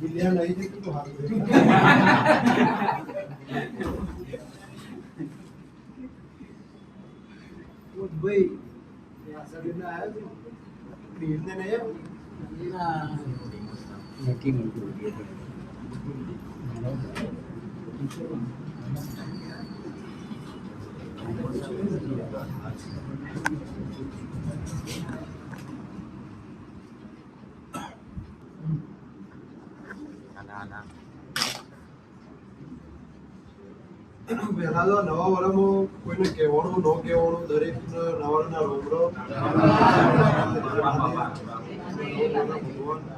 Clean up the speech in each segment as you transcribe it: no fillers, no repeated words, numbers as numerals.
બિલિયા નહીં છે તો હાલ ભાઈ આ સગીને આવ્યો છે પીરને નહીં નક્કી મૂકવું પહેલા તો નવા વર્ષમાં કોઈને કહેવાનું ન કહેવાનું દરેક નવાના રોમડો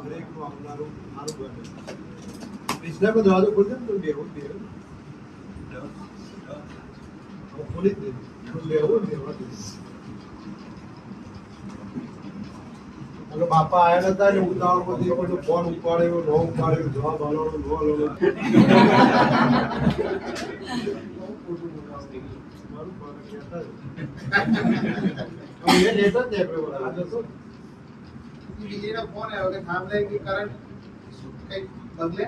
દરેક નું આવનારું સારું બને કૃષ્ણ કો દરવાજો ખોલશે ને તો બેવું ખોલી જ બેવું અને બાપા આયા હતા ને ઉતાવળ પછી કોઈ ફોન ઉપાડ્યો ન ઉપાડ્યો જવાબ આલવાનો ન આલવાનો ये लेता है पेपर आज तो વીજળીનો ફોન આવ્યો કે થાંભલા કે કરંટ કઈ બદલે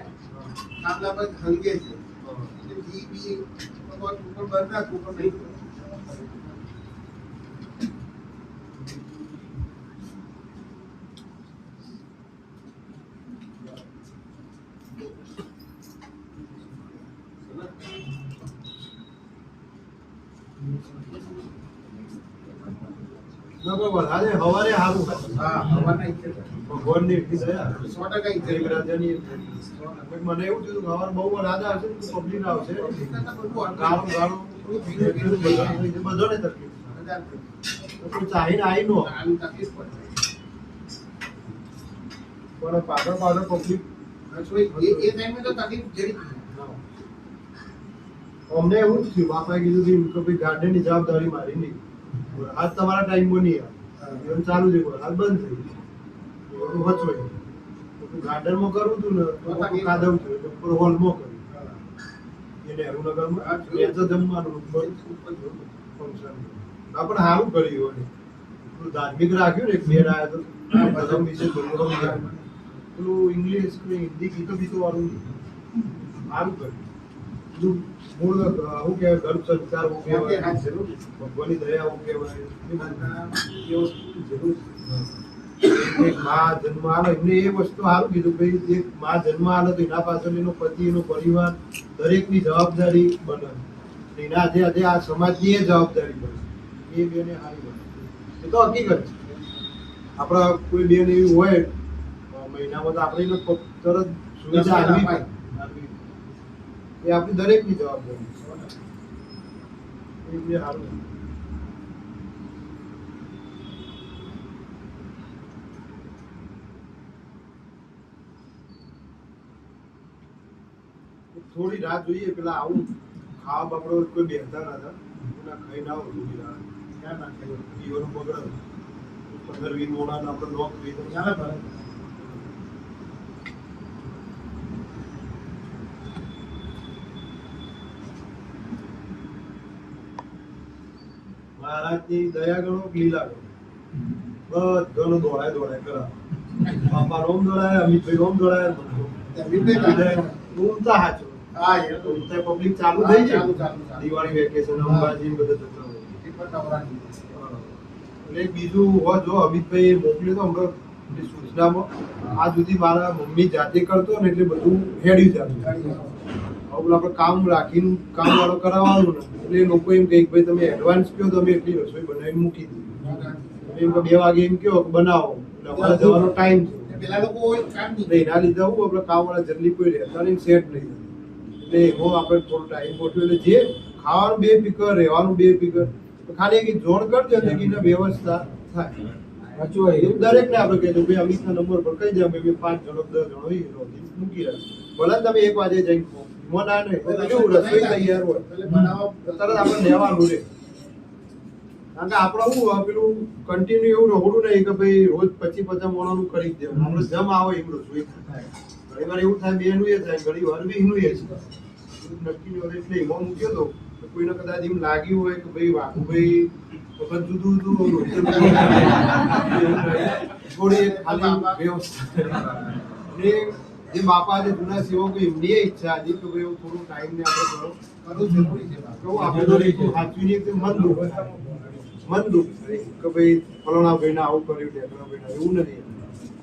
થાંભલા પર હલકે છે એટલે જીબી ઉપર બંધ રાખવું પણ નહીં વધારે હવારે સારું હા હવાના ઈચ્છે ભગવાનની એટલી દયા 100% ઈચ્છે રાજાની મને એવું થયું કે હવાર બહુ રાજા હશે ને તો પબ્લિક આવશે ગાળું ગાળું બધાને તકલીફ કોઈ ચાહીને આવી નો તકલીફ પડે પણ પાછળ પાછળ પબ્લિક એ ટાઈમે તો તકલીફ જરી અમને એવું જ થયું બાપાએ કીધું કે ભાઈ ગાર્ડનની જવાબદારી મારી નહીં આજ તમારા ટાઈમમાં નહીં એમ ચાલુ છે હાલ બંધ થઈ ગયું વચવાય ગાર્ડનમાં કરવું હતું ને તો કાદવ થયું એટલે ઉપર હોલમાં કર્યું એને હરુનગરમાં મેચ જમવાનું ફંક્શન આ પણ સારું કર્યું અને પેલું ધાર્મિક રાખ્યું ને એક બેન આવ્યો તો ધર્મ વિશે પેલું ઇંગ્લિશ હિન્દી ગીતો બીતો વાળું સારું કર્યું મૂળ હું કહેવાય ધર્મ સંસ્કાર હું કહેવાય ભગવાનની દયા હું કહેવાય એક મા જન્મ આવે એમને એ વસ્તુ સારું કીધું ભાઈ એક મા જન્મ આવે તો એના પાછળ એનો પતિ એનો પરિવાર દરેકની જવાબદારી બને એના આજે આ સમાજની એ જવાબદારી બને એ બેને સારી બને એ તો હકીકત છે આપણા કોઈ બેન એવી હોય મહિનામાં તો આપણે એને તરત સુવિધા આપવી પડે એ આપણી દરેકની જવાબદારી છે સારું થોડી રાત જોઈએ પેલા આવું ખાવા બાપડો કોઈ બેસતા નતા એના ખાઈ ના હોય થોડી રાત ક્યાં નાખે જીવન બગડે 15-20 મોડા આપણે લોક થઈ તો ચાલે ભરે મહારાજની દયા ગણો લીલા ગણો બધાનો દોડાય કરા બાપા રોમ દોડાય અમિતભાઈ રોમ દોડાય ઉમતા હાચો હા એ ઉમતા પબ્લિક ચાલુ થઈ છે દિવાળી વેકેશન અંબાજી બધે જતા હોય એટલે બીજું હોય જો અમિતભાઈ મોકલ્યું તો હમણાં સૂચનામાં આ સુધી મારા મમ્મી જાતે કરતો ને એટલે બધું હેડ્યું ચાલુ આપણે કામ રાખીને કામ વાળો કરાવવાનું ને એટલે લોકો એમ કહે ભાઈ તમે એડવાન્સ કહો તમે એટલી રસોઈ બનાવીને મૂકી દીધી એમ 2 વાગે એમ કહો બનાવો એટલે અમારે જવાનો ટાઈમ છે પેલા લોકો કામ નહીં એના લીધે હું આપણે કામ વાળા જલ્દી કોઈ રહેતા નહીં સેટ નહીં એટલે એમાં આપણે થોડો ટાઈમ ગોઠવ્યો એટલે જે ખાવાનું 2 પીકર રહેવાનું 2 પીકર ખાલી એક જોડ કરજો ને કે વ્યવસ્થા થાય એવું દરેક ને આપણે કહીએ ભાઈ અમિતના નંબર પર કહી દે અમે 5 જણો 10 જણો મૂકી રહ્યા ભલે તમે 1 વાગે જઈને મોના નહીં કેવું રસોઈ તૈયાર હોય તરત આપણે લેવાનું રે કારણ કે આપણે શું પેલું કન્ટિન્યુ એવું રહોડું નહીં કે ભાઈ રોજ 25-50 મોણાનું કરી જ દેવું આપણે જમ આવે એમ રસોઈ થાય ઘણી વાર એવું થાય બેનું એ થાય ઘણી વાર બીનું એ છે નક્કી એટલે એમાં મૂક્યો તો કોઈને કદાચ એમ લાગ્યું હોય કે ભાઈ વાઘુભાઈ વખત જુદું જુદું થોડી એક ખાલી વ્યવસ્થા અને જે બાપા જે જૂના સેવકો એમની ઈચ્છા હતી કે ભાઈ એવું થોડું ટાઈમ ને આપણે કરો કરવું જરૂરી છે બાપા. તો આપણે દરેક સાચવીને એક મન દુઃખ કે ભાઈ ફલાણા ભાઈને આવું કર્યું ઢેકણા ભાઈને એવું નથી.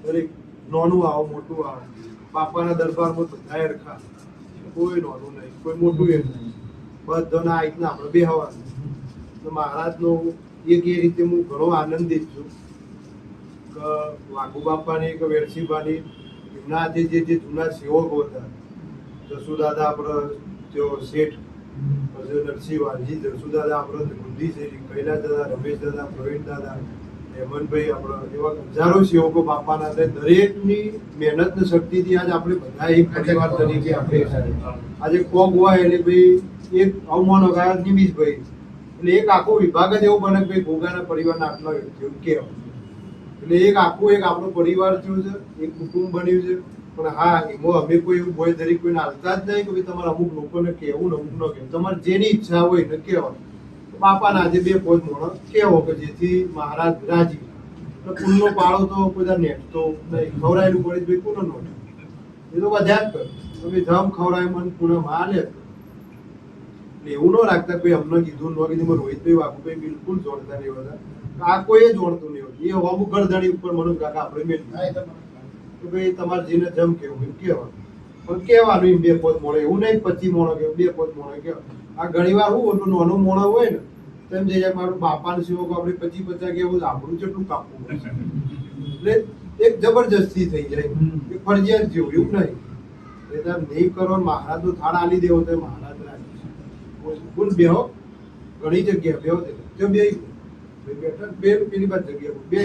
દરેક નાનું આવો મોટું આવો બાપાના દરબારમાં બધા રખા કોઈ નાનું નહીં કોઈ મોટું એ નહીં બધાના આ રીતના આપણે બેહવાનું. તો મહારાજનો એક એ રીતે હું ઘણો આનંદિત છું કે વાઘુ બાપાની કે વેરસીબાની એમના જે જૂના સેવકો હતા જસુદાદા આપણે જો શેઠ પછી નરસિંહ વાલજી જસુદાદા આપણે બુદ્ધિ છે કૈલાસ દાદા રમેશ દાદા પ્રવીણ દાદા હેમંતભાઈ આપણે એવા હજારો સેવકો બાપાના હતા. દરેકની મહેનત ને શક્તિથી આજ આપણે બધા એક પરિવાર તરીકે આપણે આજે કોક હોય એટલે ભાઈ એક અવમાનો ગાયક નિમિષભાઈ એટલે એક આખો વિભાગ જ એવો બને કે ભાઈ ગોગાના પરિવારના આટલા વ્યક્તિઓ કહેવાય. એટલે એક આખું એક આપણો પરિવાર થયું છે એક કુટુંબ બન્યું છે. પણ હા એમાં અમે કોઈ એવું ભય ધરી કોઈને હાલતા જ નહીં કે ભાઈ તમારે અમુક લોકોને કહેવું ને અમુક ન કહેવું. તમારે જેની ઈચ્છા હોય ને કહેવાનું. બાપાના આજે 2 પોત મોણો કેવો કે જેથી મહારાજ રાજી કુલનો પાળો તો બધા નેટતો નહીં ખવડાયેલું પડે ભાઈ કુનો નો એ તો બધા જ કરે તમે જમ ખવડાય મને પૂનમ હાલે એટલે એવું ન રાખતા ભાઈ અમને કીધું ન કીધું રોહિતભાઈ વાઘુભાઈ બિલકુલ જોડતા નહીં હતા. આ કોઈ જોડતું નહીં હોતું. એ અમુક ગરદડી ઉપર મને કાકા આપણે મેળવી કે ભાઈ તમારે જેને જમ કેવું એમ કહેવાનું. પણ કહેવાનું એમ 2 પોત મોણો એવું નહીં 25 મોણો કે 2 પોત મોણો કહેવાય. આ ઘણી વાર શું હતું નાનો મોણો હોય ને તેમ જઈ મારું બાપાનું સેવકો આપણે 25-50 કેવું આપણું કેટલું કાપવું પડશે. એટલે એક જબરજસ્તી થઈ જાય કે ફરજિયાત જેવું એવું નહીં. એટલે નહીં કરો મહારાજનો થાળ આલી દેવો તો મહારાજ રાખે ફૂલ બેહો ઘણી જગ્યા બેહો જો બે બેઠા બે પેલી બાદ જગ્યા બે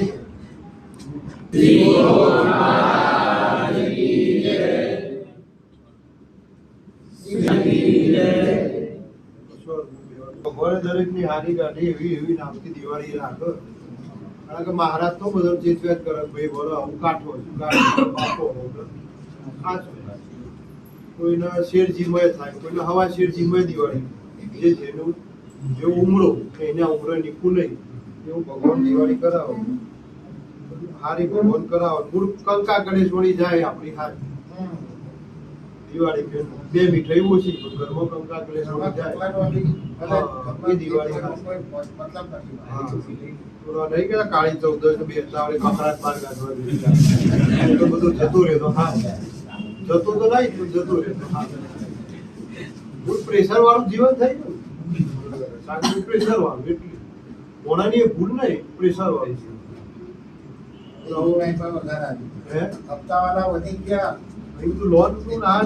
ભગવાને દરેકની હારી ગાડી એવી નામથી દિવાળી રાખો. કારણ કે મહારાજ તો બધો ચેતવેત કરે ભાઈ બોલો હું કાઠો છું બાપો કોઈને શેરજીમય થાય કોઈને હવા શેરજીમય દિવાળી જે જેનું જે ઉમરો એના ઉમરે નીકળું નહીં એવું ભગવાન દિવાળી કરાવો હારી ભગવાન કરાવો મૂળ કંકા ગણેશ વળી જાય આપણી હારી દિવાળી બે મીઠાઈ ઓછી પણ ઘરમાં કંકા ગણેશ વળી જાય એ દિવાળી નહીં કે કાળી 14 બેસતા વડે કકડાટ પાર કાઢવા તો બધું જતું રહેતો હા જતો તો નહીં પણ જતું રહેતો હા ફૂલ પ્રેશર વાળું જીવન થઈ ગયું પ્રેશર વાળું એટલે મોણાની એ ભૂલ નહીં પ્રેશર વાળું હપ્તાવાળા વધી ગયા લોન નું ના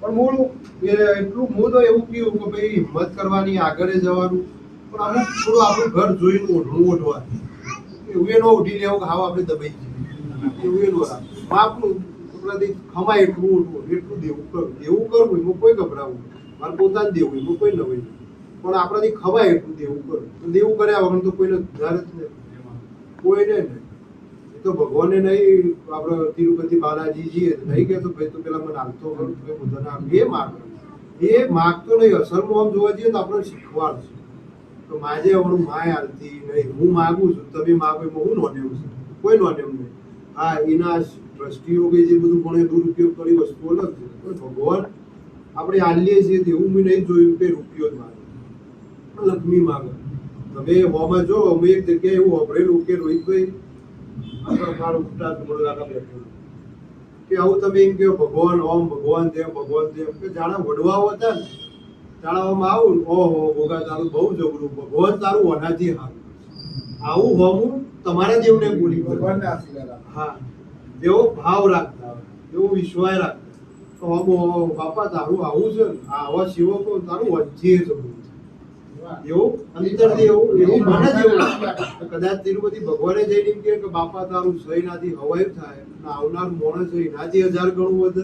પણ મૂળ એટલું હું તો એવું કહ્યું કે ભાઈ હિંમત કરવાની આગળ જવાનું પણ અમુક થોડું આપણું ઘર જોઈને ઓઢવું ઓઢવાનું એવું એ ન ઉઠી લેવું કે હાવ આપણે દબાઈ જઈએ એવું એ ન માપનું આપણાથી ખમાય એટલું ઓઢવું એટલું દેવું કરવું એમાં કોઈ ગભરાવું મારે પોતાને દેવું એમાં કોઈ ન હોય પણ આપણાથી ખવાય એટલું દેવું કરવું તો દેવું કર્યા વગર તો કોઈને ઉધાર જ નહીં કોઈને નહીં એ તો ભગવાને નહીં આપણે તિરુપતિ બાલાજી જઈએ નહીં કહેતો ભાઈ તું પેલા મને હાલતો કરું બધાને એ માગતો નહીં અસરમાં આમ જોવા જઈએ તો આપણે શીખવાડશે તો માજે આવડું માય હાલતી નહીં હું માગું છું તમે માગો એમાં હું નોંધેવું છું કોઈ નોંધેવું નહીં હા એના દ્રષ્ટિઓ કે જે બધું પણ દુરુપયોગ કરી વસ્તુ અલગ છે પણ ભગવાન આપણે હાલીએ છીએ એવું મેં નહીં જોયું કે રૂપિયો જ માગે લક્ષ્મી માગે તમે હોમાં જો અમે એક જગ્યાએ એવું વાપરેલું કે રોહિતભાઈ કે આવું તમે એમ કહો ભગવાન ઓમ ભગવાન દેવ કે જાણે વડવાઓ હતા ને જાણવામાં આવું ઓહો ભોગા તારું બહુ જબરું ભગવાન તારું ઓનાથી હારું આવું હોમું તમારા જેવને બોલી ભગવાનને આશીર્વાદ હા એવો ભાવ રાખતા એવો વિશ્વાસ રાખતા તો હમો બાપા તારું આવું છે આવા સેવકો તારું વચ્ચે જબરું એવું અંતર એવું મને જ એવું કદાચ તિરુપતિ ભગવાને જઈને એમ કે બાપા તારું સહી નાથી હવાઈ થાય આવનાર માણસ એનાથી 1000 ગણું વધે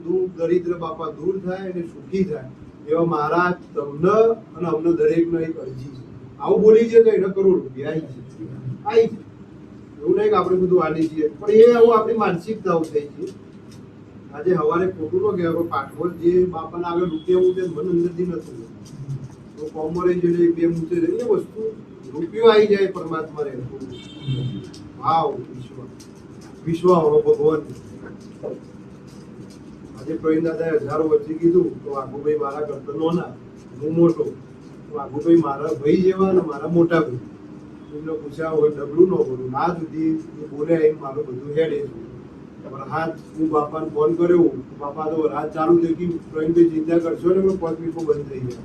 દુઃખ દરિદ્ર બાપા દૂર થાય અને સુખી થાય એવા મહારાજ તમને અને અમને દરેકને એક અરજી છે આવું બોલી છે તો એને કરોડ રૂપિયા આવી છે એવું નહીં કે આપણે બધું આલી છીએ પણ એ આવું આપણી માનસિકતાઓ થઈ છે આજે સવારે ખોટું ન કહેવાય પાઠવલ જે બાપાના આગળ રૂપિયા હું તે મન અંદરથી નથી તો કોમરે જોડે બે મૂકે છે એ વસ્તુ રૂપિયો આવી જાય પરમાત્મા રહે ભાવ વિશ્વ હોવો ભગવાન. આજે પ્રવીણ દાદાએ હજારો વચ્ચે કીધું તો વાઘુભાઈ મારા કરતા નોના, હું મોટો, વાઘુભાઈ મારા ભાઈ જેવા અને મારા મોટા ભાઈ. એમને પૂછ્યા હોય ડબલું ન બોલું ના સુધી બોલ્યા એમ મારું બધું હેડે છે. પણ હાથ હું બાપાને ફોન કર્યો, બાપા તો રાત ચાલુ થઈ ગઈ, પ્રવીણભાઈ ચિંતા કરશો ને 5 મિનિટમાં બંધ થઈ ગયા.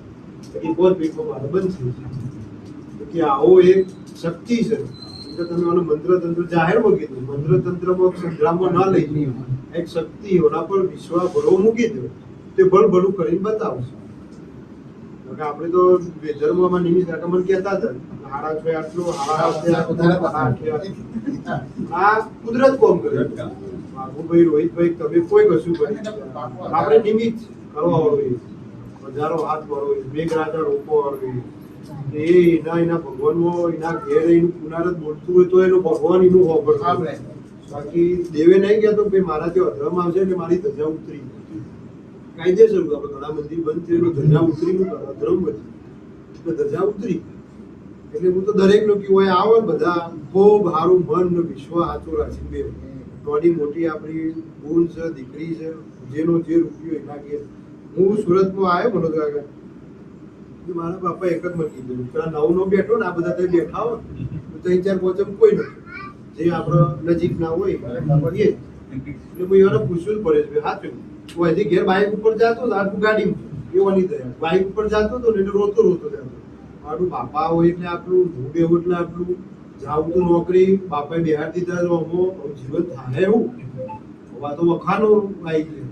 એ 5 મિનિટમાં મારે બંધ થઈ જાય કે આવો એક શક્તિ છે. તો તમે આનો મંત્ર તંત્ર જાહેરમાં કીધું, મંત્ર તંત્રમાં સંગ્રામમાં ના લઈ એક શક્તિ એના પર વિશ્વાસ ભરો મૂકી દો, તે ભલું કરીને બતાવશે. આપણે તો વેધરમાં નિમિત્ત મને કહેતા હતા 6:30 આટલું 8:30 આ કુદરત કોમ કરે. બાબુભાઈ રોહિતભાઈ તમે કોઈ કશું કરી આપણે નિમિત્ત કરવા વાળો હજારો હાથ વાળો મેઘરાજા રોપો વાળો એના ભગવાનમાં એના ઘેર એનું પુનરાત બોલતું હોય તો એનું ભગવાન એનું હોબર. બાકી દેવે નહીં કહેતો કે મારાથી અધર્મ આવશે ને મારી ધજા ઉતરી કાયદેસર આપણે ઘણા મંદિર બંધ થયેલું ધજા ઉતરી નું અધર્મ બધી એટલે ધજા ઉતરી. એટલે હું તો દરેક લોકો હોય આવો બધા ખૂબ સારું મન ને વિશ્વ સાચું રાખી બે થોડી મોટી આપણી બૂન છે દીકરી છે જેનો જે રૂપિયો એના ઘેર. હું સુરતમાં આવ્યો મને તો આગળ મારા બાપા એક જ મને કીધું પેલા 9 નો બેઠો ને આ બધા ત્યાં બેઠા હોય તો 3-4 5 કોઈ નથી જે આપણા નજીક ના હોય એટલે હું એને પૂછવું જ પડે છે હાથું હું હજી ઘેર બાઇક ઉપર જતો હતો આટલું ગાડી એવાની થયા બાઇક ઉપર જતો હતો ને એટલે રોતો જતો મારું બાપા હોય એટલે આટલું હું બેવું એટલે આટલું જાઉં તો નોકરી બાપાએ બિહાર દીધા તો જીવન થાય એવું આ તો વખાનો આવી ગયું.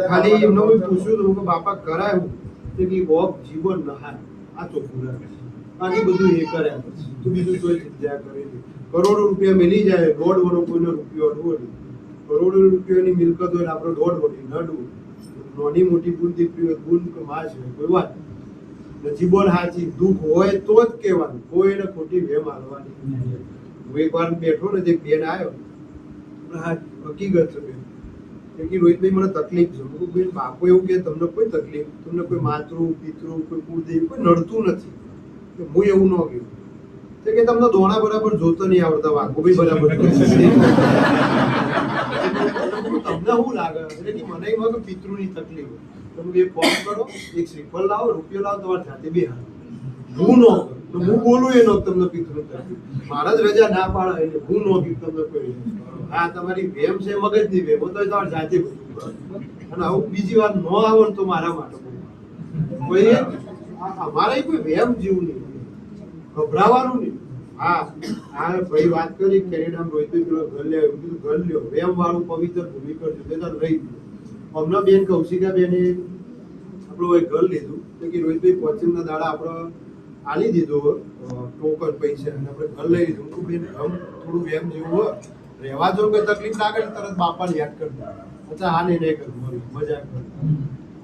ખાલી એમને હું પૂછ્યું હતું કે બાપા કરાય હું જીવન નહાય આ ચોખ્ખું રાખે બાકી બધું એ કર્યા પછી તું બીજું કોઈ ચિંતા કરે કરોડો રૂપિયા મેલી જાય 1.5 વનો કોઈનો રૂપિયો અડવો કરોડો રૂપિયાની મિલકત હોય આપણે 1.5 વની નડવું નાની મોટી બુન દીકરી હોય બુન કે માં છે કોઈ વાત જીવન સાચી દુઃખ હોય તો જ કહેવાનું કોઈને ખોટી વેમ હાલવાની. હું એકવાર બેઠો ને એક બેન આવ્યો હકીકત છે બેન કે રોહિતભાઈ મને તકલીફ છે બેન બાપુ એવું કે તમને કોઈ તકલીફ તમને કોઈ માતૃ પિતૃ કોઈ કુળદેવ કોઈ નડતું નથી. હું એવું ન કહ્યું કે તમને દોણા બરાબર જોતો નહીં આવડતા વાઘુભાઈ બરાબર તમને શું લાગે એટલે કે મને એમાં કે પિતૃની તકલીફ તમે એક ફોન કરો એક શ્રીફળ લાવો રૂપિયો લાવો તમારે જાતે બે હાથ હું ન હું બોલું એ ન તમને પિતૃ તકલીફ મારા જ રજા ના પાડે એટલે હું ન કીધું તમને કોઈ હા તમારી વેમ છે મગજની વેમ તો તમારે જાતે અને આવું બીજી વાર ન આવો ને તો મારા માટે કોઈ અમારે કોઈ વેમ જેવું નહીં ગભરાવાનું નહીં. હા હા ભાઈ વાત કરી કેનેડામાં રોહિતભાઈ પેલો ઘર લે કીધું ઘર લ્યો વેમ વાળું પવિત્ર ભૂમિ કરજો તે તાર રહી ગયું. હમણાં બેન કૌશિકા બેને આપણું એક ઘર લીધું તો કે રોહિતભાઈ પશ્ચિમના દાડા આપણે આલી દીધો ટોકન પૈસા અને આપણે ઘર લઈ લીધું તો બેન થોડું વેમ જેવું હોય રહેવા જો કોઈ તકલીફ લાગે ને તરત બાપાને યાદ કરજો અચ્છા હા નહીં કરવું મજા કર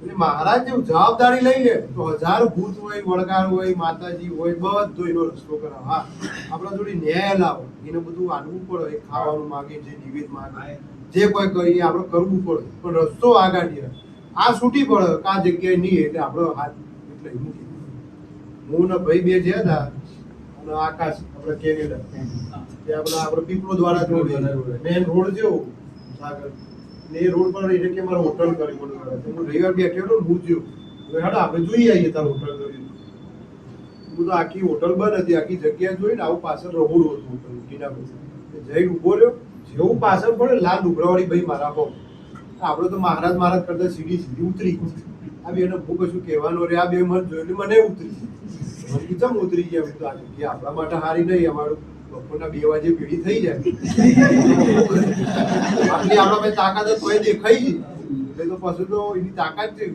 એટલે મહારાજ જેવું જવાબદારી લઈ લે તો 1000 ભૂત હોય વળગાર હોય માતાજી હોય બધો એનો રસ્તો કરાવે. હા આપણા જોડે ન્યાય લાવો એને બધું આનવું પડે ખાવાનું માગે જે નિવેદ માગે જે કોઈ કરીએ આપણે કરવું પડે પણ રસ્તો આગાડીએ આ છૂટી પડે આ જગ્યાએ નહીં એટલે આપણો હાથ એટલે મૂકી હું ને ભાઈ બે જે હતા અને આકાશ આપણે કેનેડા તે આપણે પીપળો દ્વારા જોડે મેન રોડ જેવો સાગર ને એ રોડ પર રહીને કે મારે હોટલ કરી મને હું રવિવાર બેઠેલો હું જ્યો હેડો આપણે જોઈ આવીએ તાર હોટલ કરી હું તો આખી હોટલ બંધ હતી આખી જગ્યા જોઈને આવું પાછળ રહોડું હતું હોટલ ટીના પછી જઈને ઉભો રહ્યો જેવું પાછળ પડે લાલ ડુબરાવાળી ભાઈ મારા બહુ આપણે તો મહારાજ કરતા સીધી ઉતરી આ બે હું કશું કહેવાનું રે આ બે મત જોયું મને ઉતરી મને કેમ ઉતરી ગયા તો આ જગ્યા આપણા માટે હારી નહીં અમારું બપોરના 2 વાગે ભેડી થઈ જાય આટલી આપણા પાસે તાકાત તોય દેખાઈ ગઈ એટલે તો પછી તો એની તાકાત છે.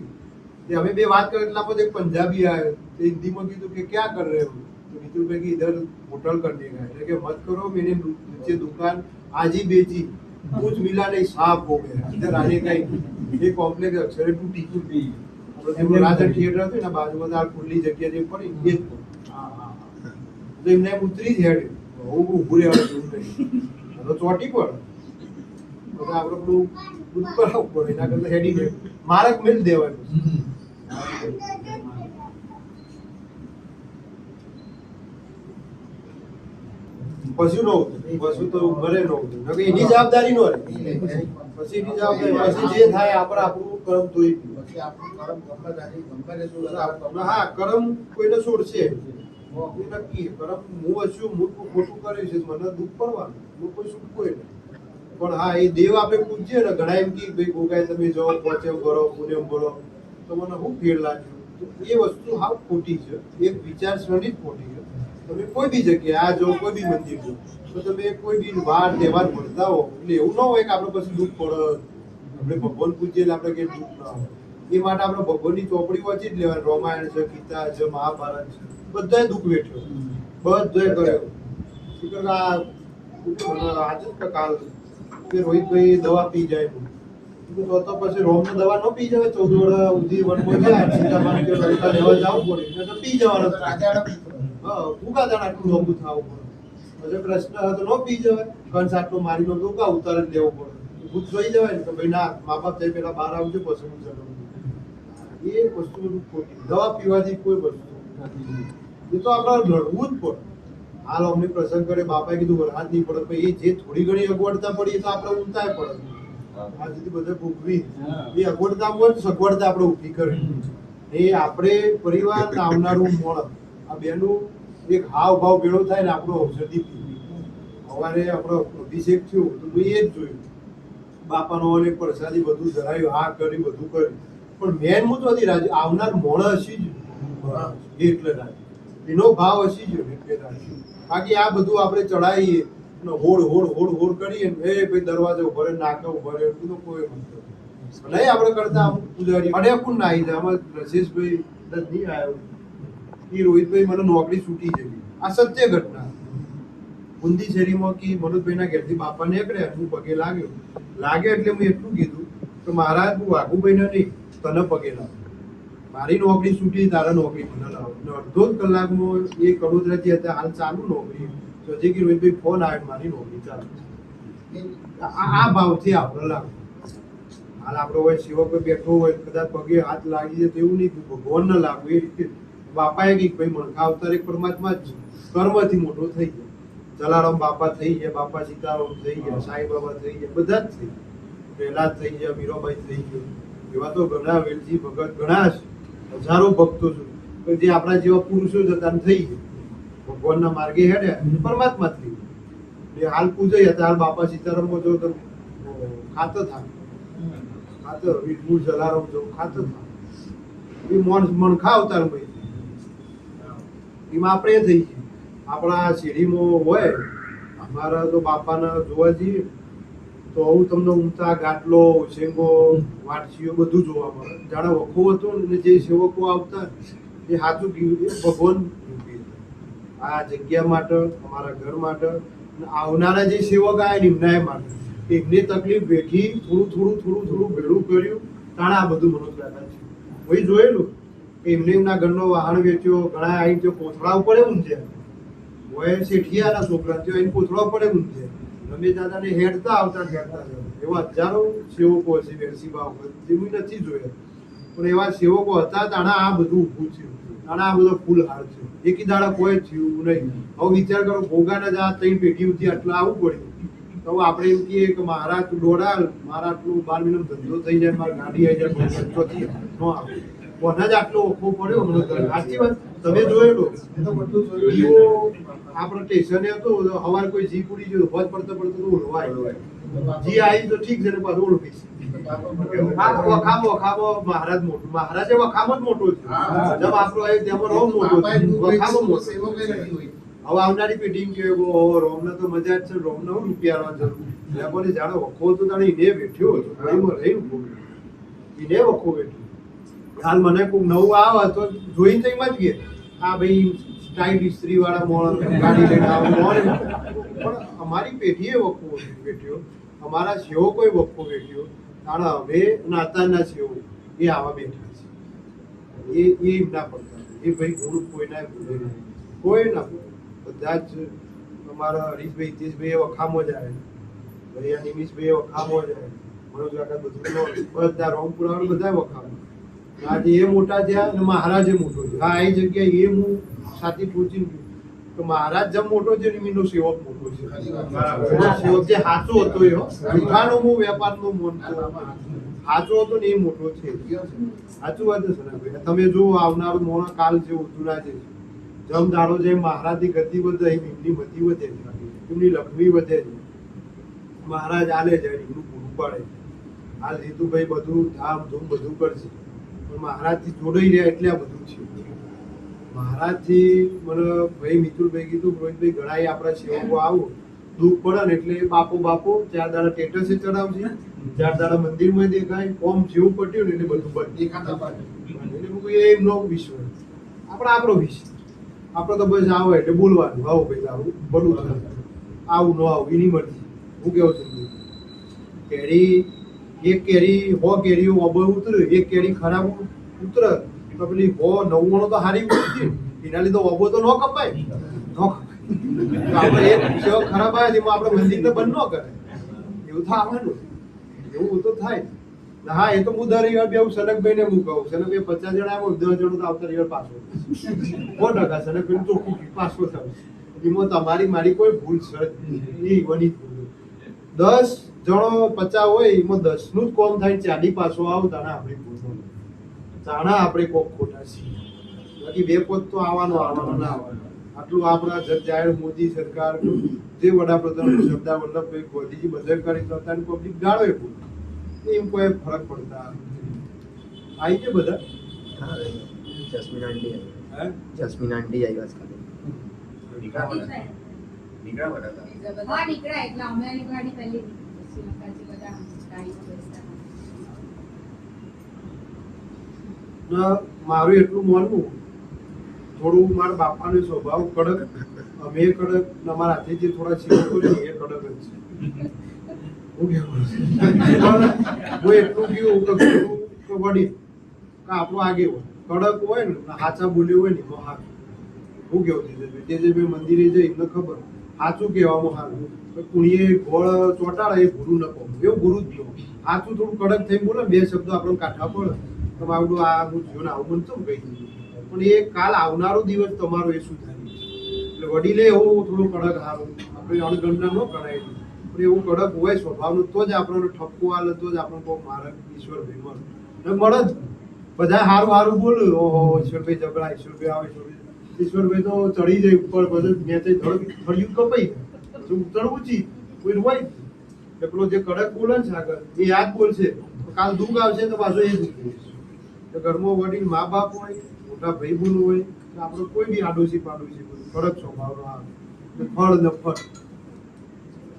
અમે બે વાત કરી એટલા પછી એક પંજાબી આવ્યો તે હિન્દીમાં કીધું કે ક્યાં કર રહે હો તો કીધું કે ઇધર હોટલ કર દેગા એટલે કે મત કરો મેને નીચે દુકાન आज ही बेची कुछ मिला नहीं साफ हो गया इधर आने का ही ये कॉम्प्लेक्स अक्षरे टूटी આપણે રાજા થિયેટર હતું ને બાજુમાં આ ખુલ્લી જગ્યા જે પડી એ જ તો એમને ઉતરી જ હેડ હું ઊભું રહેવાનું શરૂ કરી તો ચોટી પડે તો આપણે પેલું ઉપર પડે એના કરતા હેડી જાય મારક મેલ દેવાનું પછી નો પછી તો ઘરે નો એની જવાબદારી નો રહે. પછી એની જવાબદારી પછી જે થાય આપણે આપણું કર્મ ધોઈ પછી આપણું કર્મ ગમે તે શું હા કર્મ કોઈને છોડશે એ નક્કી કર્મ હું હશું હું ખોટું કર્યું છે મને દુઃખ પડવાનું હું કોઈ સુખ કોઈ નહીં. પણ હા એ દેવ આપણે પૂછીએ ને ઘણા એમ કે ભાઈ ગોગાઈ તમે જાઓ પહોંચે કરો પુણ્યમ કરો તો મને શું ફેર લાગ્યું. તો એ વસ્તુ હાવ ખોટી છે. એક વિચારસરણી જ ખોટી છે. તમે કોઈ બી જગ્યાએ આ જો કોઈ બી મંદિર જો તો તમે કોઈ બી વાર તહેવાર ભરતા હો એટલે એવું ના હોય કે આપણે પછી દુઃખ પડે આપણે ભગવાન પૂજીએ એટલે આપણે કઈ દુઃખ ના હોય. એ માટે આપણે ભગવાનની ચોપડી વાંચી જ લેવાની. રામાયણ છે, ગીતા છે, મહાભારત છે, બધાએ દુઃખ વેઠ્યો બધાએ કર્યો. શું કે આજે જ કાલ કે રોહિતભાઈ દવા પી જાય તો પછી રોમને દવા ન પી જવાય. 14 વર્ષ સુધી વનમાં જાય સીતામાન કે લડકા લેવા જવું પડે એટલે પી જવાનું. ભૂખા દાણા આટલું લોંબુ થવું પડે. પછી પ્રશ્ન હતો ન પી જવાય કંસ આટલો મારીનો ધોકા ઉતારે લેવો પડે. ભૂત જોઈ જવાય ને કે ભાઈ ના મા બાપ થઈ પેલા બહાર આવજો પછી હું જવાનું. એ વસ્તુ બધું ખોટી. દવા પીવાથી કોઈ વસ્તુ નથી. એ તો આપણે લડવું જ પડે. હાલ અમને પ્રસંગ કરે બાપાએ કીધું વરસાદ નહીં પડે એ જે થોડી ઘણી અગવડતા પડી તો આપણે ઊંઘતા પડે. આ સુધી બધા ભોગવી એ અગવડતા હોય સગવડતા આપણે ઊભી કરી. એ આપણે પરિવાર આવનારું મોણ આ બેનું એક હાવ ભાવ ભેળો થાય ને આપણો ઔષધિ પીવી. સવારે આપણો અભિષેક થયો તો મેં એ જ જોયું બાપાનો અનેક પ્રસાદી બધું ધરાયું હા કર્યું બધું કર્યું. પણ મેન હું તો હતી રાજ આવનાર મોણ હસી જ એટલે રાજ એનો ભાવ હસી જ એટલે રાજ. બાકી આ બધું આપણે ચડાવીએ હોડ હોડ હોડ હોડ કરીએ ને એ ભાઈ દરવાજો ભરે નાકે ભરે બધું કોઈ મતલબ નહીં. આપણે કરતા અમુક પૂજારી અડે કોણ ના આવી જાય. આમાં રશેશભાઈ નહીં આવ્યો એ રોહિતભાઈ મને નોકરી છૂટી જઈ. આ સત્ય ઘટના. ઊંધી શેરીમાં કે મનોજભાઈના ઘેરથી બાપા નીકળ્યા હું પગે લાગે એટલે મેં એટલું કીધું કે મહારાજ હું વાઘુભાઈને નહીં તને પગે લાવ. મારી નોકરી છૂટી તારા નોકરી મને લાવો. અડધો જ કલાકમાં એ કડોદરાથી હતા હાલ ચાલુ નોકરી હજી કે રોહિતભાઈ ફોન આવ્યો મારી નોકરી ચાલુ. આ ભાવથી આપણે લાગુ. હાલ આપણો હોય સેવકો બેઠો હોય કદાચ પગે હાથ લાગી જાય તો એવું નહીં ભગવાન ન લાગુ. એ રીતે બાપાએ કીધું ભાઈ મણકા અવતાર એક પરમાત્મા જ કર્મથી મોટો થઈ ગયો. જલારામ બાપા થઈ ગયા, બાપા સીતારામ થઈ ગયા, સાંઈ બાબા થઈ ગયા, બધા જ થઈ ગયા. પ્રહલાદ થઈ ગયા, મીરાબાઈ થઈ ગયો. એવા તો ઘણા વેલજી ભગત ઘણા હજારો ભક્તો છે જે આપણા જેવા પુરુષો જતા થઈ ગયા ભગવાનના માર્ગે હેડ્યા પરમાત્મા થઈ ગયા. હાલ પૂજાઈ હતા હાલ બાપા સીતારામમાં જો તમે ખાતર થાય ખાતર વિઠ્ઠલ જલારામ જો ખાતર થાય એ મણખા અવતાર ભાઈ એમાં આપણે થઈ ગયું. આપણા શેરીમાં હોય અમારા તો બાપાના જોવા જઈએ તો હું તમને ઊંચા ગાટલો શેંગો વાટસીઓ બધું જોવા મળે. જાણે વખો હતો ને જે સેવકો આવતા એ સાચું કીધું એ ભગવાન આ જગ્યા માટે અમારા ઘર માટે આવનારા જે સેવક આવ્યા નિમનાય માટે એમની તકલીફ વેઠી થોડું ભેળું કર્યું તાણે આ બધું મનોજદાતા છે. ભાઈ જોયેલું એમને એમના ઘરનો વાહન વેચ્યો ઘણા આવી તો કોથળા ઉપર ઊંઝ્યા હોય શેઠિયાના છોકરા ત્યાં એને કોથળા પડે ઊંઝ્યા. રમેશ દાદાને હેડતા આવતા એવા હજારો સેવકો હશે વેરસીબા વખત જે મેં નથી જોયા. પણ એવા સેવકો હતા તાણા આ બધું ઊભું થયું. તાણા આ બધો ફૂલ હાર છે. એકી દાડા કોઈ થયું નહીં. હવે વિચાર કરો ભોગાના જ આ 3 પેઢીઓથી આટલા આવવું પડ્યું તો આપણે એમ કહીએ કે મારા તું દોડાલ મારા આટલું 12 મહિનો ધંધો થઈ જાય મારી ગાડી આવી જાય ન આવે કોના જ આટલો ઓખો પડ્યો હમણાં. સાચી વાત તમે જોયેલો આપણે સ્ટેશને હતો સવારે કોઈ જી પૂરી ગયો હોજ પડતો તો ઓળવાય જી આવી તો ઠીક છે ને પાછું ઓળખીશ. વખામો મહારાજ મોટું મહારાજે વખામો જ મોટો છે. જેમ આપણો તેમાં રોમ મોટો વખામો મોટો. હવે આવનારી પેઢી કે રોમને તો મજા જ છે રોમને હું રૂપિયા જરૂર લોકોને જાણે વખો તો જાણે એને બેઠ્યો હતો એને વખો બેઠ્યો. હાલ મને કોઈ નવું આવે તો જોઈને તો એમાં જ ગયા આ ભાઈ સ્ટાઇલ ઇસ્ત્રી વાળા મોણ ગાડી લઈને આવું પણ અમારી પેઢીએ વખો બેઠ્યો અમારા સેવો કોઈ વખો બેઠ્યો કારણ હવે નાતાના સેવો એ આવા બેઠા છે. એ ના પડતા એ ભાઈ ગુણ કોઈના ભૂલે નહીં કોઈ ના ભૂલે. બધા જ અમારા હરીશભાઈ હિતેશભાઈ વખામો જ આવે ભૈયા નિમિષભાઈ વખામો જ આવે મનોજ કાકા બધું બધા રોમપુરા બધા વખામો. આજે એ મોટા થયા અને મહારાજે મોટો થયો. હા એ જગ્યાએ એ હું સાથી પહોંચી ગયું તો મહારાજ જેમ મોટો છે ને એમનો સેવક મોટો છે. બરાબર. સેવક જે સાચો હતો એ દુકાનો હું વેપારનો મોટો સાચો હતો ને એ મોટો છે. સાચું વાત છે સનકભાઈ. તમે જો આવનારું મોણ કાલ જે ઉજુના છે જમ દાડો જેમ મહારાજની ગતિ વધે એમ એમની મતિ વધે છે, એમની લક્ષ્મી વધે છે. મહારાજ આલે છે એમનું પૂરું પાડે છે. હાલ જીતુભાઈ બધું ધામ ધૂમ બધું કરશે પણ મહારાજથી જોડાઈ રહ્યા એટલે આ બધું છે. મહારાજથી મને ભાઈ મિતુલભાઈ કીધું રોહિતભાઈ ઘણા આપણા સેવકો આવો દુઃખ પડે ને એટલે બાપો બાપો 4 દાડા સ્ટેટસે ચડાવશે, 4 દાડા મંદિરમાં દેખાય, કોમ જેવું પટ્યું ને એટલે બધું બંધ દેખાતા પાડે. એટલે હું કહું એમનો વિશ્વાસ આપણો વિશ્વાસ. આપણે તો બસ આવે એટલે બોલવાનું આવો ભાઈ આવું ભલું થાય, આવું ન આવું એની મરજી. હું કેવું છું કેરી એક કેરી 100 કેરીઓ ઓબો ઉતરે, એક કેરી ખરાબ ઉતરે તો પેલી 199 તો હારી ઉતરી એના લીધે ઓબો તો ન કપાય ન કપાય. તો આપણે એક સેવ ખરાબ આવે એમાં આપણે મંદિરને બંધ ન કરે એવું થવાનું, એવું તો થાય. હા એ તો હું દર રવિવાર બે સનકભાઈ ને હું કહું સનકભાઈ 50 જણા આવ્યો 10 જણો તો આવતા રવિવાર પાછો 100% સનકભાઈ ચોખ્ખું પાછો થાય. એમાં તમારી મારી કોઈ ભૂલ છે નહીં, બની 10 જણો 50 હોય એમાં 10 નું જ કોમ થાય, 40 પાછો આવ તાણા આપણી ભૂલ તાણા આપણે કોક ખોટા છીએ. બાકી 2 પોત તો આવવાનો ના આવવાનો. આટલું આપણા જાહેર મોદી સરકાર જે વડાપ્રધાન સરદાર વલ્લભભાઈ મોદીજી બધા કરી કરતા પબ્લિક ગાળો એમ કોઈ ફરક પડતા આવી છે બધા. જસ્મીન આંટી હે? જસ્મીન આંટી આવ્યા છે ખાલી. દીકરા બધા હતા. હા નીકળ્યા એટલે અમે એની ગાડી પહેલી શ્રીલંકાથી બધા ગાડીમાં બેસતા. મારું એટલું માનવું થોડું મારા બાપાનો સ્વભાવ કડક, અમે કડક, અમારા હાથે જે થોડા શીખો છે એ કડક જ છે. હું કેવું હું એટલું કેવું કે ગુરુ કે વડીલ કે આપણો આગેવાન કડક હોય ને સાચા બોલ્યો હોય ને એમાં સાચું. હું કેવું છે જે મંદિરે જાય એમને ખબર સાચું કહેવામાં સારું, કુણીએ ગોળ ચોટાડે એ ગુરુ ન કહું, એવું ગુરુ જ કહું. સાચું થોડું કડક થઈને બોલે 2 શબ્દો આપણે કાઢવા પડે તમારું આ હું જીવન આવું બનતું કહી દીધું પણ એ કાલ આવનારો દિવસ તમારો એ શું થાય એટલે વડીલે એવું થોડું કડક સારું આપણે અણગણના ન કરાય પણ એવું કડક હોય સ્વભાવનું તો જ આપણને ઠપકો આલે તો જ આપણને કોઈ મારે ઈશ્વરભાઈ મળે મળે જ. બધા સારું સારું બોલે ઓહો ઈશ્વરભાઈ જબરા, ઈશ્વરભાઈ આવે, ઈશ્વરભાઈ તો ચડી જાય ઉપર બધું મેં ફળિયું કપાઈ ઉતર ઊંચી કોઈ હોય એટલે પેલો જે કડક બોલે છે આગળ એ યાદ બોલશે કાલ દુઃખ આવશે તો પાછો એ દુઃખ બોલશે. તો ઘરમાં વડીલ મા બાપ હોય, મોટા ભાઈ બહેન હોય તો આપણે કોઈ બી આડોશી પાડોશી કડક સ્વભાવનો આવે ફળ ને ફળ.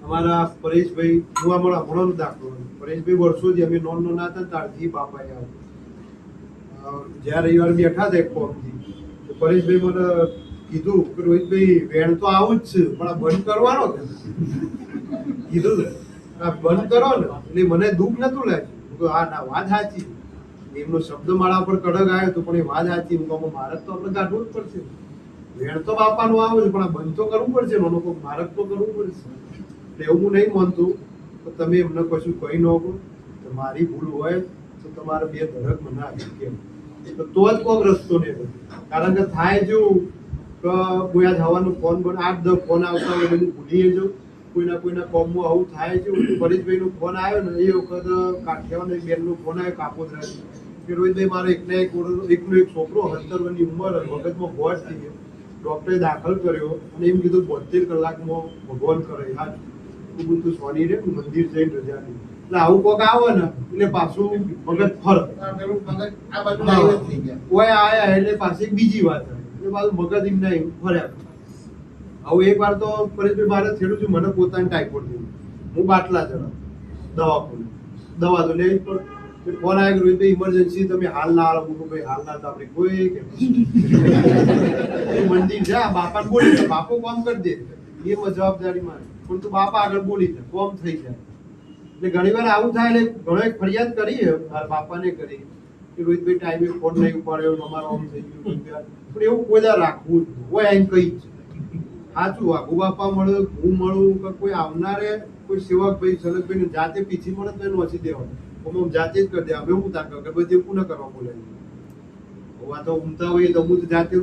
અમારા પરેશભાઈ જોવા મળે હમણાંનો દાખલો, પરેશભાઈ વર્ષોથી અમે નાના હતા ત્યારથી બાપાએ આવે જ્યાં રવિવાર બેઠા હતા એક કોમથી પરેશભાઈ મને કીધું કે રોહિતભાઈ વેણ તો આવું જ છે પણ આ બંધ કરવાનો કીધું ને આ બંધ કરો ને એટલે મને દુઃખ નતું લાગ્યું. હા ના વાત સાચી, એમનો શબ્દ મારા પર કડક આવ્યો હતો પણ એ વાત સાચી. હું કહું મારક તો આપણે કાઢવું જ પડશે, વેણ તો બાપાનું આવે છે પણ આ બંધ તો કરવું પડશે, એનો કોઈ મારક તો કરવું પડશે. એટલે એવું હું નહીં માનતું તો તમે એમને કશું કહી ન કહો તો મારી ભૂલ હોય તો તમારે 2 ધડક મને આપી કેમ તો જ કોઈક રસ્તો નહીં. કારણ કે થાય જેવું કે કોઈ આજ હવાનો ફોન બને 8-10 ફોન આવતા હોય એટલે હું ભૂલી જાઉં કોઈના કોમમાં આવું થાય છે. પરેશભાઈનો ફોન આવ્યો ને એ વખત કાઠિયાવાડ બેનનો ફોન આવ્યો કાપોદ્રાથી કે રોહિતભાઈ મારે એકનો એક છોકરો 70 વર્ષની ઉંમર મગજમાં ગોળ થઈ ગયો, ડોક્ટરે દાખલ કર્યો અને એમ કીધું 72 કલાકમાં ભગવાન કરે. હા તું બધું સોની રે મંદિર જઈને રજા નહીં એટલે આવું કોક આવે ને એટલે પાછું મગજ ફર પેલું મગજ આ બાજુ ડાયવર્ટ થઈ ગયા. કોઈ આયા એટલે પાછી બીજી વાત થાય એટલે પાછું મગજ એમ નહીં ફર્યા. હવે એક વાર તો પરેશભાઈ મારે થયેલું છે, મને પોતાની ટાઈફોઈડ થયું, હું બાટલા ચડાવ દવા તો લેવી પડે. ફોન આવ્યો રોહિતભાઈ ઇમરજન્સી તમે હાલ ના આવો. હું ભાઈ હાલ ના તો આપણે કોઈ કે મંદિર જા બાપાને બોલી દે, બાપો કામ કરી દે એમાં જવાબદારી મારી પણ તું બાપા આગળ બોલી જાય કોમ થઈ જાય. એટલે ઘણી વાર આવું થાય એટલે ઘણો એક ફરિયાદ કરી મારા બાપાને કરી કે રોહિતભાઈ ટાઈમે ફોન નહીં ઉપાડ્યો અમારો આમ થઈ ગયું પણ એવું કોઈ દા રાખવું જ હોય એમ કઈ જ સાચું વાઘુ બાપા મળે હું મળું કે કોઈ આવનારે કોઈ સેવક ભાઈ સનકભાઈ જાતે પીછી મળે તો એને ઓછી દેવાનું જાતે જ કરી દે. હવે હું તાર કે બધું કોને કરવા બોલાય આ તો ઊમતા હોય તો હું જાતે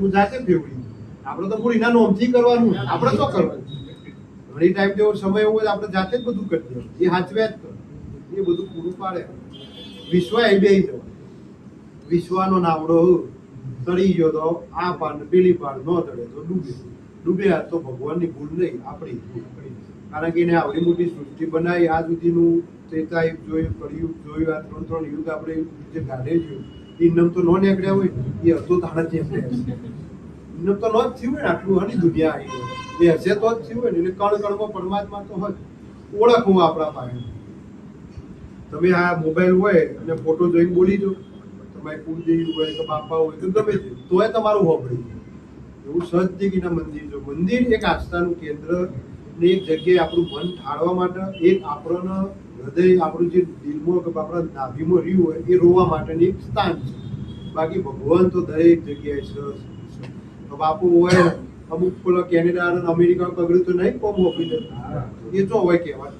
ફેવડી આપણે તો પૂરી ના નોમથી કરવાનું, આપણે તો કરવાનું. ઘણી ટાઈમ તેવો સમય એવો હોય આપણે જાતે જ બધું કરી દેવાનું, એ હાચવ્યા જ કરો, એ બધું પૂરું પાડે. વિશ્વ એ બે જવાનું, વિશ્વાનો નાવડો તળી ગયો તો આ પાર ને પેલી પાર ન તળે તો ડૂબ્યા તો ભગવાનની ભૂલ નહીં, આપણી ભૂલ. કારણ કે એને આવડી મોટી સૃષ્ટિ બનાવી, આ સુધીનું ત્રેતાયુગ જોયું, કળિયુગ જોયું, આ 3 યુગ આપણે જે કાઢે છે એ ઇન્નમ તો ન નીકળ્યા હોય, એ અડધો તાણ જ નીકળ્યા. ઇન્નમ તો ન જ થયું હોય ને, આટલું હની દુનિયા આવી એ હશે તો જ થયું હોય ને. એટલે કણ કણમાં પરમાત્મા તો હોય, ઓળખવું આપણા પાસે. તમે આ મોબાઈલ હોય અને ફોટો જોઈને બોલી દો, તમારે કુળદેવી હોય કે બાપા હોય તો ગમે તે, તોય તમારું હોબળી. એવું સજ્જગીના મંદિર જો, મંદિર એક આસ્થાનું કેન્દ્ર ને એક જગ્યાએ આપણું મન ઠાળવા માટે, એક આપણને હૃદય, આપણું જે દિલમાં કે આપણા નાભીમાં રહ્યું હોય એ રોવા માટેનું એક સ્થાન છે. બાકી ભગવાન તો દરેક જગ્યાએ છે. બાપુ હોય અમુક પેલો કેનેડા અને અમેરિકા પગડ્યું તો નહીં કોમ ઓફી જતા, એ તો હોય કહેવા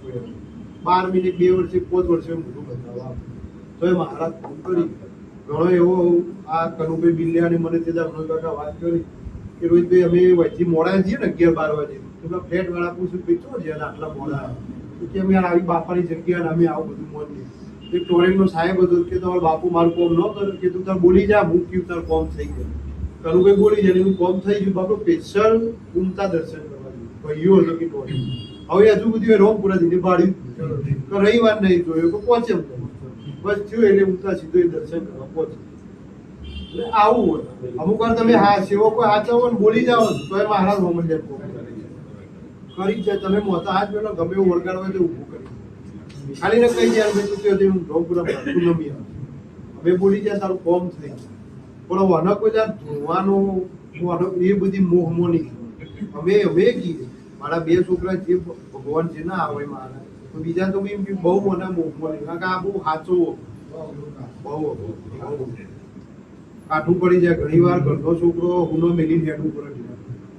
12 મિનિટ 2 વર્ષે 5 વર્ષે મોટું બતાવવા તો એ મહારાજ ફોન કરી ઘણો એવો. આ કનુભાઈ બિલ્યાને મને તે કાકા વાત કરી કે રોહિતભાઈ અમે વચ્ચે મોડા છીએ ને 11-12 વાગે, તો ફ્લેટ વાળા પૂછ્યું ભાઈ ચો છે આટલા મોડા, તો કે અમે આવી બાપાની જગ્યા અમે આવું બધું મોન નહીં. એક ટોરેન્ટનો સાહેબ હતો કે તમારો બાપુ મારું કોમ ન કરે, કે તું તાર બોલી જા, હું કયું તાર કોમ થઈ ગયું. કનુભાઈ બોલી જાય એનું કોમ થઈ ગયું. બાપુ સ્પેશિયલ ઉમતા દર્શન કરવા ભાઈઓ હતો કે ટોરેન્ટ. હવે હજુ બધું રોમપુરા જઈને ભાડ્યું, તો રવિવાર નહીં જોયો તો પહોંચે બસ થયું એટલે ઉમતા સીધો એ દર્શન કરવા પહોંચે. એટલે આવું હોય. અમુક વાર તમે હા સેવકો હાચવો ને બોલી જાઓ તો એ મહારાજ મોહમ્મદ કરી જાય. તમે મોતા હાથ પેલો ગમે એવું વળગાડ હોય તો ઊભું કરી ખાલી ને કઈ જાય ભાઈ તું રોમપુરા નમી આવે હવે બોલી જાય તારું કોમ થઈ જાય. પણ વનો કોઈ જાત ધોવાનું એ બધી મોહમો નહીં. અમે કીધે મારા 2 છોકરા જે ભગવાન છે ના આવે મારા, તો બીજા તો એમ કે બહુ મને મોહમો નહીં. કારણ કે આ બહુ સાચો બહુ કાઠું પડી જાય. ઘણી વાર ઘરનો છોકરો હુનો મેલી હેઠું ઉપર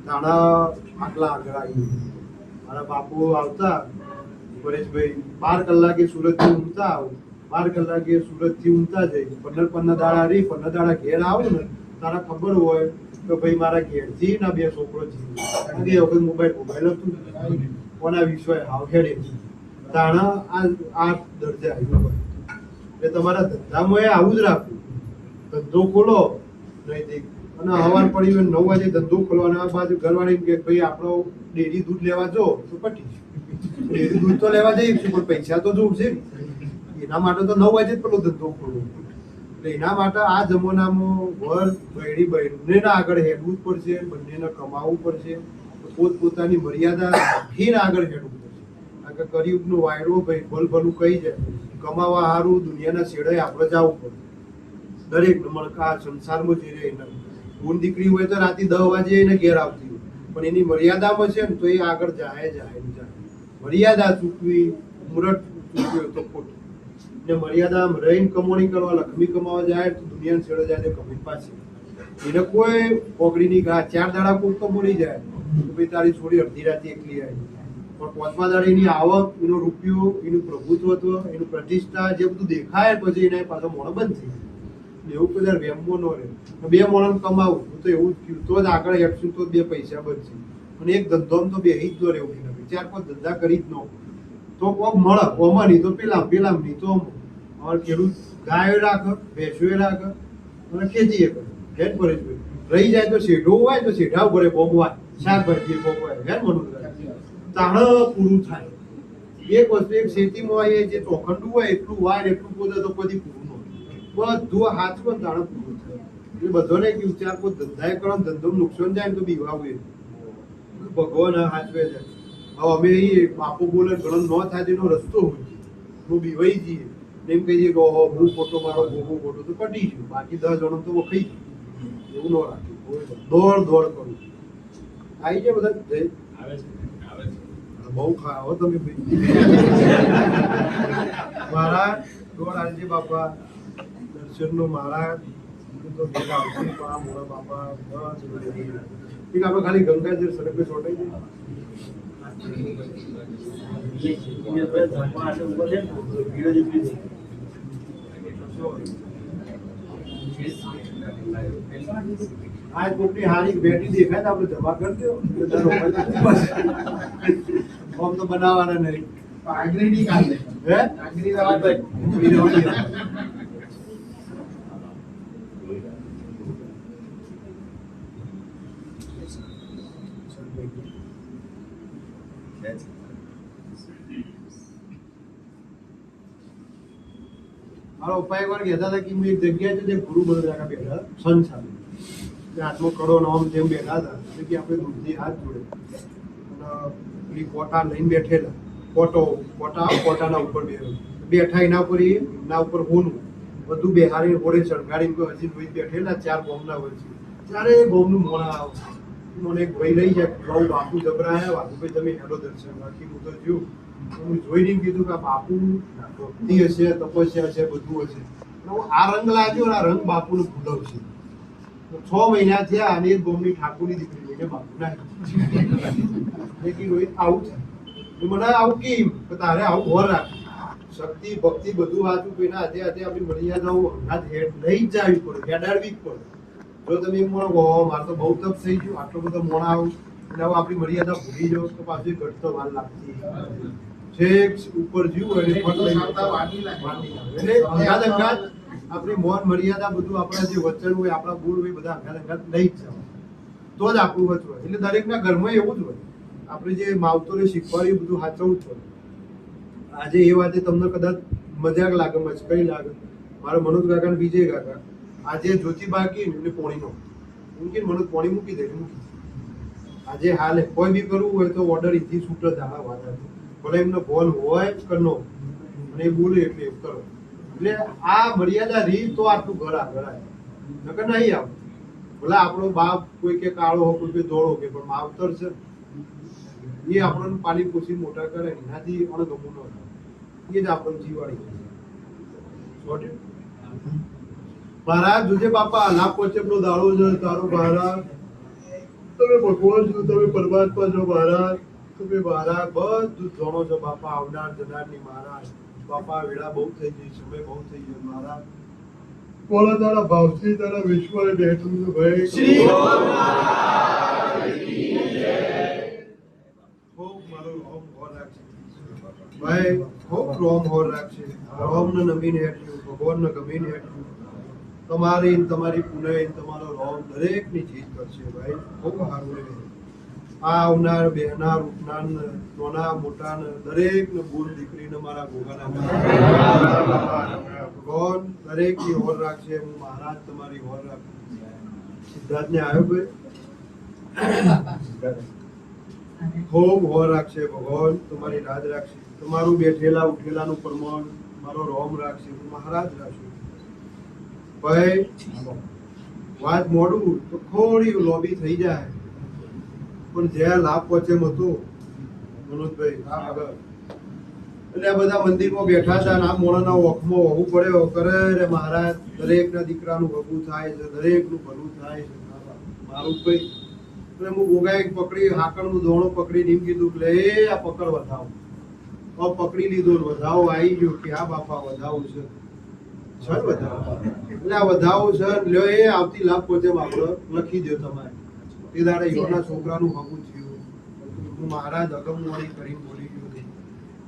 તાણા આટલા આગળ આવી. મારા બાપુ આવતા પરેશભાઈ 12 કલાકે સુરતથી ઊંઘતા આવું, 12 કલાકે સુરતથી ઊંઘતા જઈ 15 દાડા રહી, 15 દાડા ઘેર આવું ને તારા ખબર હોય કે ભાઈ મારા ઘેરથી ના 2 છોકરો છે. એ વખત મોબાઈલ હતું કોના વિશ્વાય હાવ હેડે તાણા આ દર્જે આવ્યું હોય. એટલે તમારા ધંધામાં આવું જ રાખવું. ધંધો ખોલો નહીં અને હવાર પડી હોય 9 વાગે ધંધો ખોલવાનો, આ બાજુ ઘરવાળી કે ભાઈ આપણો ડેરી દૂધ લેવા જો તો પટી ડેરી દૂધ તો લેવા જઈશું પણ પૈસા તો જોવું છે. એના માટે તો 9 વાગે જ પેલો ધંધો ખોલવો. એટલે એના માટે આ જમાનામાં વર બહેરી બંનેને આગળ હેડવું જ પડશે, બંનેને કમાવવું પડશે, પોતપોતાની મર્યાદા રાખીને આગળ હેડવું પડશે. કારણ કે કળિયુગનો વાયરો ભાઈ ભલું કહી જાય કમાવા સારું દુનિયાના છેડે આપણે જવું પડે. દરેક મળકા સંસારમાં જે રહે ગુણ દીકરી હોય તો રાતે 10 વાગે એને ઘેર આવતી હોય, પણ એની મર્યાદામાં છે ને તો એ આગળ જાય. મર્યાદા ચૂકવી, મુરત ચૂકવી તો ખોટું. ને મર્યાદા રહીને કમાણી કરવા, લક્ષ્મી કમાવા જાય તો દુનિયાને છેડે જાય તો કમી પાછી. એને કોઈ પોગડીની ગા 4 દાડા કોક તો મળી જાય તો ભાઈ તારી છોડી અડધી રાતે એકલી આવી, પણ 5મા દાડે એની આવક, એનો રૂપિયો, એનું પ્રભુત્વ, એનું પ્રતિષ્ઠા જે બધું દેખાય પછી એને પાછો મોણો બંધ થઈ જાય. એવું કદાચ વેમો ન રહે. 2 મોણસ કમાવું તો એવું જ થયું તો જ આગળ હેઠશું તો 2 પૈસા બનશે. અને એક ધંધોમાં તો બેહી જ ન રહેવું. 4-5 ધંધા કરી જ ન તો કોક મળે, ઓમાં નહીં તો પેલા નહીં તો અમારે ખેડૂત ગાયો રાખે, ભેંસો રાખે અને ખેતી કરે. હેડ પડે રહી જાય તો શેઢો હોય તો શેઢા પડે ભોગવાય, શાકભાજી ભોગવાય. હેડ મનું તાણ પૂરું થાય. એક વસ્તુ એક ખેતીમાં એ જે ચોખંડું હોય એટલું વાય એટલું પોતે તો કદી પૂરું ન બધું હાથમાં તાણ પૂરું થાય. એટલે બધાને કેવું 4-5 ધંધા કરો ધંધો નુકસાન જાય ને તો બીવાવું ભગવાન હાચવે જાય. હવે અમે એ બાપુ બોલે ઘણો ન થાય તેનો રસ્તો હોય હું બીવાઈ જઈએ એમ કહી દઈએ કે ઓહો હું ખોટો મારો ભોગો ખોટો તો પટી ગયું. બાકી 10 જણો તો વખાઈ ગયું. એવું ન રાખ્યું. દોડ કરું આવી જાય બધા બહુ ખાઓ તમે મારા દોડ આવજે બાપા દર્શનનો મારા તો ભેગ આવશે પણ આ મોડા બાપા બસ આપણે ખાલી ગંગાજળ સડકે ચોટાઈ જાય. આ કોકની હારી બેટી દેખાય તો આપણે જમા કરી દો એટલે દર વખતે બસ ફોર્મ તો બનાવવાના નહીં. આંગળી નહીં કાઢે. હે આંગળી રવા દે. મારા પપ્પા એકવાર કહેતા હતા કે હું એક જગ્યાએ છે તે ગુરુ બધા બેઠા સંત સાથે તે હાથમાં કડો ને આમ તેમ બેઠા હતા એટલે કે આપણે દૂધથી હાથ જોડે અને પેલી કોટા લઈને બેઠેલા કોટાના ઉપર બેઠા એના ઉપર એના ઉપર હોનું બધું બેહારી હોડે ચડગાડીને કોઈ હજી રોઈ બેઠેલા 4 ગોમના વચ્ચે ત્યારે ગોમનું મોણા આવે મને એક ભાઈ લઈ જાય બહુ બાપુ જબરાયા બાપુભાઈ તમે હેડો દર્શન બાકી હું તો જોયું હું જોઈને કીધું કે આ બાપુ ભક્તિ હશે તપસ્યા હશે બધું હશે આ રંગ લાગ્યો આ રંગ બાપુને ભૂલવશે 6 મહિના થયા અને એક ગોમની ઠાકોરની દીકરી લઈને બાપુ ના રોહિત આવું છે મને આવું કેમ તારે આવું હોર રાખ શક્તિ ભક્તિ બધું વાંચું કોઈના હાથે હાથે આપણી મર્યાદાઓ હંગાત હેડ લઈ જ જાવી પડે હેડાડવી જ પડે. જો તમે એમ મોણો મારે તો બહુ તપ થઈ ગયું આટલો બધો મોણા આવું અને હવે આપણી મર્યાદા ભૂલી જાઓ તો પાછી ઘટતો વાર લાગતી છેક ઉપર જીવું એટલે ફટ લઈ એટલે હંગાત આપણી મોન મર્યાદા બધું આપણા જે વચન હોય આપણા ગુણ હોય બધા હંગાત લઈ જ જવા તો જ આપણું વચન એટલે દરેકના ઘરમાં એવું જ હોય આપણે જે માવતોને શીખવાડ્યું બધું સાચવવું જ પડે. આજે એ વાતે તમને કદાચ મજાક લાગે મચકાઈ લાગે મારા મનોજ કાકા ને વિજય કાકા આજે જ્યોતિ બાકી એમને પોણીનો મૂકી મનોજ પોણી મૂકી દે મૂકી આજે હાલ કોઈ બી કરવું હોય તો ઓર્ડર એથી છૂટ જ આ વાત હતી ભલે એમનો બોલ હોય જ કરનો અને એ બોલે એટલે એવું કરો એટલે આ મર્યાદા રીત તો આટલું ઘર આગળ આવે નકર નહીં આવે ભલે આપણો બાપ કોઈ કે કાળો હોય કોઈ કે ધોળો કે પણ માવતર છે એ આપણને પાલી પોષી મોટા કરે એનાથી અણગમું ન થાય એ જ આપણને જીવાડી મહારાજ જોજે બાપા ના પહોંચે પેલો દાડો છે તારો મહારાજ તમે ભગવાન છો તમે પરમાત્મા છો મહારાજ તમે મહારાજ બધું જાણો છો બાપા આવનાર જનારની મહારાજ બાપા વેળા બહુ થઈ ગઈ સમય બહુ થઈ ગયો મહારાજ બોલા તારા ભાવથી તારા વિશ્વને બેઠું છું ભાઈ ખૂબ મારો રોમ હોર રાખશે ભાઈ ખૂબ રોમ હોર રાખશે રોમને નમીને હેઠ્યું ભગવાનને ગમીને હેઠ્યું તમારી તમારી પુનઃ તમારો રોમ દરેકની ચીજ કરશે ભાઈ ખૂબ સારું રહે આ આવનાર બેહનાર ઉઠનાર નાના મોટા દરેકને બોલ દીકરીને મારા ગોગાના ભગવાન દરેકની હોર રાખશે હું મહારાજ તમારી હોર રાખું સિદ્ધાર્થને આવ્યો ભાઈ ખૂબ હોર રાખશે ભગવાન તમારી રાજ રાખશે તમારું બેઠેલા ઉઠેલાનું પ્રમાણ મારો રોમ રાખશે હું મહારાજ રાખશે ભાઈ વાત મોડું તો થોડી લોબી થઈ જાય પણ જ્યાં લાભ પહોંચે હતું મનોજભાઈ આગળ એટલે આ બધા મંદિરમાં બેઠા હતા આ મોણાના ઓખમાં હોવું પડે કરે રે મહારાજ દરેકના દીકરાનું ભગું થાય છે દરેકનું ભલું થાય છે મારું ભાઈ એટલે હું ગોગાએ પકડી હાકણનું દોણો પકડી એમ કીધું એટલે એ આ પકડ વધાવો પકડી લીધો વધાવો આવી ગયો કે આ બાપા વધાવો છે વધાવો એટલે આ વધાવો છે લ્યો એ આવતી લાભ પહોંચે આપણે લખી દો તમારે તે દાડે યોના છોકરાનું હગું થયું હું મહારાજ અગમવાણી કરીને બોલી ગયો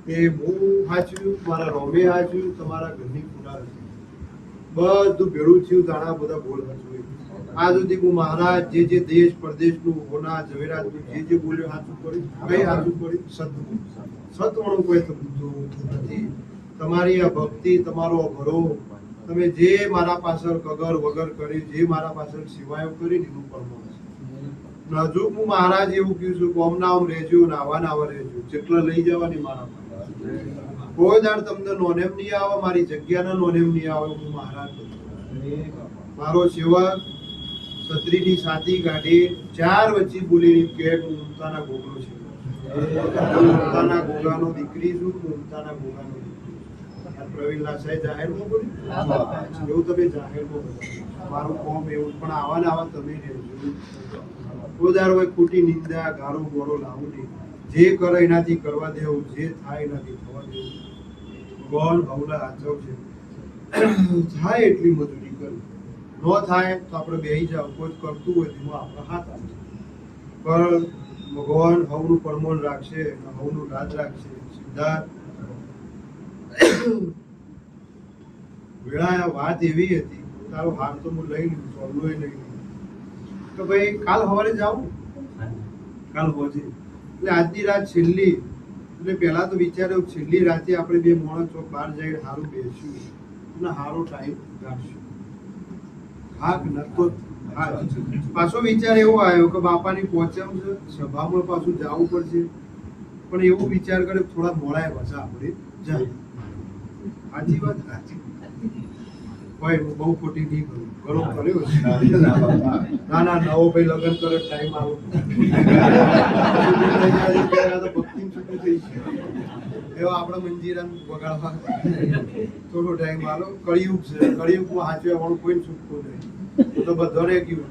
કે હું હાચ્યું મારા રોમે હાચ્યું તમારા ઘરની પુનાર બધું ભેળું થયું તાણા બધા બોલ હાચું આ સુધી હું મહારાજ જે દેશ પરદેશનું હોના ઝવેરાતનું જે બોલ્યો હાચું પડ્યું કઈ હાચું પડ્યું સતવણું કોઈ નથી તમારી આ ભક્તિ તમારો ભરો તમે જે મારા પાછળ કગર વગર કરી જે મારા પાછળ સિવાયો કરી એનું પરમાણ હજુ હું મહારાજ એવું કહ્યું છું કે આમ નામ રહેજો નાવા રહેજો જેટલા લઈ જવાની મારા કોઈ દાડ તમને નોનેમ નહીં આવે મારી જગ્યાના નોનેમ નહીં આવે હું મહારાજ મારો સેવક છત્રીની સાથી કાઢી 4 વચ્ચે બોલી કે હું ઉમતાના ગોગલો છું ઉમતાના ગોગાનો દીકરી છું ઉમતાના ગોગાનો પ્રવીણ લાસાએ જાહેરમાં બોલ્યું એવું તમે જાહેરમાં મારું કોમ એવું પણ આવા ને આવા તમે રહેજો કોદાર હોય ખોટી નિંદા ગાળો ગોળો લાવું નહીં જે કરે એનાથી કરવા દેવું જે થાય એનાથી થવા દેવું ભગવાન હવલા આચવ છે થાય એટલી મજૂરી કરી ન થાય તો આપણે બેસી જાવ, કોઈ કરતું હોય તેમાં આપણે હાથ આપજો. પણ ભગવાન હવનું પરમોન રાખશે, હવનું રાજ રાખશે. સિદ્ધાર્થ વેળા વાત એવી હતી, તારો હાર તો હું લઈ લીધું, ચોલ્લો લઈ લીધું કે ભાઈ કાલ સવારે જાઉં, કાલ હોજે. એટલે આજની રાત છેલ્લી, એટલે પહેલા તો વિચાર્યો છેલ્લી રાતે આપણે બે મોણસ ચોક બહાર જઈને સારું બેસ્યું અને સારો ટાઈમ કાઢશું. હા નતો પાછો વિચાર એવો આવ્યો કે બાપાની પહોંચમ છે, સભામાં પાછું જવું પડશે, પણ એવું વિચાર કરે થોડા મોડા પાછા આપણે જાય. સાચી વાત ભાઈ, હું બહુ ખોટી નહીં કરું, ઘણો કર્યો છે. ના ના, નવો ભાઈ લગ્ન કરે ટાઈમ આવો ભક્તિ છૂટું થઈ છે, એવા આપણા મંજીરા વગાડવા થોડો ટાઈમ આલો. કળિયુગ છે, કળિયુગમાં સાચવવાનું કોઈ છૂટતું નહીં. તો બધાને કયું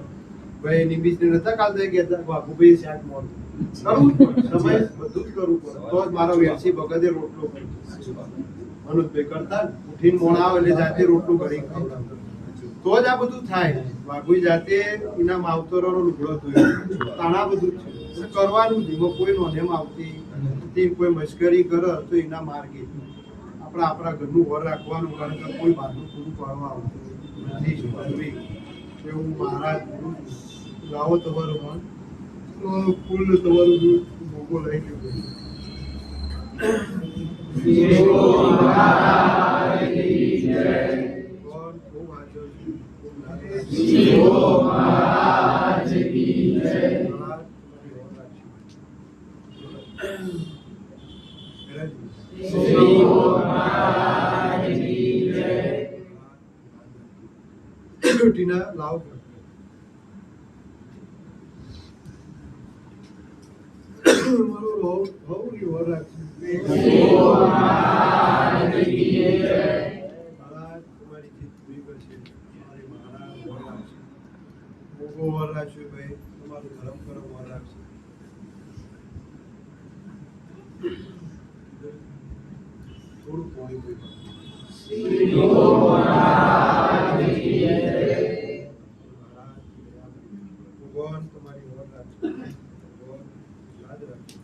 ભાઈ નિમિષ ને નતા કાલ થઈ ગયા બાપુભાઈ શાક મોડું કરવું સમય બધું જ કરવું પડે, તો જ મારો વેરસી ભગતે રોટલો કર્યો. મનુષભાઈ કરતા ઉઠીને મોડા આવે એટલે જાતે રોટલું કરી ખવડાવતા, તો જ આ બધું થાય. વાઘુઈ જાતે એના માવતરોનો લુગડો ધોયો, તાણા બધું છે કરવાનું જ. એમાં કોઈ નોંધેમ આવતી કોઈ મશ્કરી કરે તો એના માર્ગે આપણે આપણા ઘરનું ઘર રાખવાનું, કારણ કે કોઈ બહારનું પૂરું પાડવા આવતું નથી. એવું મહારાજ લાવો તમારું મન તો ફૂલ તમારું દૂધ ભોગો લઈ લીધું. ટીના લાવ મારો બહુ વર રાખશે. તમારી જીત પૂરી કરશે. તમારી મહારાજ વર રાખશે, ભોગો વર રાખશે ભાઈ, તમારું ધર્મ કરમ વર રાખશે. થોડું પાણી કોઈ ભગવાન તમારી વર રાખશે, ભગવાન યાદ રાખશે.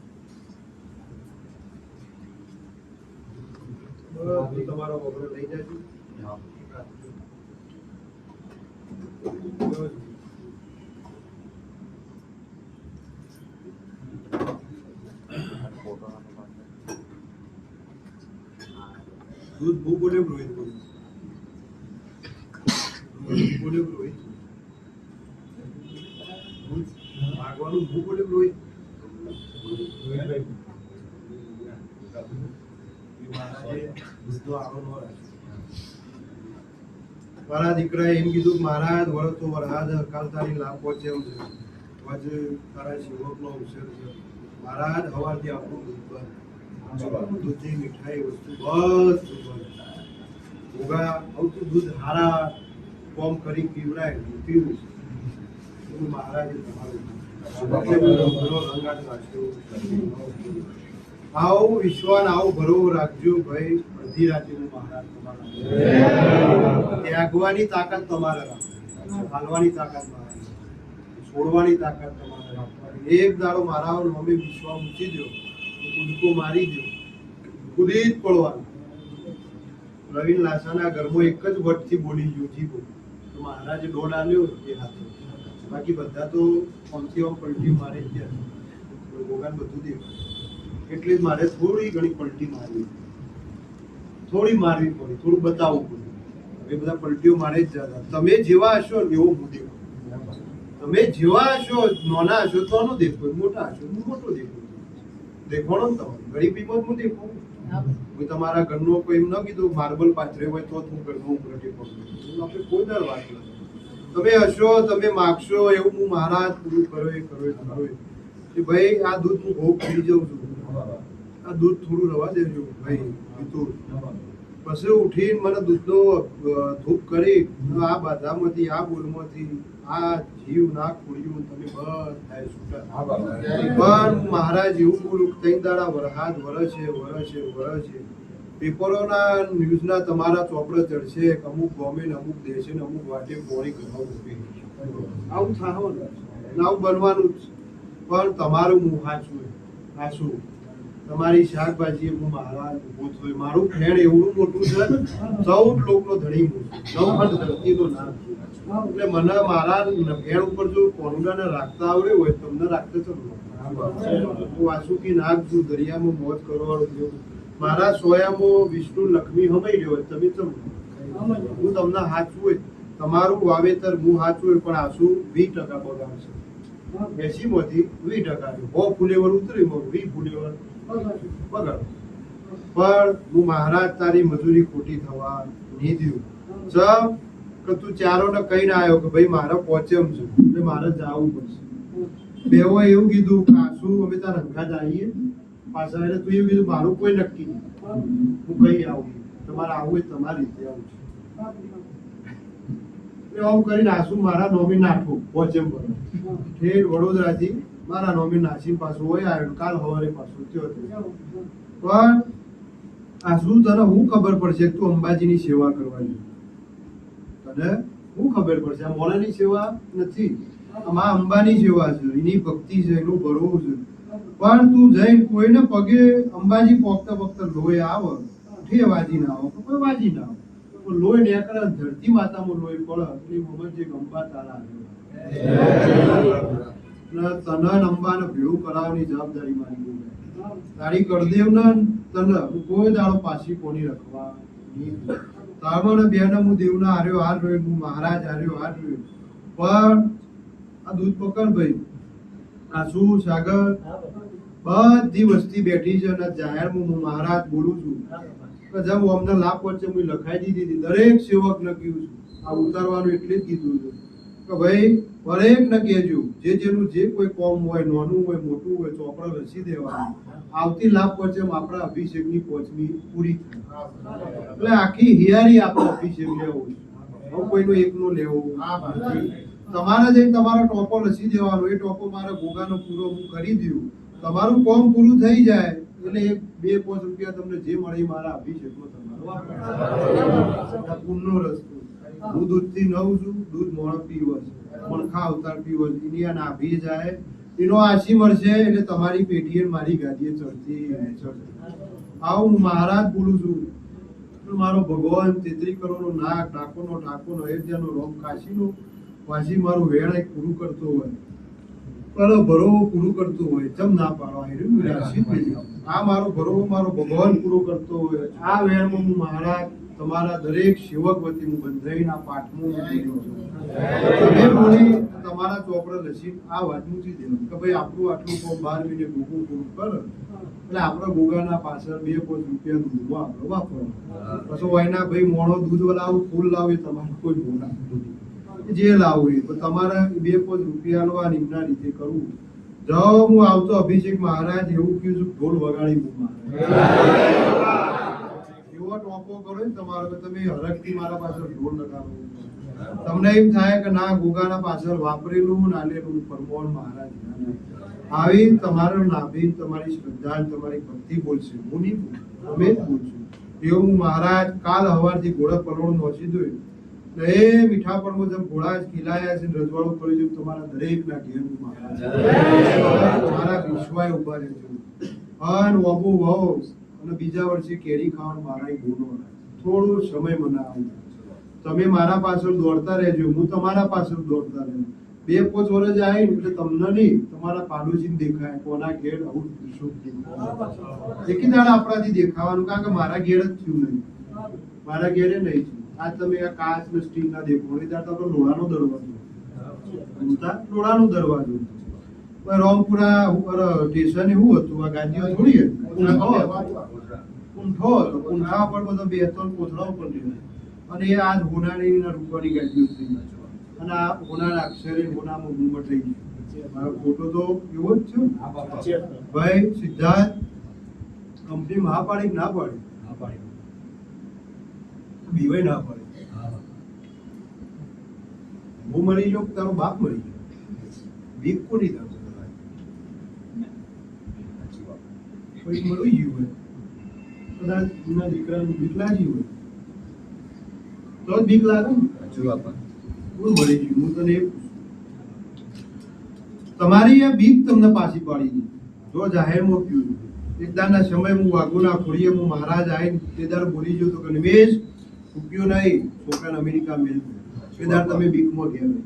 તમારો વગરો લઈ જાજો. દૂધ બહુ બોલે રોહિત બોલે રોહિત ભાગવાનું બહુ બોલે રોહિત. મારા દીકરાએ એમ કીધું મહારાજ વરસ તો વરસાદ કાલ તારી લાભ પહોંચે એમ છે, આજ તારા સેવકનો અવસર છે. મહારાજ હવારથી આપણું દૂધની મીઠાઈ વસ્તુ બધું ભોગા આવતું દૂધ હારા કોમ કરી પીવડાય પીવું મહારાજે તમારું આવો વિશ્વાસ આવો ભરો રાખજો ભાઈ. અડધી રાતે મહારાજ તમારા ત્યાગવાની તાકાત તમારે રાખવાની, હાલવાની તાકાત મારે, છોડવાની તાકાત તમારે રાખવાની. એક દાડો મારા મમ્મી વિશ્વાસ ઊંચી દો, કૂદકો મારી દો, કૂદી જ પડવાનું. પ્રવીણ લાસાના ઘરમાં એક જ વટથી બોલી ગયો જીવો, તો મહારાજે દોડ આલ્યો એ હાથે. બાકી બધા તો આમથી આમ પલટી મારે જ ગયા, ભોગાન બધું દેખાય. એટલે જ મારે થોડી ઘણી પલટી મારવી, થોડી મારવી પડી, થોડું બતાવવું પડ્યું. એ બધા પલટીઓ મારે જ જતા. તમે જેવા હશો એવો હું દેખો, તમે જેવા હશો નાના હશો તો નો દેખો, મોટા હશો મોટો દેખો. દેખવાનો ને તમારે ગરીબીમાં હું દેખો. હું તમારા ઘરનો કોઈ એમ ન કીધું માર્બલ પાથરે હોય તો હું ઘરનો ઉમરટી પકડું, આપણે કોઈ દર વાત નથી. તમે હશો, તમે માગશો એવું હું મહારાજ પૂરું કરો એ કરો એ કરો કે ભાઈ આ દૂધ હું બહુ પી જાઉં છું, આ દૂધ થોડું રવા દેજો ભાઈ પીતું. પછી ઉઠીને મને દૂધનો ધૂપ કરી આ બધામાંથી આ બોલમાંથી આ જીવ ના ખોડ્યું તમે બધા છૂટા. પણ મહારાજ એવું બોલું ત્રણ દાડા વરહાદ વરસે વરસે વરસે પેપરોના ન્યૂઝના તમારા ચોપડે ચડશે કે અમુક ગમે ને અમુક દેશે ને અમુક વાટે પોણી કરવા મૂકે આવું થાવ ને આવું બનવાનું જ છે. પણ તમારું હું હાચું તમારી શાકભાજી હું મારા ઊભો થયો મારું ફેણ એવું મોટું છે 14 લોકનો ધણી હું છું 9 ખંડ ધરતીનો નામ છું. એટલે મને મારા ફેણ ઉપર જો કોનુડાને રાખતા આવડે હોય તમને રાખતા ચલો હું વાસુકી નાગ છું દરિયામાં મોજ કરવાળો છું મારા સોયામાં વિષ્ણુ લક્ષ્મી હમાઈ રહ્યો હોય તમે ચલો હું તમને હાચું હોય તમારું વાવેતર હું હાચું હોય પણ આસુ 20% બગાડશે 80 માંથી 20% 100 ફૂલેવર ઉતરી 20 ફૂલેવર બગાડો પણ હું મહારાજ તારી મજૂરી ખોટી થવા નહીં દઉં જબ કે તું ચારોને કહીને આવ્યો કે ભાઈ મારે પહોંચેમ છે એટલે મારે જવું પડશે બેવો એવું કીધું કે આસુ અમે તાર હંગા જ આવીએ પાછા એટલે તું એવું કીધું મારું કોઈ નક્કી નહીં હું કઈ આવું તમારે આવું હોય તમારી રીતે આવું છે એટલે આવું કરીને આસુ મારા નોમી નાખો પહોંચેમ પર ઠેર વડોદરાથી મારા નોમી નાસી પાછું હોય આવ્યું કાલ સવારે પાછું થયો પણ આસુ તને હું ખબર પડશે તું અંબાજીની સેવા કરવાની તને હું ખબર પડશે આ મોણાની સેવા નથી આ અંબાની સેવા છે એની ભક્તિ છે એનું ભરવું છે પણ તું જઈને કોઈને પગે અંબાજી પોકતા પોકતા લોહી આવે ઠે વાજી ના આવો કોઈ વાજી ના આવો લોહી નીકળે ધરતી માતામાં લોહી પડે એટલી મમત જે અંબા તારા તને અંબાને ભેળું કરાવવાની જવાબદારી મારી તારી કરદેવ ને તને કોઈ દાડો પાછી કોની રખવા તારમણ બેન હું દેવના હાર્યો હાર રહ્યો હું મહારાજ હાર્યો હાર રહ્યો પણ આ દૂધ પકડ ભાઈ આસુ સાગર બધી વસ્તી બેઠી છે અને જાહેરમાં હું મહારાજ બોલું છું કે જેમ અમને લાભ વચ્ચે હું લખાઈ દીધી દરેક સેવક ને કીધું છું આ ઉતારવાનું એટલે જ કીધું છે કે ભાઈ દરેક ને કહેજો જેનું જે કોઈ કોમ હોય નાનું હોય મોટું હોય ચોપડો લસી દેવાનું આવતી લાભ વચ્ચે આપણા અભિષેકની પોચમી પૂરી થાય એટલે આખી હિયારી આપણે અભિષેક લેવો હવે કોઈનો એકનો લેવો તમારે જઈને તમારો ટોપો લસી દેવાનો એ ટોપો મારા ગોગાનો પૂરો હું કરી દઉં તમારું કોમ પૂરું થઈ જાય એટલે 2-5 રૂપિયા તમને જે મળે મારા અભિષેકમાં તમારો પૂર્ણનો રસ્તો હું દૂધથી નવું છું દૂધ મોણ પીવો છે મણખા અવતાર પીવો છે એની આ નાભી જાય એનો આશી મળશે એટલે તમારી પેઢીએ મારી ગાદીએ ચડતી આવું હું મહારાજ બોલું છું મારો ભગવાન 33 કરોડનો નાક ટાકોનો અયોધ્યાનો રોમ કાશીનો વાસી મારું વેણ એક પૂરું કરતો હોય પણ ભરોવો પૂરું કરતો હોય જમ ના પાડવા આ મારો ભરોવો મારો ભગવાન પૂરો કરતો હોય આ વેણમાં હું મહારાજ તમારા દરેક સેવક વતી હું બંધાઈને આ પાઠમાં તમે બોલી તમારા ચોપડે લસી આ વાત મૂકી દેવાનું કે ભાઈ આપણું આટલું કોમ 12 મહિને ગોગું પૂરું કરે એટલે આપણે ગોગાના પાછળ 2-5 રૂપિયા દૂધમાં આપણે વાપરવાનું પછી એના ભાઈ મોણો દૂધ લાવું ફૂલ લાવે તમારે કોઈ મોડા જે લાવવું એ તમારે 2-5 રૂપિયા લો આ નિમ્ના રીતે કરવું જો હું આવતો અભિષેક મહારાજ એવું કહ્યું છું ઢોલ વગાડી હું એવો ટોપો કરો ને તમારો કે તમે હરખથી મારા પાછળ ઢોલ લગાવો તમને એમ થાય કે ના ગોગાના પાછળ વાપરેલું નાલેલું પરમોણ મહારાજ આવી તમારો નાભી તમારી શ્રદ્ધા તમારી ભક્તિ બોલશે હું નહીં તમે જ બોલશું એવું હું મહારાજ કાલ સવારથી ઘોડા પલોડ નોચી દઉં એ મીઠા પણ જેમ ઘોડા જ ખીલાયા છે રજવાડું કરી દઉં તમારા દરેક ના ઘેર મહારાજ તમારા વિશ્વાય ઉભા રહેજો અન વબુ વહુ અને બીજા વર્ષે કેરી ખાવાનું મારા ગુનો થોડો સમય મને આવું તમે મારા પાછળ દોડતા રહેજો હું તમારા પાછળ દોડતા રહેજો 2-5 વર્ષ આવી એટલે તમને નહીં તમારા પાડોશીને દેખાય કોના ઘેર આવું શુભ દેખાય એકી દાડા આપણાથી દેખાવાનું કારણ કે મારા ઘેર જ થયું નહીં મારા ઘેરે નહીં થયું આજ તમે આ કાચ ને સ્ટીલ ના દેખો એ દાડા તો લોહાનો દરવાજો રોમપુરા સ્ટેશન એવું હતું આ ગાડીઓ થોડી ઊંઠો હતો ઊંઠા પર બધો 2-3 કોથળા ઉપર અને એ આજ હોનાની રૂપાની ગાડીઓ થઈ અને આ હોનાના અક્ષરે હોનામાં મુંબટ થઈ ગઈ મારો ફોટો તો એવો જ છે ભાઈ સિદ્ધાર્થ કંપની માં પાડી ના પાડી બીવાય ના પડે હું મરી ગયો તારો બાપ મરી ગયો બીક કોની થશે કોઈ મરી ગયું હોય કદાચ એના દીકરાનું બીક લાગી હોય તો જ બીક લાગે ને. હજુ બાપા કોણ મળી ગયું? હું તને એ પૂછું. તમારી આ બીક તમને પાછી પાડી દીધી. જો જાહેરમાં પીવું એક દાના સમય હું વાઘોના ખોડીએ હું મહારાજ આવીને તે દાડ બોલી ગયો તો કે નિમેશ રૂપિયો નહીં છોકરાને અમેરિકા મેલ તે દાડ તમે બીકમાં ગયા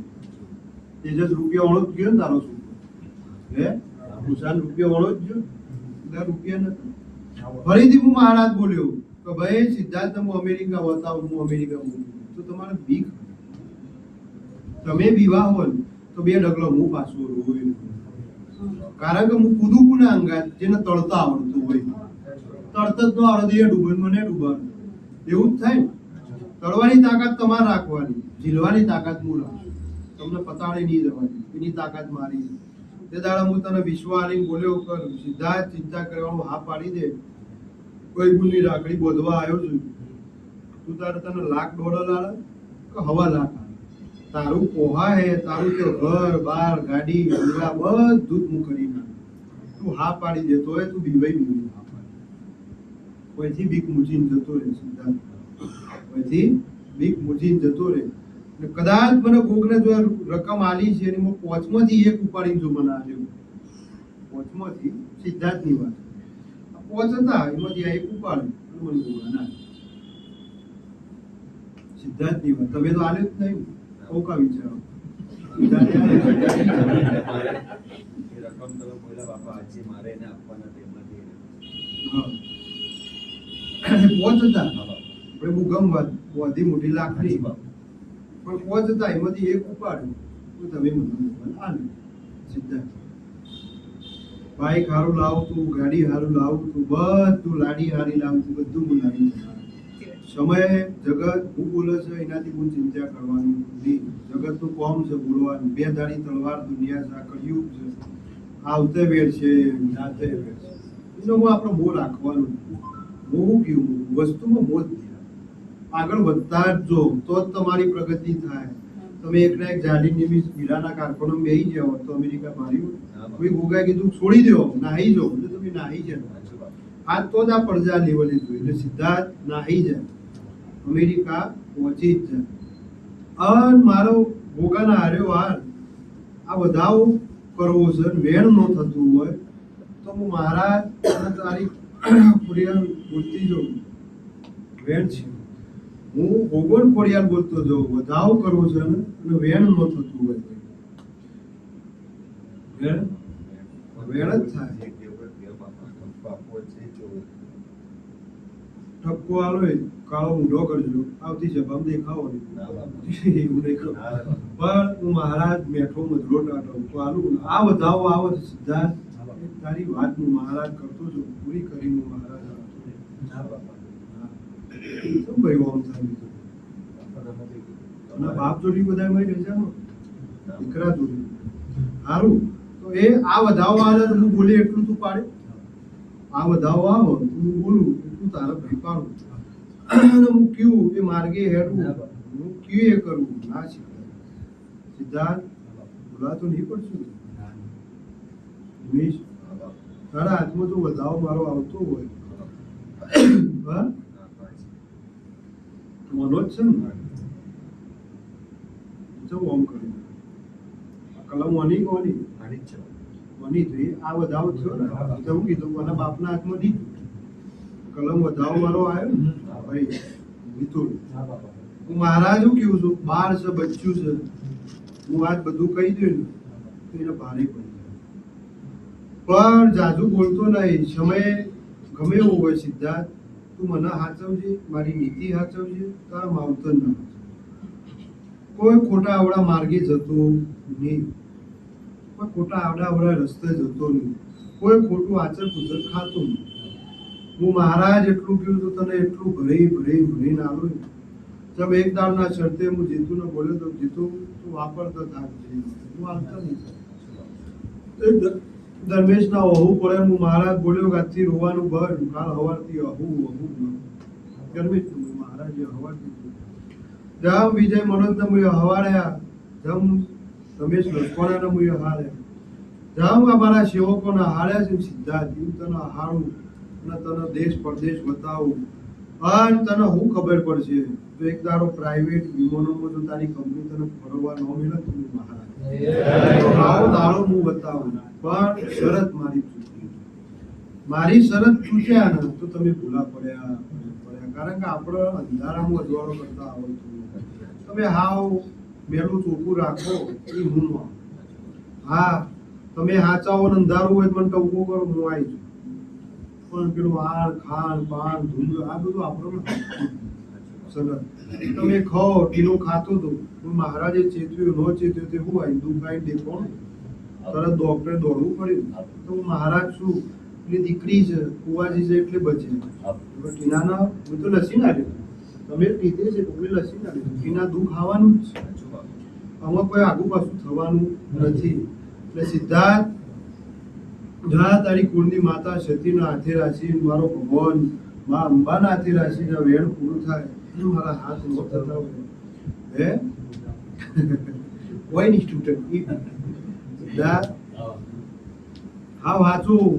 તેજસ રૂપિયા વણો જ ગયો ને તારો છોકરો હે ભૂષાન રૂપિયા વણો જ ગયો દાડ રૂપિયા નથી. ફરીથી હું મહારાજ બોલ્યો કે ભાઈ સિદ્ધાર્થ હું અમેરિકા બતાવું હું અમેરિકા બોલું તો તમારે બીક તમે વિવાહ હોય તો બે ડગલો હું પાછો રોવી કારણ કે હું કૂદું કુના અંગાત જેને તળતા આવડતું હોય તરત જ નો આવડે એ ડૂબે મને ડૂબાડું એવું જ થાય ને. તળવાની તાકાત તમારે રાખવાની ઝીલવાની તાકાત હું રાખું તમને પતાડે નહીં જવાની એની તાકાત મારી છે. તે દાડા હું તને વિશ્વ આલીને બોલ્યો કર સીધા જ ચિંતા કરવાનું હા પાડી દે કોઈ ગુણની રાખડી બોધવા આવ્યો છું તું તારે તને લાખ $1.5 લાવે કે હવા લાખ આવે તારું પોહા હે તારું તે ઘર બાર ગાડી બંગલા બધું જ હું કરી નાખું તું હા પાડી દેતો હોય તું બીવાઈ હા પાડી કોઈથી બીક મૂકીને જતો રહે સિદ્ધાર્થ કોઈથી બીક મૂકીને જતો રહે ને કદાચ મને કોકને જો રકમ આલી છે એની હું પોચમાંથી એક ઉપાડીને જો મને આલ્યો પોચમાંથી સિદ્ધાર્થની વાત પોચ હતા એમાંથી આ એક ઉપાડ્યું મને બોલા સિદ્ધાર્થની વાત તમે તો આલ્યો જ નહીં ઓકા વિચારો રકમ તમે બોલ્યા બાપા આજે મારે એને આપવાના તેમાંથી પોચ હતા આપણે ભૂગમ વધી મોટી લાકડી પણ પોચ હતા એમાંથી એક ઉપાડ્યું તો તમે મને આલ્યું સિદ્ધાર્થ બાઈક હારું લાવું તું ગાડી હારું લાવું તું બધું લાડી હારી લાવું તું બધું હું લાવી સમય જગત હું બોલે છે એનાથી હું ચિંતા કરવાનું નહીં જગતનું કોમ છે બોલવાનું બે ધારી તલવાર દુનિયા છે કળિયુગ છે આવતે વેર છે જાતે વેર છે એનો હું આપણો મોહ રાખવાનું મોહ કેવું વસ્તુમાં મોહ જ આગળ વધતા જ જો તો જ તમારી પ્રગતિ થાય. તમે એકના એક જાડી નિમિત્ત હીરાના કારખાનામાં બેસી જાઓ તો અમેરિકા માર્યું કોઈ ગોગાએ કીધું છોડી દો નાહી જાઓ એટલે તમે નાહી જાઓ આ તો જ આ પડજા લેવલે જોયું એટલે સીધા જ નાહી જાય અમેરિકા પહોંચી જ જાય. અન મારો ગોગાના હાર્યો હાર આ વધાવો કરવો છે વેણ ન થતું હોય તો હું મહારાજ તારી ખોડિયાર બોલતી જાઉં વેણ છે હું ભોગવન ખોડિયાર બોલતો જાઉં વધાવો કરવો છે ને અને વેણ ન થતું હોય વેણ વેણ જ થાય ઠપકો આલો કાળો ઊંડો કરજો આવતી સભામાં દેખાવો એવું નહીં કરું પણ હું મહારાજ મેઠો મધરો ના ઠપકો આલું આ વધાવો આવો સિદ્ધાર્થ તારી વાત હું મહારાજ કરતો છું પૂરી કરી હું મહારાજ શું ભાઈ આમ થાય અને બાપ જોડી બધા મય રજા દીકરા જોડી સારું તો એ આ વધાવો આવે તો હું બોલે એટલું તું પાડે આ વધાવો આવો હું બોલું એટલું તારા ભાઈ પાડું અને હું કયું એ માર્ગે હેડું હું કયું એ કરું ના શીખાય સિદ્ધાર્થ બોલાતો નહીં પડશું ઉમેશ તારા હાથમાં જો વધાવો મારો આવતો હોય હા મનો જ છે ને જો ઓમ કરી કલમ વની કોની વની થઈ આ વધાવો થયો ને જવું કીધું મને બાપના હાથમાં દીધું કલમ વધાવો મારો આવ્યો ને ભાઈ વિતુર હું મહારાજ હું કેવું છું બાર છે બચ્ચું છે હું આજ બધું કહી દઉં ને તો એને ભારે પડી જાય પણ જાજુ બોલતો નહીં સમય ગમે એવો હોય સિદ્ધાર્થ તું મને હાચવજે મારી નીતિ હાચવજે તારા માવતર ના કોઈ ખોટા આવડા માર્ગે જતો નહીં કોઈ ખોટા આવડા રસ્તે જતો નહીં કોઈ ખોટું આચર પૂચર ખાતો નહીં હું મહારાજ એટલું કહ્યું તો તને એટલું ભરીને આલો જબ એક દાળના શરતે હું જીતું ને બોલ્યો તો જીતું તું વાપરતો થાક હું આવતો નહીં ધર્મેશના અહુ પડે હું મહારાજ બોલ્યો કે આજથી રોવાનું બંધ કાલ હવારથી અહુ ધર્મેશ મહારાજ હવારથી જમ વિજય મનોજ ને મુએ હવાડ્યા જમ રમેશ લસકોણા ને મુએ હાર્યા જમ અમારા સેવકોને હાર્યા છે સિદ્ધાર્થ એવું તને હારું અને તને દેશ પરદેશ બતાવું અને તને હું ખબર પડશે તો એક દાડો પ્રાઇવેટ વિમાનોમાં જો તારી કંપની તને ફરવા ન મળે તો હું મહારાજ આવો દાડો હું બતાવું પણ શરત મારી ચૂકી મારી શરત ચૂક્યા ને તો તમે ભૂલા પડ્યા કારણ કે આપણે અંધારામાં અજવાળો કરતા આવડતું તમે હાવ મેલું ચોખ્ખું રાખો એ હું હા તમે હાચાઓ ને અંધારું હોય તો મને ટવકો કરો હું આવી છું પણ પેલું આળ ખાણ પાન ધૂંધ આ બધું આપણને સરસ તમે ખાઓ ઢીલો ખાતો તો મહારાજે ચેતવ્યું ન ચેતવ્યું તે હું હિન્દુ ખાઈ દેખો તરત ડોક્ટરે દોડવું પડ્યું તો હું મહારાજ છું પેલી દીકરી છે કુવાજી છે એટલે બચે ટીનાના હું તો લસી ના લીધું તમે પીધે છે એટલે લસી ના લીધું ટીના દુઃખ આવવાનું જ છે આમાં કોઈ આગુ પાછું થવાનું નથી એટલે સિદ્ધાર્થ જા તારી કુળની માતા સતીના હાથે રાખી મારો ભગવાન મા અંબાના હાથે રાખીને વેણ પૂરું થાય એટલે મારા હાથ મોટા ના હોય હે કોઈ નહીં સ્ટુડન્ટ સિદ્ધાર્થ હા વાંચું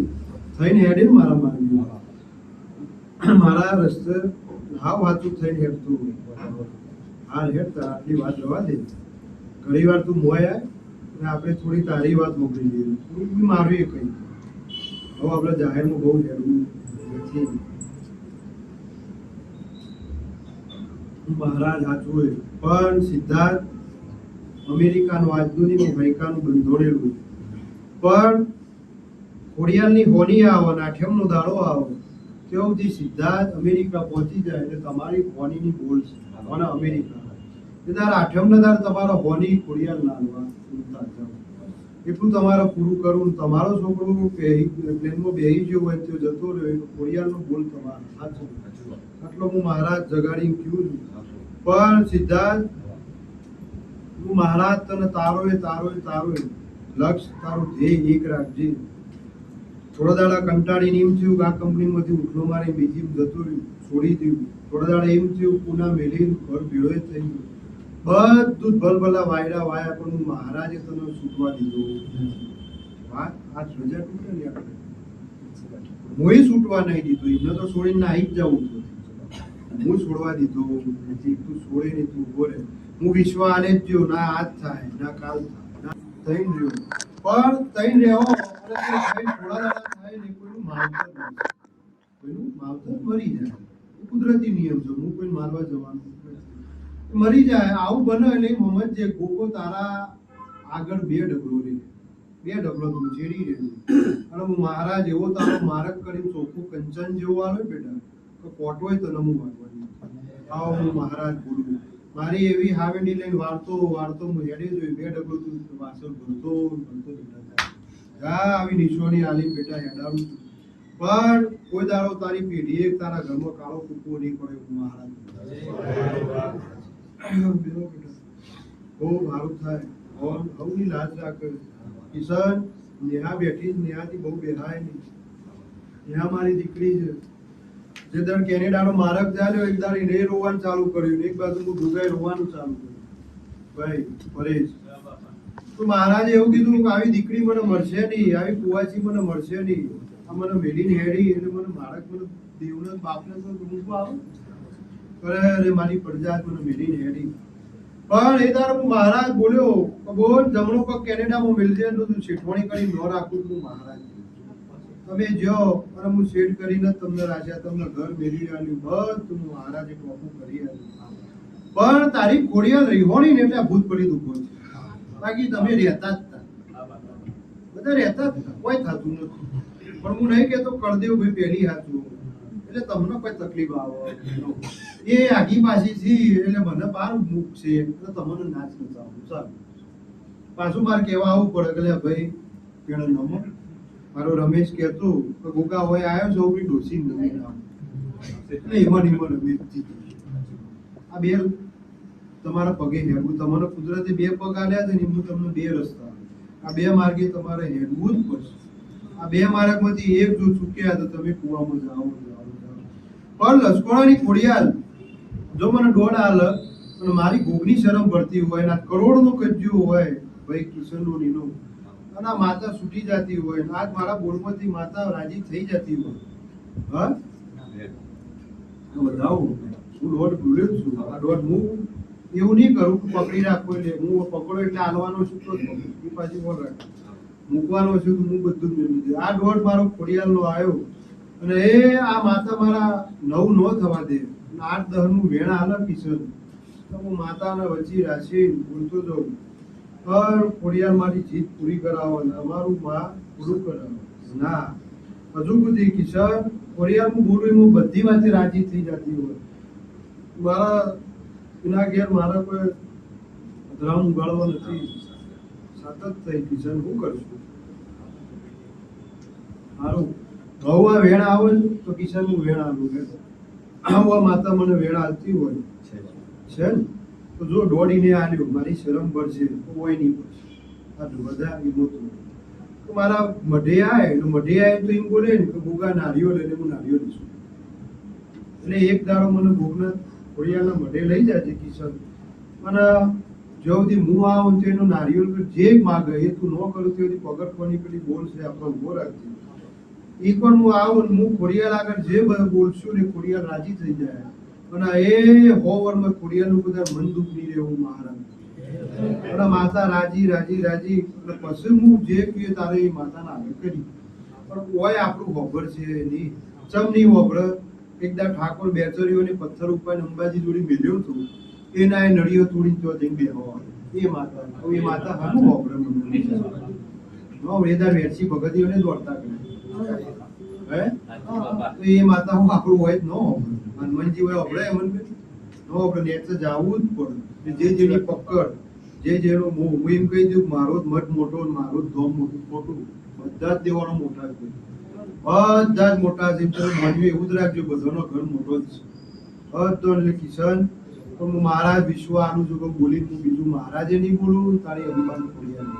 થઈને હેડે મારા મારી મારા રસ્તે હા વાંચું થઈને હેડતું હા હેડતા આટલી વાત રવા દે ઘણી વાર તું મોય અને આપણે થોડી તારી વાત મોકલી દઈએ થોડું મારું એ કઈ હવે આપણે જાહેરમાં બહુ હેડવું નથી મહારાજ સાચું હોય પણ સિદ્ધાર્થ અમેરિકાનું આજનું ગઈકાનું બંધોડેલું પણ ખોડિયાલની હોની આવો ને આઠમનો દાડો આવો તેઓથી સિદ્ધાર્થ અમેરિકા પહોંચી જાય એટલે તમારી હોનીની બોલ છે અને અમેરિકા એ તાર આઠમના દાડ તમારો હોની ખોડિયાલ નાનવા એટલું તમારે પૂરું કરવું તમારો છોકરો પ્લેનમાં બેસી ગયો હોય તો જતો રહ્યો ખોડિયાલનો બોલ તમારો સાચો આટલો હું મહારાજ જગાડી કહ્યું છું પણ સિદ્ધાર્થ હું મહારાજ તને તારો લક્ષ તારું ધ્યેય એક રાખજે થોડા દાડા કંટાળીને એમ થયું કે આ કંપનીમાંથી ઉઠલો મારી બીજી જતો રહ્યું છોડી દીધું થોડા દાડા એમ થયું પુના મેલી ઘર ભેળો જ થઈ ગયું બધું જ ભલભલા વાયડા વાયા પણ હું મહારાજે તને છૂટવા દીધો વાત આ રજા તૂટે ને આપણે હું છૂટવા નહીં દીધું એમને તો છોડીને આવી જ જવું હતું હું છોડવા દીધો નથી તું છોડે નહીં તું ઉભો રહે હું વિશ્વ આને જ જ્યો ના આજ થાય ના કાલ થાય ના થઈને રહ્યો પણ થઈને રહ્યો થોડા દાડા થાય ને કોઈનું માવતર મરી જાય કુદરતી નિયમ છે હું કોઈ મારવા જવાનું મરી જાય આવું બને એટલે મોહમ્મદ જે ગોગો તારા આગળ બે ડગલો તું ચેડી રહ્યું અને હું મહારાજ એવો તારો મારક કરીને ચોખ્ખું કંચન જેવું આવે બેટા તો કોટ હોય તો નમું વાગવાની આવો હું મહારાજ બોલું મારી એવી હાવેડી લઈને વાળતો હું હેડે જોઈ બે ડગલો તું વાસણ ભરતો બેટા જા આવી નિશાની આલી બેટા હેડાડું છું પણ કોઈ દાડો તારી પેઢી એક તારા ઘરમાં કાળો કૂકવો નહીં પડે હું મહારાજ બહુ સારું થાય હવની લાજ રાખે કિશન નેહા બેઠી નેહાથી બહુ બેહાય નહીં નેહા મારી દીકરી છે જે દર કેનેડાનો મારક ચાલ્યો એક દાડ એને રોવાનું ચાલુ કર્યું એક બાજુ હું ડુગાઈ રોવાનું ચાલુ કર્યું ભાઈ પરેશ તો મહારાજે એવું કીધું કે આવી દીકરી મને મળશે નહીં આવી કુવાચી મને મળશે નહીં આ મને મેલીને હેડી એટલે મને મારક મને દેવને બાપને તો મૂકવા આવું અરે મારી પ્રજા મને મેલીને હેડી પણ એ દાડો હું મહારાજ બોલ્યો બોલ જમણો પગ કેનેડામાં મિલજે તું શેઠવાણી કરી ન રાખું હું મહારાજ તમે જો અને હું સેટ કરીને તમને રાજા તમને ઘર મેળવી આવ્યું બધું હું મહારાજે ટોપું કરી આવ્યું પણ તારી ખોડિયાલ રીહોણી ને એટલે ભૂત પડી દુખો છે બાકી તમે રહેતા જ બધા રહેતા જ કોઈ થતું નથી પણ હું નહીં કહેતો કરદેવ ભાઈ પહેલી હાથું એટલે તમને કોઈ તકલીફ આવે એ આગી પાછી છે એટલે મને બાર મૂકશે એટલે તમને નાચ નચાવું સારું પાછું મારે કહેવા આવવું પડે કે ભાઈ પેણ નમો મારો રમેશ કહેતો કે ગોગા હોય આવ્યો છો કે ડોસી નવી નામ એટલે એમાં રમેશ આ બે તમારા પગે હેડવું તમારે કુદરતે બે પગ આલ્યા છે ને એમનું તમને બે રસ્તા આ બે માર્ગે તમારે હેડવું જ પડશે આ બે માર્ગમાંથી એક જો ચૂક્યા તો તમે કુવામાં જાઓ પણ લસકોણાની ખોડિયાલ જો મને દોડ હાલ અને મારી ગોગની શરમ ભરતી હોય અને કરોડનો કજ્યું હોય ભાઈ કિશનનો નીનો અને આ માતા છૂટી જતી હોય આજ મારા બોલમાંથી માતા રાજી થઈ જતી હોય હા તો વધાવું હું દોઢ ભૂલ્યો જ છું આ દોઢ હું એવું નહીં કરું કે પકડી રાખો એટલે હું પકડો એટલે હાલવાનો છું તો જ પકડું. એ પાછી બોલ રાખે મૂકવાનો છું તો હું બધું જ મેળવી દઉં. આ દોઢ મારો ખોડિયાલનો આવ્યો અને એ આ માતા મારા 9 ન થવા દે 8-10 નું વેણ હાલે કિશન તો હું માતાના વચ્ચે રાખી બોલતો જાઉં હર ખોડિયાલ મારી જીત પૂરી કરાવો ને અમારું માં પૂરું કરાવો ના હજુ સુધી કિશન ખોડિયાલ હું બોલું એમાં બધી વાતે રાજી થઈ જતી હોય મારા એના ઘેર મારા કોઈ ધ્રામ ઉગાડવો નથી સતત થઈ કિશન શું કરશું સારું હવે આ વેણ આવે તો કિશન હું વેણ આવું કે આવું આ માતા મને વેણ આવતી હોય છે ને તો જો દોડીને આલ્યો મારી શરમ પડશે તો હોય નહીં પડશે આ બધા હિંમતો તો મારા મઢે આવે તો મઢે આવે તો એમ બોલે ને કે ભોગા નારિયો લઈને હું નારિયો લઈશું એટલે એક દાડો મને ભોગના ખોડિયાના મઢે લઈ જાય કિશન અને જો સુધી હું આવું તો એનો નારિયેળ જે માગે એ તું ન કરું તો એની પગથવાની પેલી બોલ છે આપણે ઉભો રાખજે એ પણ હું આવું હું ખોડિયાલ આગળ જે બધું બોલશું ને ખોડિયાલ રાજી થઈ જાય અને એ હોવરમાં ખોડિયાલનું બધા મન દુઃખ નહીં રહેવું મહારાજ અને માતા રાજી રાજી રાજી અને પછી હું જે કહીએ તારે એ માતાના આગળ કરી પણ કોઈ આપણું હોબર છે નહીં ચમ નહીં હોબર એકદા ઠાકોર બેચરીઓને પથ્થર ઉપર અંબાજી જોડી મેલ્યો હતો એના એ નળીઓ તોડી તો જઈને બેહવા એ માતા એ માતા હાનું હોબર મને નો વેદાર વેરસી ભગતીઓને દોડતા કરે હે તો એ માતા હું આપણું હોય જ ન હોબર હનુમાનજી હોય હોબળે મન ન હોબર નેટ જાવું જ પડે જે જેની પકડ જે જેનો મોહ હું એમ કહી દઉં મારો જ મઠ મોટો મારો જ ધોમ મોટું ખોટું બધા જ દેવાનો મોટા છે બધા જ મોટા છે તમે માનવી એવું જ રાખજો બધાનો ઘર મોટો જ છે બધો એટલે કિશન પણ હું મહારાજ વિશ્વ આનું છું કે બોલી હું બીજું મહારાજે નહીં બોલું તારી અભિમાન ખોડિયાલ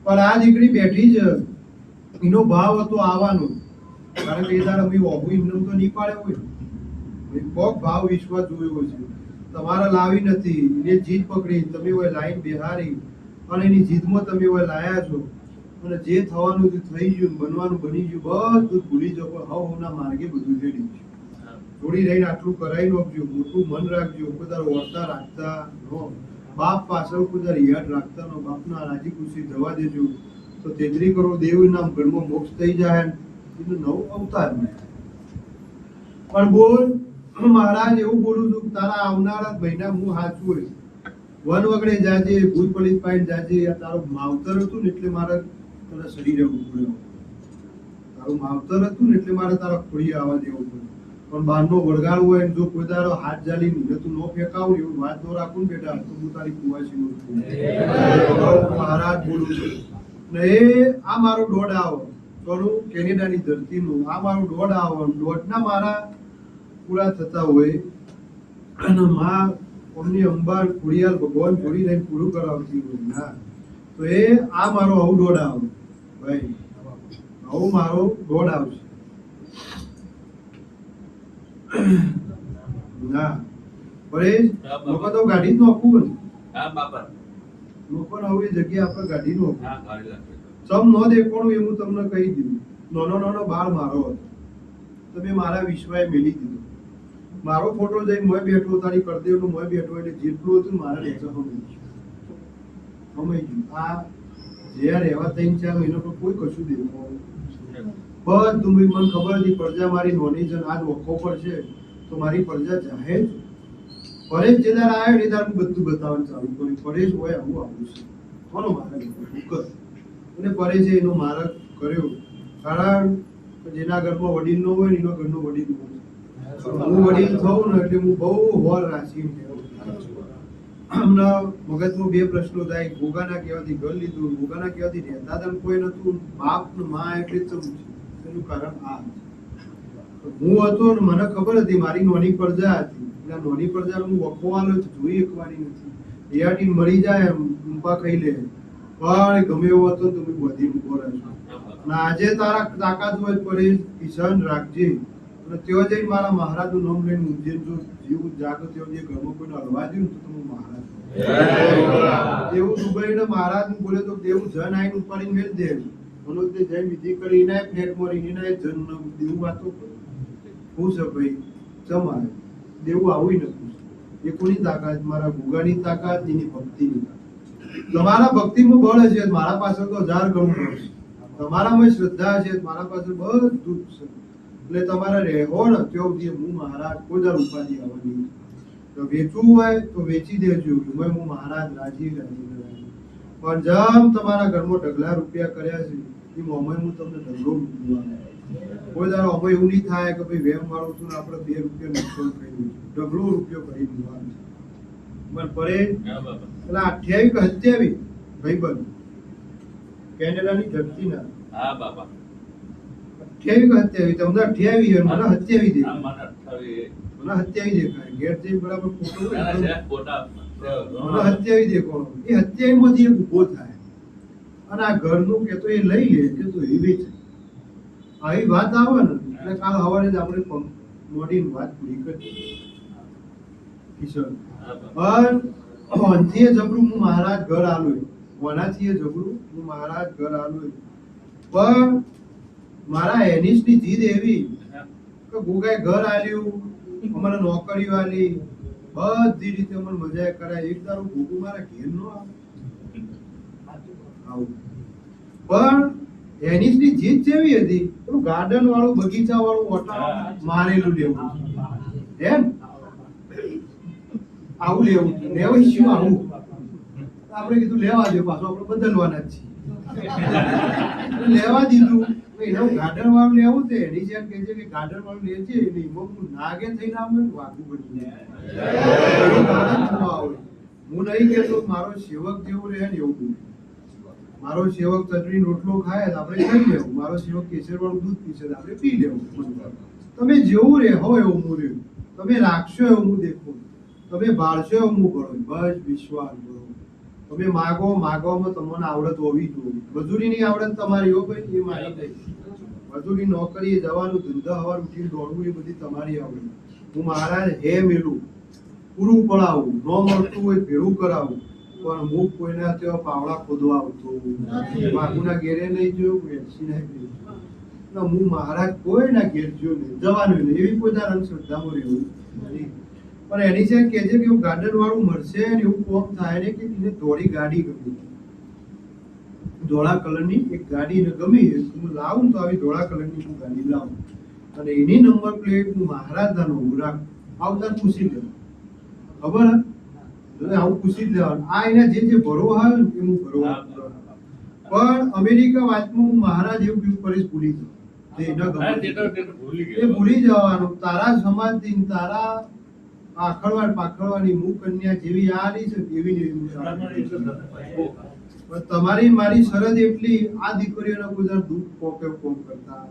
પણ આ દીકરી બેઠી છે એનો ભાવ હતો આવવાનો કારણ કે એ તારા ભાઈ ઓબુ એમને તો નહીં પાડ્યો હોય કોક ભાવ વિશ્વાસ જોયો છે તમારા લાવી નથી એને જીદ પકડી તમે હોય લાઈન બિહારી અને એની જીદમાં તમે હોય લાયા છો અને જે થવાનું થઈ ગયું બનવાનું બની ગયું બધું ભૂલી જાઓ પણ હવના માર્ગે બધું રેડી ગયું થોડી રહીને આટલું કરાવી નાખજો મોટું મન રાખજો કોઈ વર્તા રાખતા નો બાપ પાછળ કોઈ યાદ રાખતા નો બાપના રાજી ખુશી જવા દેજો તો 33 કરોડ દેવના ઘરમાં મોક્ષ થઈ જાય એનું નવું અવતાર પણ બોલ મહારાજ એવું બોલું છું તારા આવનારા મહિના હું સાચું હોય વન વગડે જાજે ભૂત પલિત પાઈને જાજે આ તારું માવતર હતું ને એટલે મારે તારા શરીરે ઉભર્યો તારું માવતર હતું ને એટલે મારે તારા ખોડી આવવા દેવું પડ્યું પણ બહારનો વળગાડ હોય જો કોઈ તારો હાથ જાલી ને તું ન ફેંકાવું એવું વાત ન રાખું ને બેટા તો હું તારી કુવાસી નું મહારાજ બોલું છું ને એ આ મારો દોડ આવો થોડું કેનેડાની ધરતીનું આ મારું દોડ આવો દોડના મારા પૂરા થતા હોય અને માં અમની અંબાર ખોડિયાલ ભગવાન છોડી દઈને પૂરું કરાવતી હોય ના તો એ આ મારો આવું દોડ આવે ભાઈ આવું મારો દોડ આવશે ના પરેશ લોકો તો ગાડી જ નોખવું ને હા બાપા લોકો આવી જગ્યા આપણે ગાડી નો હા ગાડી લાગે સમ ન દેખવાનું એ હું તમને કહી દીધું નાનો નાનો બાળ મારો હતો તમે મારા વિશ્વાએ મેલી દીધું મારો ફોટો જઈને મોય બેઠો તારી કરદેવનો મોય બેઠો એટલે જેટલું હતું મારા લેચર સમજી ગયું આ જે રહેવા 3-4 મહિના પર કોઈ કશું દેવું બધું મને ખબર હતી પ્રજા મારી નોની છે આજ વખો પર છે તો મારી પ્રજા જાહેર પરેશ જે દાર આવ્યો ને તાર બધું બતાવવાનું ચાલુ કર્યું પરેશ હોય આવું આવું છે કોનો મારા અને પરેશે એનો મારક કર્યો કારણ જેના ઘરમાં વડીલ નો હોય એનો ઘરનો વડીલ હોય હું વડીલ થઉં ને એટલે હું બહુ હોર રાખી હમણાં મગજમાં બે પ્રશ્નો થાય ભોગાના કહેવાથી ઘર લીધું ભોગાના કહેવાથી રહેતા હતા કોઈ નતું બાપ ને માં એટલે જ સમજ એનું કારણ આ હું હતો ને મને ખબર હતી મારી નોની પ્રજા હતી એટલે નોની પ્રજા હું વખવાલો જોઈ એકવાની નથી એઆટી મરી જાય ઊંપા ખાઈ લે પણ ગમે એવો હતો તમે બધી ઉભો રહેશો આજે તારા તાકાત હોય પરેશ કિશન રાખજે અને તેઓ જઈને મારા મહારાજનું નામ લઈને ઉજ્જૈન જો જીવ જાગો તેઓ જે ઘરમાં કોઈને હલવા દઉં તો તમે મહારાજ એવું દુબઈને મહારાજ બોલે તો દેવું જન આઈને ઉપાડીને મેળ દે મનોજને જઈને વિધિ કરી એના ફ્લેટમાં રહીને એના જન્મ દેવું વાતો હું છે ભાઈ જમાય દેવું આવું નથી એ કોની તાકાત મારા ગુગાની તાકાત એની ભક્તિની તાકાત તમારા ભક્તિમાં બળ છે મારા પાસે તો 1000 ગણું બળ છે તમારામાં શ્રદ્ધા છે મારા પાસે બધું જ છે એટલે તમારે રહેવો ને ત્યાં સુધી હું મહારાજ કોઈ દર ઉપાધિ આવવાની તો વેચવું હોય તો વેચી દેજો હું મહારાજ રાજી રાજી પણ જેમ તમારા ઘરમાં ઢગલા રૂપિયા કર્યા છે એ મોમાં હું તમને ઢગલો મૂકવાનો કોઈ દાડો અમે એવું નહીં થાય કે ભાઈ વેમ વાળું છું ને આપણે 2 રૂપિયા નુકસાન થઈ ગયું ઢગલો રૂપિયો કરી દેવાનો પણ પરે પેલા 28 કે 27 ભાઈબંધ કેનેડાની ધરતીના હા બાબા 28 કે 27 તમને 28 મને 27 આ દેખાય મને 28 મને 27 દેખાય ઘેર જઈ બરાબર ફોટો ના, ના, સાહેબ, ફોટા મને 27 દેખાણો એ 27 માંથી એક ઉભો થાય અને આ ઘરનું કે તો એ લઈ લે કે તો એ વેચે આવી વાત આવે ને એટલે કાલ સવારે જ આપણે મોડીની વાત પૂરી કરી કિશોર હા બાબા. પણ અંથી જબરું હું મહારાજ ઘર આલું વનાથી જબરું હું મહારાજ ઘર આલું પણ મારા એનિસની જીદ એવી કે ગોગાએ ઘર આલ્યું અમને નોકરીઓ આલી બધી રીતે અમને મજા કરાય એક દારૂ ગોગુ મારા ઘેર નો આવે આવું પણ એનિસની જીદ જેવી હતી પેલું ગાર્ડન વાળું બગીચા વાળું ઓટા મારેલું લેવું એમ આવું લેવું લેવું શું આવું આપણે કીધું લેવા દે પાછું આપણે બદલવાના જ છીએ લેવા દીધું એનું ગાર્ડન વાળું લેવું તે એની જેમ કહે છે કે ગાર્ડન વાળું લે છે નહીં હું નાગે થઈને આવું વાગું બની હું નહીં કહેતો મારો સેવક જેવો રહે ને એવું મારો સેવક ચટણી રોટલો ખાય તો આપણે ખાઈ લેવું મારો સેવક કેસર વાળું દૂધ પીશે તો આપણે પી લેવું તમે જેવું રહે હો એવું હું રહ્યું તમે રાખશો એવું હું દેખું તમે બાળશો એવું હું ભણો બસ વિશ્વાસ ભણો તમે માગવામાં તમને આવડત હોવી જોઈએ મજૂરીની આવડત તમારી હો ભાઈ એ મારી નહીં મજૂરી નોકરીએ જવાનું ધંધા હવાર ઉઠીને દોડવું એ બધી તમારી આવડત હું મહારાજ હે મેલું પૂરું પડાવું ન મળતું હોય ભેળું કરાવું પણ હું કોઈના ત્યાં પાવડા ખોદવા આવતો બાપુના ઘેરે નહીં જોયું વેચી નહીં હું મહારાજ કોઈના ઘેર જોયું નહીં જવાનું નહીં એવી કોઈ તારા શ્રદ્ધામાં રહેવું નહીં પણ એની છે કે છે કે એવું ગાર્ડન વાળું મળશે ને એવું કોમ થાય ને કે એને ધોળી ગાડી ગમી ધોળા કલરની એક ગાડી ને ગમી હું લાવું તો આવી ધોળા કલરની હું ગાડી લાવું અને એની નંબર પ્લેટ હું મહારાજના નો રાખ આવતા પૂછી લેવું ખબર હે આવું પૂછી જ લેવાનું આ એના જે ભરો હોય ને એ હું ભરો પણ અમેરિકા વાતમાં હું મહારાજ એવું કેવું કરીશ ભૂલી જાઉં એના હા, તે ગમે તો ભૂલી એ ગયો. ભૂલી જવાનું તારા સમાધિ તારા પાખડવાની હું કન્યા જેવી આલી છે તેવી ને એવી હું તારા પણ તમારી મારી શરત એટલી આ દીકરીઓના બધા દૂધ પોકે કોમ કરતા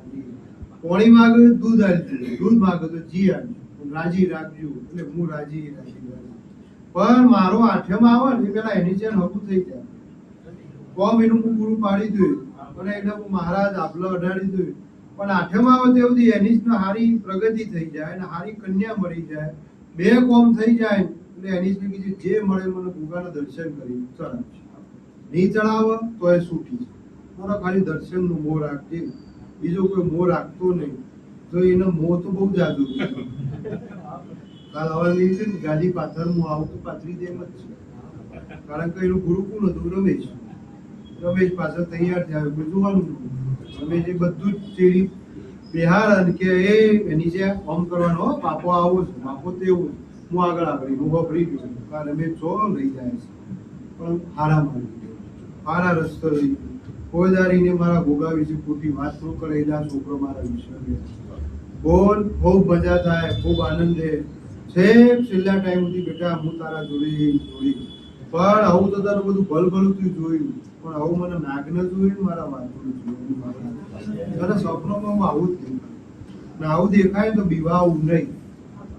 પોણી માંગે દૂધ આલજો દૂધ માંગે તો જી આલજો રાજી રાખજો એટલે હું રાજી પણ મારો આઠમ આવે ને પેલા એની જેમ હકું થઈ જાય કોમ એનું હું પૂરું પાડી દઉં અને એને હું મહારાજ આપલો અડાડી દઉં પણ આઠમ આવે તે સુધી એની જ હારી પ્રગતિ થઈ જાય અને હારી કન્યા મળી જાય બે કોમ થઈ જાય એટલે એની જ કીધું જે મળે મને ગુગાના દર્શન કરી ચડાવશે નહીં ચડાવે તો એ છૂટી મારો ખાલી દર્શનનું મોહ રાખજે બીજો કોઈ મોહ રાખતો નહીં તો એનો મોહ તો બહુ જાદુ કાલ હવાની છે ને ગાડી પાથર હું આવું તો પાથરી દેમ જ છે કારણ કે એનું ગુરુ કોણ હતું રમેશ પાછળ તૈયાર થયા જોવાનું રમેશ એ બધું જ ચેડી બિહાર કે એ એની જે ઓમ કરવાનો હો, પાપો આવો છે પાપો તેવું હું આગળ હું વાપરી ગયો કારણ રમેશ છો લઈ જાય છે પણ હારા મારી હારા રસ્તો લઈ કોઈ દારીને મારા ભોગા વિશે ખોટી વાત ન કરે એના છોકરો મારા વિશે બોલ ખૂબ મજા થાય ખૂબ આનંદ છેલ્લા ટાઈમ સુધી બેટા હું તારા જોડી પણ આવું તો તારું બધું ભલ તું જોયું પણ આવું મને નાગ ન જોયું મારા વાતું જોયું તારા સ્વપ્નમાં હું આવું જ દેખાય ને આવું દેખાય તો બીવાવું નહીં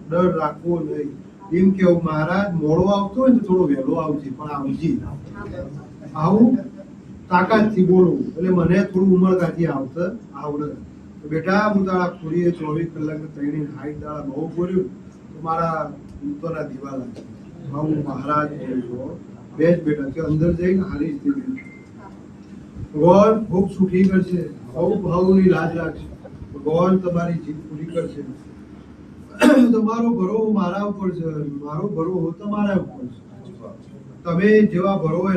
ડર રાખવો નહીં એમ કેવું મહારાજ મોડો આવતો હોય ને તો થોડો વહેલો આવશે પણ આવજે આવું તાકાતથી બોલવું એટલે મને થોડું ઉમળકાથી આવશે આવડે બેટા હું તારા ખોડીએ 24 કલાક ત્રણે હાઈટ તારા બહુ બોલ્યું તો મારા ઉત્તરના દિવાલા હું મહારાજ બોલ્યો બેસ બેટા કે અંદર જઈને હારી રીતે ભગવાન ખૂબ સુખી કરશે, બહુ ભાવની લાજ રાખશે. ભગવાન તમારી જીત પૂરી કરશે. તમારો ભરો મારા ઉપર છે, મારો ભરો તમારા ઉપર છે. તમે જેવા ભરો રહો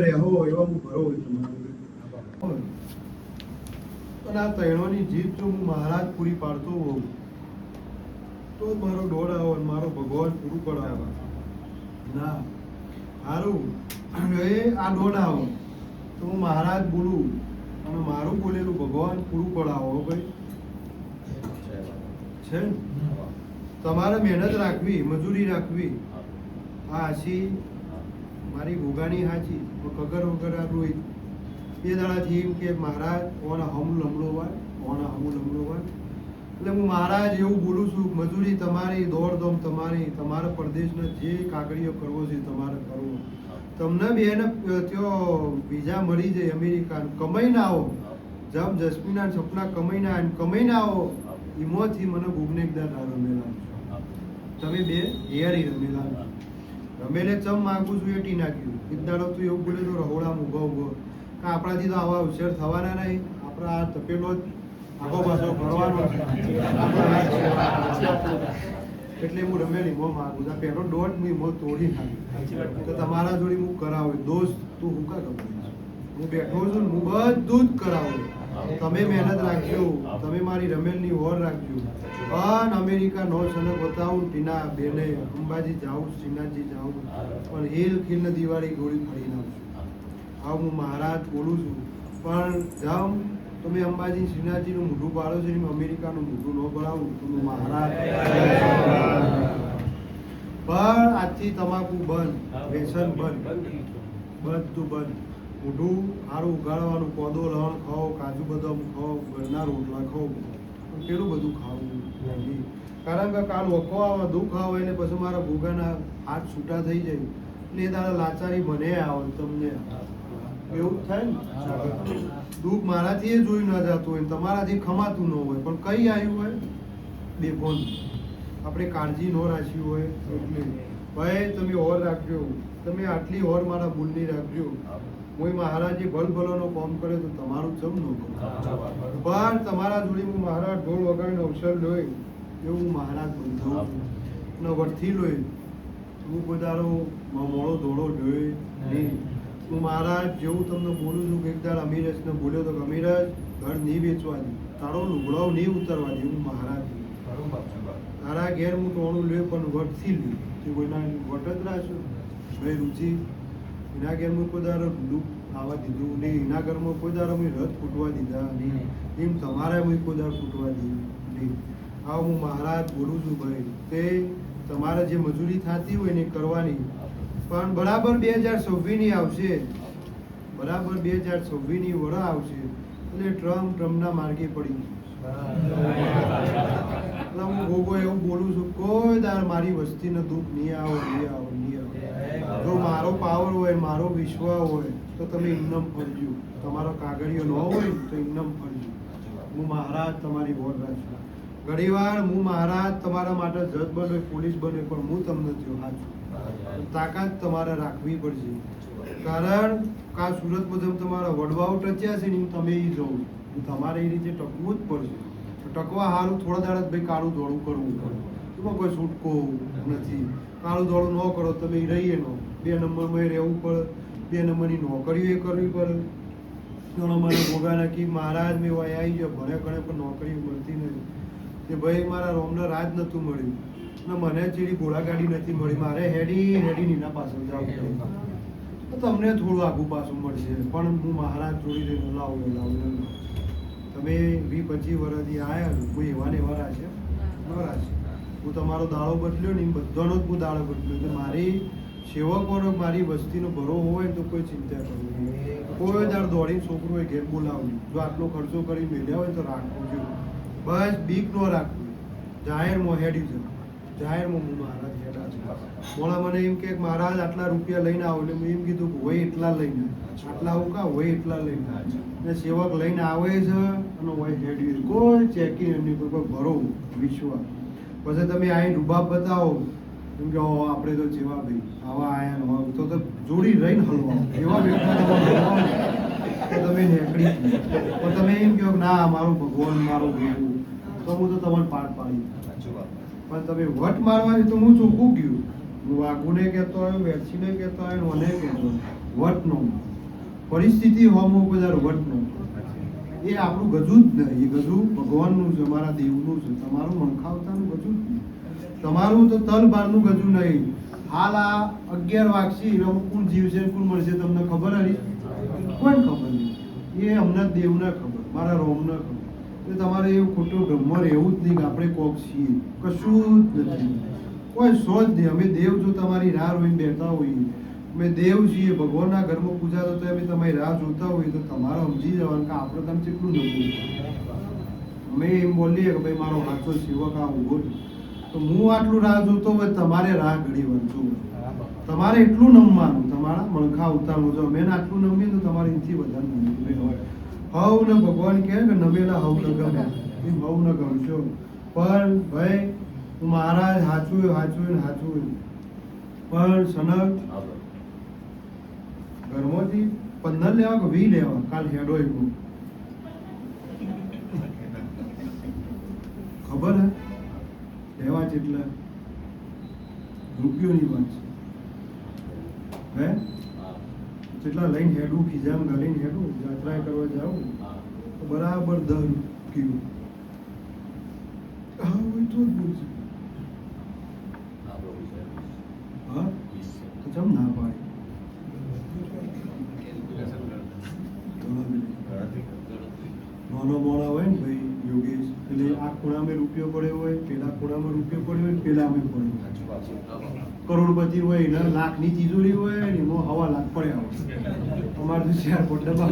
એવા હું ભરો તમારો. અને આ તૈણોની જીત જો હું મહારાજ પૂરી પાડતો હોઉં તો જ મારો દોડ આવો અને મારો ભગવાન પૂરું કરાવે. ના સારું એ આ દોડ આવો તો હું મહારાજ બોલું અને મારું બોલેલું ભગવાન પૂરું પડાવો ભાઈ છે ને? તમારે મહેનત રાખવી, મજૂરી રાખવી. આ હાસી મારી ભોગાની હાચી કગર વગર આ રોઈ એ દાડાથી એમ કે મહારાજ ઓના હમ લમડો હોય, ઓના હમ લમડો હોય. એટલે હું મહારાજ એવું બોલું છું, મજૂરી તમારી, દોડધામ તમારી, તમારા પરદેશને જે કાગળીઓ કરવો છે તમારે કરવો. તમને બેને ત્યાં વિઝા મળી જાય અમેરિકા, કમાઈને આવો. જબ જસ્મીના સપના કમાઈને આવો. એમાંથી મને ગુગનેકદાર રમેલા તમે બે હેરી રમેલા રમેલે ચમ માંગુ છું એ ટી નાખ્યું. એક દાડો તું એવું બોલે તો રહોડામાં ઉભો ઉભો કે આપણાથી તો આવા હોશિયાર થવાના નહીં. આપણા આ તપેલો જ આગો પાછો ભરવાનો છે. એટલે હું રમેલી મો માંગુ છું. પહેલો દોઢ મો તોડી નાખ્યું. તો તમારા જોડે હું કરાવું દોસ્ત તું હું કા ખબર હું બેઠો છું ને હું બધું જ કરાવું. તમે મહેનત રાખજો, તમે મારી રમેલની ઓર રાખજો. પણ અમેરિકા નો સનક બતાવું ટીના બેને અંબાજી જાઉં, શ્રીનાથજી જાઉં, પણ હિલ ખીલ ને દિવાળી ગોળી ફરી નાખું. હા હું મહારાજ બોલું છું, પણ જાઉં તમે અંબાજી શ્રીનાથજીનું મોઢું પાડો છો, અમેરિકાનું મોઢું ન પડાવું તો હું મહારાજ. પણ આજથી તમાકુ બંધ, વ્યસન બંધ, બધું બંધ. મોઢું સારું ઉગાડવાનું, કોદો લણ ખાઓ, કાજુ બદામ ખાઓ, ઘરના રોટલા ખાઓ, પણ પેલું બધું ખાવું નહીં. કારણ કે કાલ વખો આવે, દુઃખ આવે એટલે પછી મારા ભોગાના હાથ છૂટા થઈ જાય એટલે એ દાડા લાચારી મને આવે, તમને એવું થાય ને. દુઃખ મારાથી એ જોઈ ન જતું હોય, તમારાથી ખમાતું ન હોય, પણ કઈ આવ્યું હોય બેફોન આપણે કાળજી ન રાખી હોય. એટલે ભાઈ તમે ઓર રાખજો, તમે આટલી ઓર મારા ભૂલની રાખજો. હું મહારાજે ભલભલોનો કામ કરે તો તમારું ચમ ન કરું, પણ તમારા જોડે હું મહારાજ ઢોળ વગાડીને અવસર લોય એવું હું મહારાજ બંધાવું અને વળથી લોય. હું પોતાનો મોડો ધોળો જોઈ નહીં. હું મહારાજ જેવું તમને બોલું છું કે એક દાડ અમીરજને બોલ્યો તો અમીરજ ઘર નહીં વેચવા દે, તારો લુગડો નહીં ઉતરવા દે. હું મહારાજ તારા ઘેર હું ટોણું લ્યો પણ વટથી લ્યો, તે કોઈના વટ જ રાખશો ભાઈ રુચિ. એના ઘેરમાં કોઈ દારો દુઃખ આવવા દીધું નહીં, એના ઘરમાં કોઈ દારો મેં રથ ફૂટવા દીધા નહીં, એમ તમારે મેં કોઈ દારો ફૂટવા દીધું નહીં. હા હું મહારાજ બોલું છું ભાઈ કે તમારે જે મજૂરી થતી હોય ને કરવાની, પણ બરાબર 2026 આવશે, બરાબર 2026 વડા આવશે એટલે ટ્રમ્પના માર્ગે પડી. એટલે હું ભોગો એવું બોલું છું, કોઈ દાર મારી વસ્તીને દુઃખ નહીં આવો, નહીં આવો, નહીં આવો. જો મારો પાવર હોય, મારો વિશ્વ હોય તો તમે ઇન્નમ ફરજો. તમારો કાગળિયો ન હોય તો ઇન્નમ ફરજો. હું મહારાજ તમારી વોટ રાખશું. ઘણી વાર હું મહારાજ તમારા માટે જજ બને, પોલીસ બને, પણ હું તમને થયો સાચું. તાકાત તમારે રાખવી પડશે. કારણ કે આ સુરત બધું તમારા વડવાઓ ટચ્યા છે ને તમે એ જવું, તમારે એ રીતે ટકવું જ પડશે. ટકવા સારું થોડા દાડા ભાઈ કાળું ધોળું કરવું પડે, એમાં કોઈ છૂટકો નથી. કાળું ધોળું ન કરો તમે રહીએ નો, 2 નંબરમાં રહેવું પડે, 2 નંબરની નોકરીઓ એ કરવી પડે. મને ભોગા નાખી મહારાજ મેં આવી ગયો ભણે ગણે પણ નોકરી મળતી નથી. કે ભાઈ મારા રોમને રાજ નહોતું મળ્યું ને મને ચીડી ઘોડાગાડી નથી મળી, મારે હેડી નીના પાછળ જવું તો તમને થોડું આગું પાછું મળશે. પણ હું મહારાજ જોડી લઈને લાવું. તમે 20-25 વર્ષથી આવ્યા, કોઈ એવા ને એવા રાશે ન રાશે. હું તમારો દાડો બદલ્યો ને બધાનો જ હું દાડો બદલ્યો. તો મારી સેવકોનો મારી વસ્તીનો ભરો હોય તો કોઈ ચિંતા કરવી નહીં. કોઈ દાડ દોડીને છોકરો ઘેર બોલાવું, જો આટલો ખર્ચો કરી મેળ્યા હોય તો રાખવું જોઈએ. બસ બીક ન રાખવું. જાહેરમાં હેડી જવું, જાહેરમાં હું મહારાજ હેડા છું. મોણા મને એમ કે મહારાજ આટલા રૂપિયા લઈને આવો, એટલે મેં એમ કીધું કે હોય એટલા લઈને, આટલા આવું કા હોય એટલા લઈને. ને સેવક લઈને આવે છે અને હોય હેડી, કોઈ ચેકિંગ એમની કોઈ ભરો વિશ્વ. પછી તમે આવીને રૂબાબ બતાવો એમ કે આપણે તો જેવા ભાઈ આવા આયા તો જોડી રહીને હલવા એવા વ્યક્તિ કે તમે નીકળી ગયા. તો તમે એમ કહો કે ના મારું ભગવાન મારું ગુરુ, તો હું તો તમને પાઠ પાડી. સાચું બાપા. પણ તમે વટ મારવાની તો હું ચોખ્ખું ગયું. હું વાઘુને કહેતો આવ્યો, વેરસીને કહેતો આવ્યો, મને કહેતો વટ નો પરિસ્થિતિ હોમો બધા વટ નો. એ આપણું ગજું જ નહીં. એ ગજું ભગવાનનું છે, અમારા દેવનું છે. તમારું મનખાવતાનું ગજું જ નહીં. તમારું તો તલ બારનું ગજું નહીં. હાલ આ 11 વાગશી એમાં કોણ જીવશે કોણ મળશે તમને ખબર હતી? કોઈ ખબર નહીં. એ અમને દેવને ખબર, મારા રોમને ખબર. એટલે તમારે એવું ખોટું બ્રહ્મ એવું જ નહીં કે આપણે કોક છીએ. કશું જ નથી. કોઈ સો જ નહીં. અમે દેવ જો તમારી રાહ રોઈને બેઠા હોઈએ, અમે દેવ છીએ, ભગવાનના ઘરમાં પૂજા તો અમે તમારી રાહ જોતા હોઈએ, તો તમારે સમજી જવાનું કે આપણે તમે કેટલું નમવું. અમે એમ બોલીએ કે ભાઈ મારો સાચો સેવક આ ઉભો છે, તો હું આટલું રાહ જોતો હોય તમારે રાહ ઘડી વાંચો. તમારે એટલું નમવાનું, તમારા મણખા ઉતારવું. જો અમે આટલું નમીએ તો તમારે એનાથી વધારે નમવું હોય. હવ ને ભગવાન કહે કે નમેલા હવ ન ગમે, એ હવ ન ગમશો. પણ ભાઈ હું મહારાજ હાચું ને હાચું. પણ સનક ઘરમાંથી 15 લેવા કે 20 લેવા કાલ હેડો એટલું ખબર હે? લેવા જેટલા રૂપિયોની વાત છે. હે જેટલા લઈને હેડું, ખીજામ ગાલીને હેડું, યાત્રા કરવા જાઉં તો બરાબર 10 રૂપિયો. હા હોય તો જ બોલશે. હા તો ચમ ના પાડે? નાનો મોણા હોય ને ભાઈ યોગેશ, એટલે આ ખૂણામાં રૂપિયો પડ્યો હોય, પેલા ખૂણામાં રૂપિયો પડ્યો હોય, પેલામાં પડ્યો. કરોડપતિ હોય એને લાખની તિજોરી હોય ને એમાં 1.5 લાખ પડ્યા હોય. અમારે તો શેર પર ડબ્બા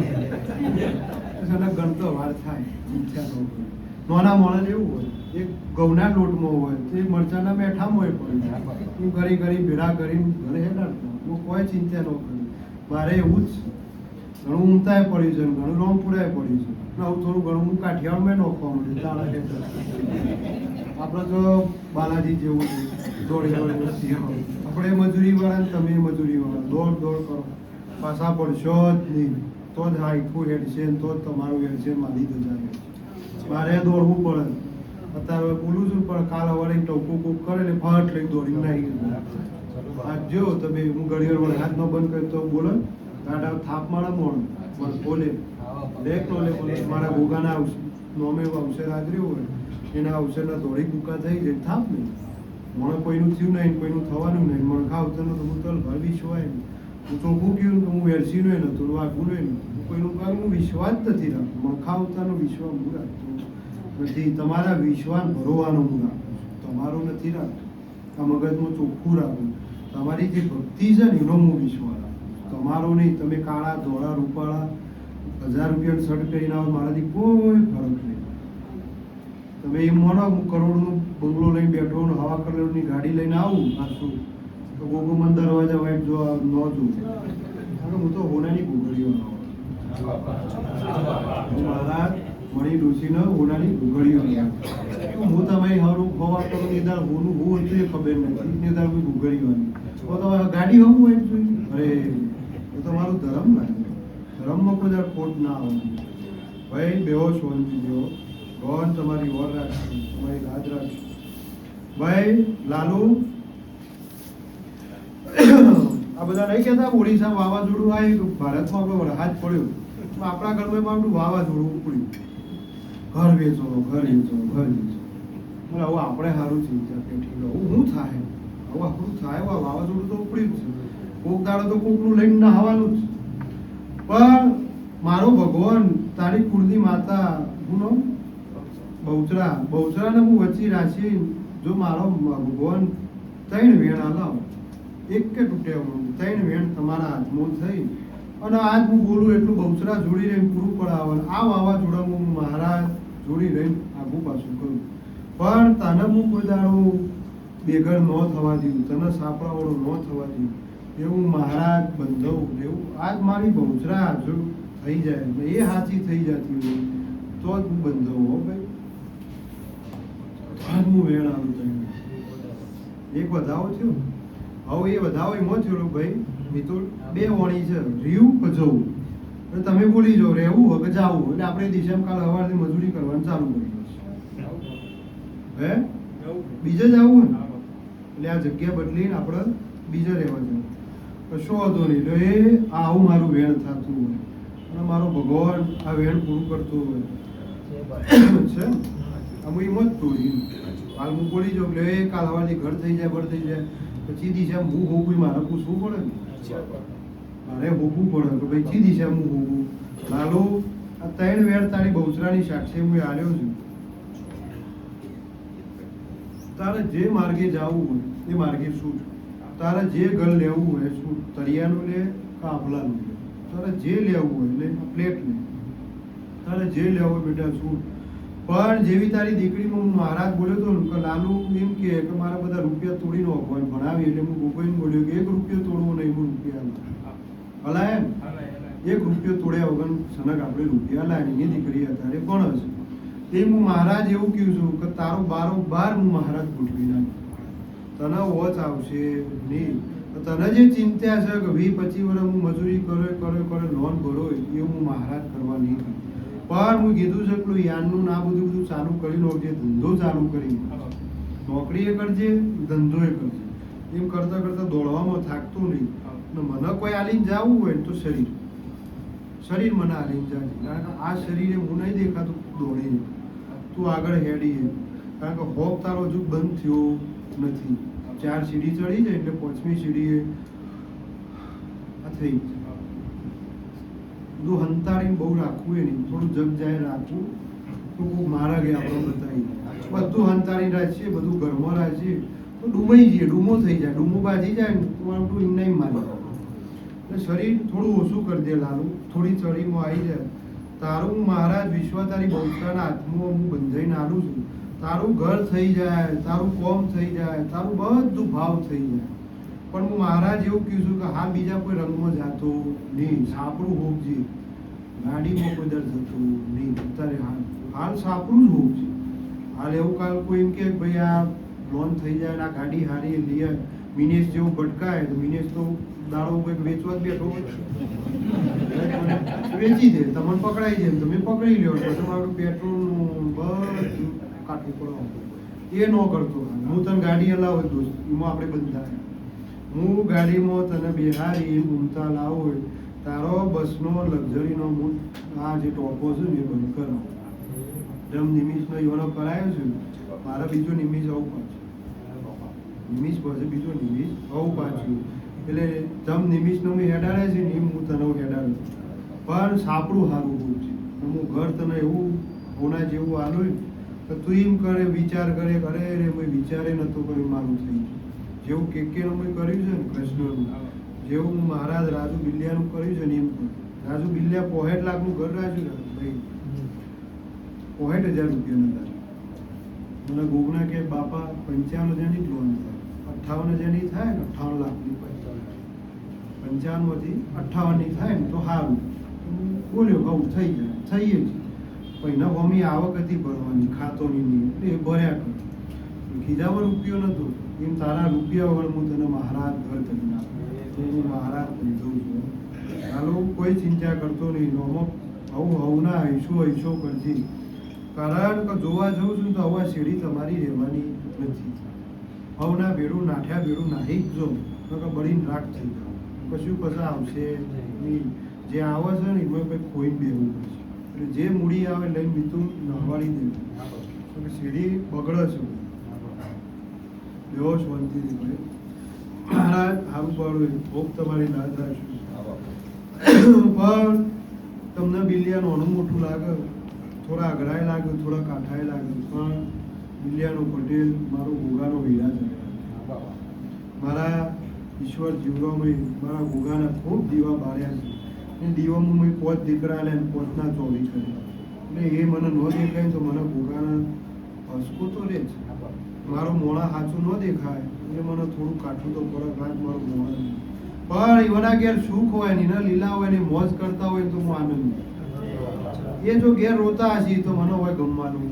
ગણતો વાર થાય. ઈચ્છા ન હોય. નાના માણસ એવું હોય, એક ઘઉંના લોટમાં હોય, તે મરચાના મેઠામાં હોય પડ્યું. હું ઘરી ભેળા કરીને ઘરે હેડાડતો, હું કોઈ ચિંતા ન કરું. મારે એવું જ છે. ઘણું ઊંઘતાય પડ્યું છે, ઘણું રામપુરાય પડ્યું છે. આવું થોડું ઘણું હું કાઠિયાવાડમાં નોખવાનું છે. આપણે તો બાલાજી જેવું છે, દોડી વસ્તી હોય. આપણે મજૂરી વાળા, તમે મજૂરી વાળા, દોડ કરો, પાછા પડશો જ નહીં. તો જ હાઈકું હેડશે ને તો જ તમારું હેડશે. મારી તો જાય મારે દોડવું પડે. અત્યારે બોલું છું પણ કાલ સવારે ટોકું કોક કરે ને ફટ લઈ દોડીને નાખી. આ જો તમે હું ઘડી વાર હાથ ન બંધ કરી તો બોલો ગાડા થાપ મારા મોણ બોલે લેક નો લે બોલે. મારા ભોગાના આવશે નોમે અવસર આદર્યું હોય એના અવસરના દોડી કુકા થઈ જાય થાપ નહીં. મને કોઈનું થયું નહીં, કોઈનું થવાનું નહીં. મને ખાવતરનો તો હું તો ભર વિશ્વાય નહીં. હું ચોખ્ખું કહ્યું કે હું વેરસીનો નહોતું, વાઘું નહોતું. કોઈનું કારણ હું વિશ્વાસ નથી રાખતો. મને ખાવતાનો વિશ્વાસ હું રાખતો નથી. તમારા વિશ્વાસ ભરવાનો હું રાખું છું, તમારો નથી રાખતો. આ મગજમાં ચોખ્ખું રાખું. તમારી જે ભક્તિ છે ને એનો હું વિશ્વાસ રાખું, તમારો નહીં. તમે કાળા ધોળા રૂપાળા 1000 રૂપિયાનો શર્ટ પહેરીને આવો, મારાથી કોઈ ફરક નહીં. તમે એમ માનો હું કરોડનો બંગલો લઈને બેઠો ને 1.5 કરોડની ગાડી લઈને આવું પાછું તો ગોગો મન દરવાજા વાઈટ જો ન જોઉં. હું તો હોનાની ઘૂઘડીઓ મહારાજ મણી ડોસીને હોનાની ઘૂઘડીઓ. હું તમારી હારું હવા કરો નિદાર હોનું હું હતું એ ખબર નથી. નિદાર કોઈ ઘૂઘડીઓની તો તમારે ગાડી હોવું હોય જોઈએ. અરે એ તમારું ધર્મ લાગે. ધર્મમાં કોઈ ખોટ ના આવે. ભાઈ બેહો શાંતિ જેવો. ભગવાન તમારી ઓર રાખશે, તમારી રાજ રાખશે. ભાઈ લાલુ આ બધા નહીં કહેતા ઓડિશા વાવાઝોડું આવ્યું, ભારતમાં આપણો વરસાદ પડ્યો, તો આપણા ઘરમાં આપણું વાવાઝોડું ઉપડ્યું. ઘર વેચો. હવે આપણે સારું ચિંતા પેટી હું થાય હવે આપણું થાય. વાવાઝોડું તો ઉપડ્યું જ છે. કોક દાડો તો કોકનું લઈને નહાવાનું જ. પણ મારો ભગવાન તારી કુળની માતા હું બહુચરાને હું વચ્ચે રાખી. જો મારો ભગવાન 3 વેણ આલાવ એક કે તૂટ્યા 3 વેણ તમારા હાથમાં થઈ અને આજ હું બોલું એટલું બહુચરા જોડી રહીને પૂરું પડાવે. આ વાવાઝોડામાં હું મહારાજ જોડી રહીને આગું પાછું કરું. પણ તને હું કોઈ દાડો બેઘર ન થવા દઉં, તને સાપડાવાળો ન થવા દઉં એવું મહારાજ બંધવું. એવું આજ મારી બહુચરા જો થઈ જાય એ સાચી થઈ જતી હોય તો જ હું બંધવું. હો ભાઈ હું વેણ આવું થયું. એક વધાવો થયો. હવે એ વધાવો એમાં થયો ભાઈ મિતુલ 2 વાણી છે, રીવ ભજવું. અને તમે બોલી જાઓ રહેવું હોય કે જાવું હોય એટલે આપણે દિશામાં કાલ સવારથી મજૂરી કરવાનું ચાલુ કરી દઈશું હે બીજે જ આવવું ને એટલે આ જગ્યા બદલીને આપણે બીજે રહેવા જવું કશો વાંધો નહીં એટલે એ આવું મારું વેણ થતું હોય અને મારો ભગવાન આ વેણ પૂરું કરતો હોય છે આમ એમ જ તોડી હાલ હું બોલી જાઉં એટલે એ કાલ સવારથી ઘર થઈ જાય બળ થઈ જાય પછી દિશા હું હોવું મારે પૂછવું પડે ને મારે હોવું પડે કે ભાઈ ચી દિશા હું હોવું લાલો આ 3 વેળ તારી બહુચરાની સાક્ષી હું આલ્યો છું તારે જે માર્ગે જવું હોય એ માર્ગે છૂટ તારે જે ઘર લેવું હોય છૂટ તરિયાનું લે કે આંબલાનું લે તારે જે લેવું હોય લે પ્લેટ લે તારે જે લેવું હોય બેટા છૂટ પણ જેવી તારી દીકરીમાં હું મહારાજ બોલ્યો હતો ને કે લાલુ એમ કે મારા બધા રૂપિયા તોડી નાખવા ભણાવી એટલે હું ગોગોઈને બોલ્યો કે 1 રૂપિયો તોડવો નહીં હું રૂપિયા હલાય એમ 1 રૂપિયો તોડ્યા વગર સનક આપણે રૂપિયા લાવી એની દીકરી અત્યારે પણ હશે તે હું મહારાજ એવું કહું છું કે તારો બારોબાર હું મહારાજ ગોઠવી નાખ તને વોચ આવશે નહીં તને જે ચિંતા છે કે 20-25 વર્ષ હું મજૂરી કરે લોન ભરો એ હું મહારાજ કરવા નહીં પણ હું કીધું છે પેલું યાનનું ના બધું ચાલુ કરી નાખજે ધંધો ચાલુ કરી નોકરી એ કરજે ધંધો એ કરજે એમ કરતા કરતા દોડવામાં થાકતું નહીં ને મને કોઈ આલીને જવું હોય તો શરીર મને આલીને જાય કારણ કે આ શરીરે હું નહીં દેખાતું દોડીને તું આગળ હેડીએ કારણ કે હોપ તારો હજુ બંધ થયો નથી 4 સીડી ચડી જાય એટલે 5મી સીડીએ આ થઈ બધું હંતાડીને બહુ રાખવું એ નહીં થોડું જગ જાય રાખવું તો કોઈ મારા ગયા આપણે બતાવી બધું હંતાડીને રાખીએ બધું ઘરમાં રાખીએ તો ડૂમાઈ જઈએ ડૂમો થઈ જાય ડૂમો બાજી જાય ને તો આપણું એમ નહીં મારે એટલે શરીર થોડું ઓછું કરી દે લાલું થોડી ચડીમાં આવી જાય તારું મહારાજ વિશ્વ તારી બહુચરાના હાથમાં હું બંધાઈને આલું છું તારું ઘર થઈ જાય તારું કોમ થઈ જાય તારું બધું ભાવ થઈ જાય પણ હું મહારાજ એવું કહું છું કે હા બીજા કોઈ રંગમાં જાતો નહીં સાપડું હોગજે ગાડીમાં કોઈ દર જતો નહીં અત્યારે હાલ સાપડું જ હોગજે હાલ એવું કાલ કોઈ એમ કે ભાઈ આ લોન થઈ જાય આ ગાડી હારી લઈએ મિનેશ જેવું ભટકાય તો મિનેશ તો દાડો કંઈક વેચવા જ બેઠો વેચી દે તમને પકડાઈ જાય તમે પકડી લ્યો તો તમારું પેટ્રોલનું બધું કાઢવું પડે એ ન કરતો હું તને ગાડી હલાવો દોસ્ત એમાં આપણે બંધાય હું ગાડીમાં તને બિહારી ઘૂમતા લાવો હોય તારો બસનો લક્ઝરીનો આ જે ટોપો છે ને એ બંધ કરો જેમ નિમિષનો એવાનો કરાયો છે મારા બીજો નિમિષ આવું પાછું નિમિષ પછી બીજો નિમિષ આવું પાછું એટલે જમ નિમિષનો મેં હેડાડે છે ને એમ હું તને હેડાડું પણ સાપડું સારું હોય છે હું ઘર તને એવું હોના જેવું આલું તો તું એમ કરે વિચાર કરે અરે રે મેં વિચારે નહોતો કર્યું મારું થઈ જેવું કેકેનું મેં કર્યું છે ને કૃષ્ણનું જેવું હું મહારાજ રાજુ બિલ્યાનું કર્યું છે ને એમ કરું રાજુ બિલ્યા 65 લાખનું ઘર રાખ્યું ને ભાઈ 65,000 રૂપિયાના હતા મને ગોગના કે બાપા 55,000ની જ લોન થાય 58,000ની થાય ને 58 લાખની 55માંથી 58ની થાય ને તો સારું બોલ્યો ભાવ થઈ જાય થઈએ જ પહેલા મમ્મી આવક હતી ભરવાની ખાતોની નહીં એટલે એ ભર્યા કર ખીજામાં રૂપિયો નતો એમ તારા રૂપિયા વગર હું તને મહારાજ ઘર કરી નાખું તો હું મહારાજ કરી દઉં છું ચાલો કોઈ ચિંતા કરતો નહીં નોમો આવું ના હૈશો કરજે કારણ કે જોવા જઉં છું તો આવા શેરી તમારી રહેવાની નથી હવના બેડું નાઠ્યા બેડું નાહી જ જો તો બળીને રાખ થઈ જાવ કશું કશા આવશે નહીં જે આવે છે ને એમાં કંઈક ખોઈને બેવું પડશે એટલે જે મૂડી આવે લઈને બીતું નહવાડી દેવું સીડી બગડે છે બેવો શાંતિથી ભાઈ મહારાજ સારું પાડું ખૂબ તમારી લાજ રાખશું પણ તમને બિલિયા નાનું મોટું લાગે થોડા અઘરાય લાગે થોડા કાઠાય લાગે પણ બિલિયાનો પટેલ મારો ગોગાનો વીરા છે મારા ઈશ્વર જીવરામાં મારા ગોગાના ખૂબ દીવા બાળ્યા છે એ દીવામાં મેં 5 દીકરા લે 5ના 24 કર્યા એટલે એ મને ન દેખાય તો મને ગોગાના હસકો તો રહે છે મારું મોણા સાચું ન દેખાય એટલે મને થોડું કાઠું તો પડે કાંઈ મારું મોણા પણ એવાના ઘેર સુખ હોય ને એના લીલા હોય ને મોજ કરતા હોય તો હું આનંદ એ જો ઘેર રોતા હશે તો મને હોય ગમવાનું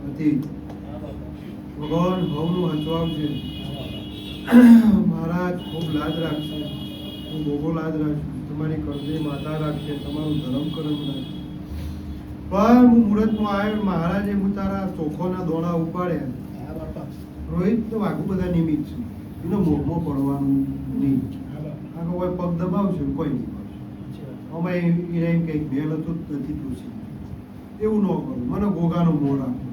નથી ભગવાન ભવનું હચવાવશે મહારાજ ખૂબ લાજ રાખશે હું ભોગો લાજ રાખશું તમારી કરજે માતા રાખે, તમારું ધર્મ કરમ રાખે. પણ હું મુહૂર્તમાં આવ્યો, મહારાજે હું તારા ચોખાના દોણા ઉપાડ્યા. રોહિત તો વાઘું બધા નિમિત્ત છે, એનો મોહમાં પડવાનું નહીં. આ કોઈ પગ દબાવશે કોઈ નહીં પાડશે. અમે એને એમ કંઈક બેલ હતું જ નથી પૂછી, એવું ન કરું. મને ગોગાનો મોહ રાખો.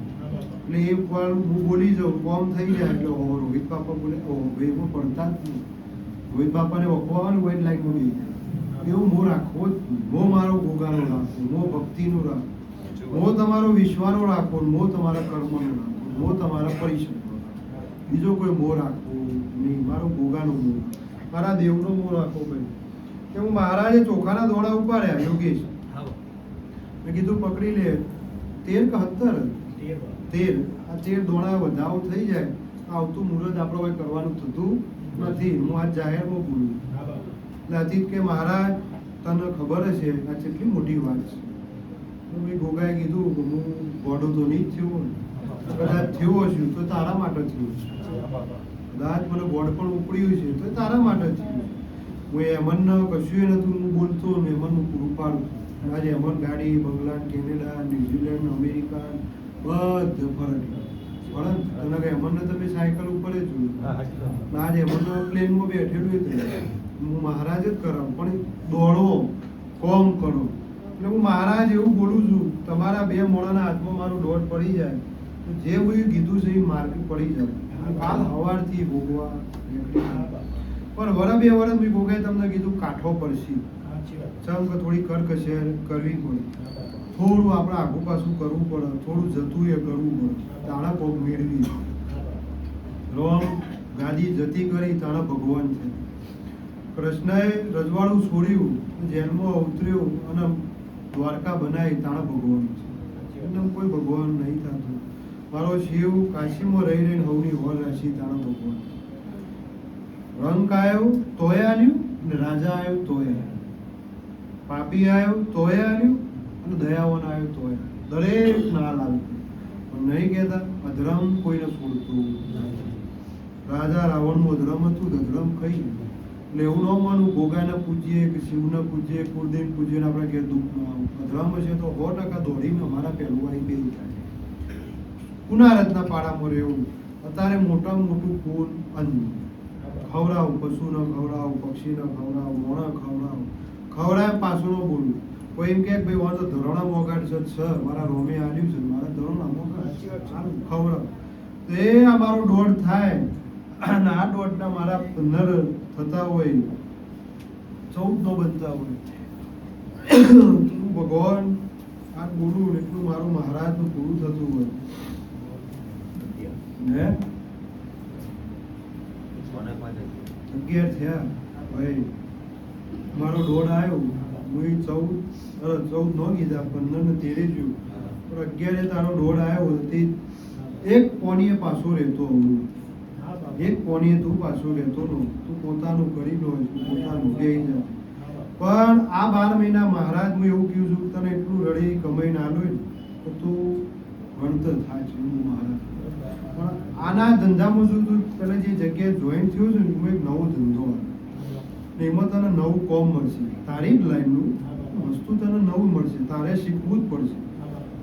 એટલે એ પણ હું બોલી જાઉં, કોમ થઈ જાય એટલે ઓહો રોહિત બાપા બોલે, ઓહો ભાઈ હું પડતા જ નહીં. રોહિત બાપાને વખવાનું હોય લાઈનમાં બી એવું મોહ રાખવો જ નહીં. મોહ મારો ગોગાનો રાખો, મોહ ભક્તિનો રાખો, મોહ તમારો વિશ્વાનો રાખો, મોહ તમારા કર્મનો રાખો, મોહ તમારા પરિશ્રમનો રાખો. બીજો કોઈ મોહ રાખવો નહીં. મારો ગોગાનો મોહ, મારા દેવનો મોહ રાખો ભાઈ. કે હું મહારાજે ચોખાના દોણા ઉપાડ્યા યોગેશ. મેં કીધું પકડી લે 13 કે 17 13 આ 13 દોણા વધાવો થઈ જાય. આવતું મુહૂર્ત આપણે કોઈ કરવાનું થતું નથી. હું આજ જાહેરમાં બોલું એટલે અતીત કે મહારાજ તને ખબર હશે આ કેટલી મોટી વાત છે. તો મેં ગોગાએ કીધું કે હું ગોડો તો નહીં જ થયો ને. કદાચ થયો હશું તો તારા માટે થયું છે. કદાચ મને ગોડ પણ ઉપડ્યું છે તો તારા માટે થયું. હું એમન કશું નતું, હું બોલતો ને એમનનું પૂરું પાડું. આજે એમન ગાડી, બંગલા, કેનેડા, ન્યુઝીલેન્ડ, અમેરિકા બધે ફરક પડે. તને કે એમનને તમે સાયકલ ઉપર જ જોયું. આજે એમનનો પ્લેનમાં બેઠેલું હું મહારાજ જ કરાવું, પણ દોડો કોમ કરો. એટલે હું મહારાજ એવું બોલું છું, તમારા બે મોણાના હાથમાં મારું દોડ પડી જાય તો જે બધું કીધું છે એ માર્ગ પડી જાય. કાલ સવારથી ભોગવા નીકળી જાય. પણ વરસ 2 વર્ષ મેં ભોગાય તમને કીધું કાઠો પડશે. ચમ કે થોડી કરકસર કરવી પડે, થોડું આપણે આગું પાછું કરવું પડે, થોડું જતું એ કરવું પડે, તાણા પગ મેળવી. રોમ ગાદી જતી કરી તાણા ભગવાન છે. કૃષ્ણએ રજવાડું છોડ્યું, જેલમાં ઉતર્યો અને દ્વારકા બનાવી તાણા ભગવાન છે. એમને કોઈ ભગવાન નહીં થતું. મારો શિવ કાશીમાં રહી રહીને હવની હોર રાશિ તાણા ભગવાન. રંગ આવ્યો તોય આલ્યું ને રાજા આવ્યો તોય આલ્યું, પાપી આવ્યો તોય આલ્યું અને દયાવાન આવ્યો તોય આલ્યું. દરેક ના લાવતું પણ નહીં કહેતા અધર્મ કોઈને છોડતું નથી. રાજા રાવણનું અધર્મ હતું, અધર્મ ખાઈ ગયું. એટલે એવું ન માનવું ગોગાને પૂજીએ કે શિવને પૂજીએ, કુળદેવ પૂજીએ ને આપણે ઘેર દુઃખ ન આવું. અધર્મ હશે તો 100% દોડીને અમારા પહેલું આવી બે થાય. કુનારતના પાડામાં રહેવું. અત્યારે મોટામાં મોટું ફૂલ અન્ન ખવડાવું, પશુને ખવડાવું, પક્ષીને ખવડાવું, મોણા ખવડાવું, ખવડાય પાછું ન બોલવું. કોઈ એમ કે ભાઈ વાંધો ધોરણા મોગાડ છે સર મારા રોમે આલ્યું છે, મારા ધોરણા મોગાડ સારું ખવડાવ. તો એ આ મારો દોઢ થાય અને આ દોઢના મારા 15 થતા હોય, 14 નો બનતા હોય. ભગવાન આ બોલું એટલું મારું મહારાજનું પૂરું થતું હોય ને. 11 થયા ભાઈ, મારો દોઢ આવ્યો. હું 14 નો કીધા, 15 ને 13 જ્યું, પણ 11 તારો દોઢ આવ્યો. એક પોણીએ પાછો રહેતો હું, એક પોણીએ તું પાછો રહેતો નો. તું પોતાનું કરી લો, પોતાનું બેહી જા. પણ આ 12 મહિના મહારાજ હું એવું કહ્યું છું તને એટલું રડી કમાઈને આલ્યું તો તું ભણતર થાય છે. હું મહારાજ પણ આના ધંધામાં શું તું તને જે જગ્યાએ જોઈન થયો છે ને એમાં એક નવો ધંધો આવે ને એમાં તને નવું કોમ મળશે. તારી જ લાઈનનું વસ્તુ તને નવું મળશે, તારે શીખવું જ પડશે.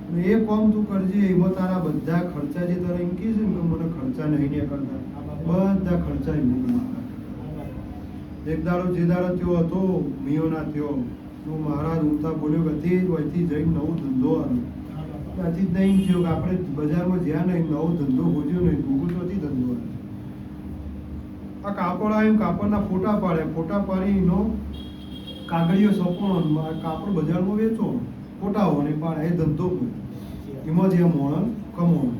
અને એ કોમ તું કરજે, એમાં તારા બધા ખર્ચા જે તારે એમ કહે છે ને કે મને ખર્ચા નહીં ને કરતા, બધા ખર્ચા એમ મહારાજ. એક દાડો જે દાડો થયો હતો મિયોના થયો તો મહારાજ ઉઠતા બોલ્યો કે તે વયથી જઈને નવો ધંધો આવ્યો. ત્યાંથી જ નહીં થયો કે આપણે બજારમાં જ્યાં નહીં નવો ધંધો ગોજ્યો નહીં, ભૂગુચોથી ધંધો આવ્યો. આ કાપડ આવ્યું, કાપડના ફોટા પાડ્યા, ફોટા પાડી એનો કાગળિયો સપોણો, કાપડ બજારમાં વેચો, ફોટાઓ ને પાડે, એ ધંધો હોય. એમાં જે મોણ કમોણ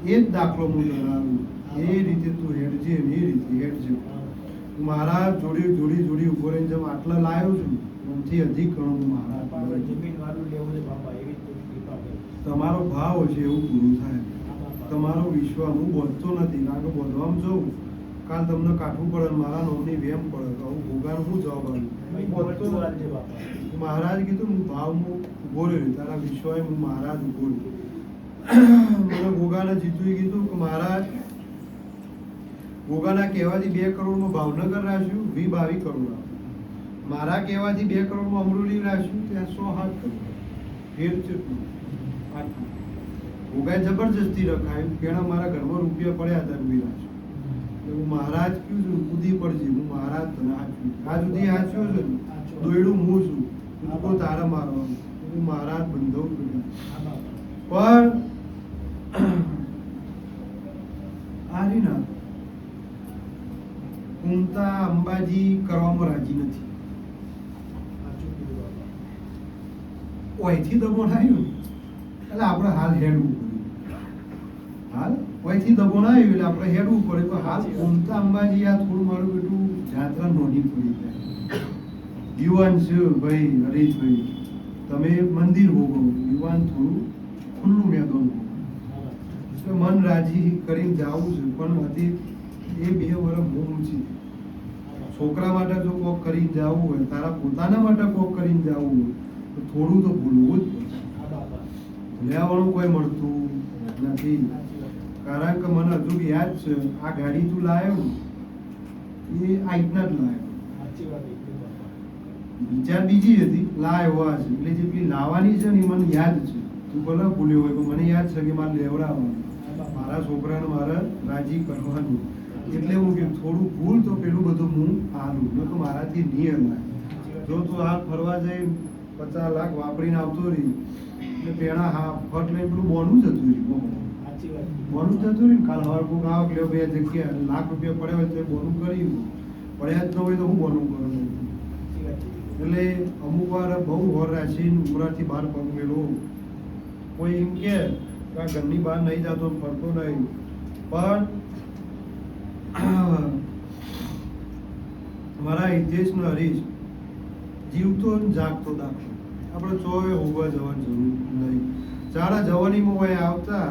એ જ દાખલો હું ધરાવું. એ રીતે તું હેડજે ને એ રીતે હેડજે. મહારાજ જોડી ઉભો રહીને જેમ આટલા લાવ્યો છું એમથી અધિક ઘણું મહારાજ તમારો ભાવ હશે એવું પૂરું થાય. તમારો વિશ્વાસ હું બોલતો નથી, કારણ કે બોલવામાં જવું કાલ તમને કાઠવું પડે, મારા નોમની વેમ પડે તો હું ભોગાનો શું જવાબ આવું. મહારાજ કીધું હું ભાવમાં ઉભો રહ્યો, તારા વિશ્વાસ હું મહારાજ ઉભો રહ્યો. મને ભોગાને જીતું કીધું કે મહારાજ ગોગાના કહેવાથી 2 કરોડમાં ભાવનગર રાખ્યું, 22 કરોડ આપ્યું. મારા કહેવાથી 2 કરોડમાં અમરોલી રાખ્યું ત્યાં 107 કરોડ ફેર કેટલું આટલું ભોગાય જબરજસ્તી રખાય પેણા મારા ઘરમાં રૂપિયા પડ્યા હતા રૂપિયા રાખ્યું હું મહારાજ કયું છું કૂદી પડજે હું મહારાજ તને હાચું આ સુધી હાચ્યો છે ને દોયડું હું છું લોકો તારા મારવાનું હું મહારાજ બંધવ છું પણ આ રીના કુંતા અંબાજી કરવામાં રાજી નથી ઓયથી દબોણ આવ્યું એટલે આપણે હાલ હેડવું પડ્યું હાલ ઓયથી દબોણ આવ્યું એટલે આપણે હેડવું પડે તો હાલ કુંતા અંબાજી આ થોડું મારું બેટું જાત્રા નોંધી પડી જાય યુવાન છે ભાઈ હરીશભાઈ તમે મંદિર ભોગવો યુવાન થોડું ખુલ્લું મેદાન ભોગવો મન રાજી કરીને જવું છે પણ હજી એ 2 વર્ષ બહુ ઊંચી છોકરા માટે જો કોક કરીને જવું હોય તારા પોતાના માટે કોક કરીને જવું હોય તો થોડું તો ભૂલવું જ પડે લેવાનું કોઈ મળતું નથી કારણ કે મને હજુ બી યાદ છે આ ગાડી તું લાવ્યો ને એ આઈટના જ લાવ્યો વિચાર બીજી હતી લાવ્યો આ છે એટલે જેટલી લાવવાની છે ને એ મને યાદ છે તું ભલે ભૂલ્યો હોય પણ મને યાદ છે કે મારે લેવડાવવાનું મારા છોકરાને મારે રાજી કરવાનું એટલે હું કે થોડું ભૂલ તો પેલું બધું હું હાલું ન તો મારાથી નહીં હલાય જો તું આ ફરવા જઈ 50 લાખ વાપરીને આવતો રહી એટલે પેલા હા ફટ લઈને પેલું બોનું જતું રહ્યું બોનું જતું રહ્યું કાલ હવાર કોક આવક લ્યો બે જગ્યા લાખ રૂપિયા પડ્યા હોય તો બોનું કરી પડ્યા જ ન હોય તો હું બોનું કરું એટલે અમુક વાર બહુ હોર રાખીને ઉમરાથી બહાર પગ મેળવો કોઈ એમ કે આ ઘરની બહાર નહીં જતો ફરતો નહીં પણ મારા હિતેશ ને હરીશ જીવતો ને જાગતો દાખલો આપણે ચોવે હોવા જવાની જરૂર નહીં જાણે જવાનીમાં હોય આવતા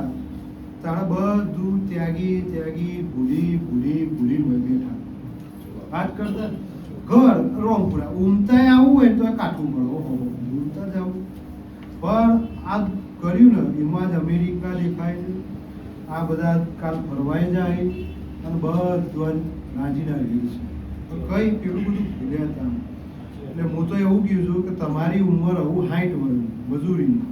તારા બધું ત્યાગી ભૂલી હોય બેઠા વાત કરતા ઘર રોંગપુરા ઊંઘતા આવવું હોય તો કાઠું મળો ઊંઘતા જ આવું પણ આ કર્યું ને એમાં જ અમેરિકા દેખાય છે આ બધા કાલ ફરવાય જાય અને બધું રાજીના રહી છે કઈ પેલું બધું ભૂલ્યા હતા એટલે હું તો એવું કહું છું કે તમારી ઉંમર હવે 60 વર્ષ મજૂરીની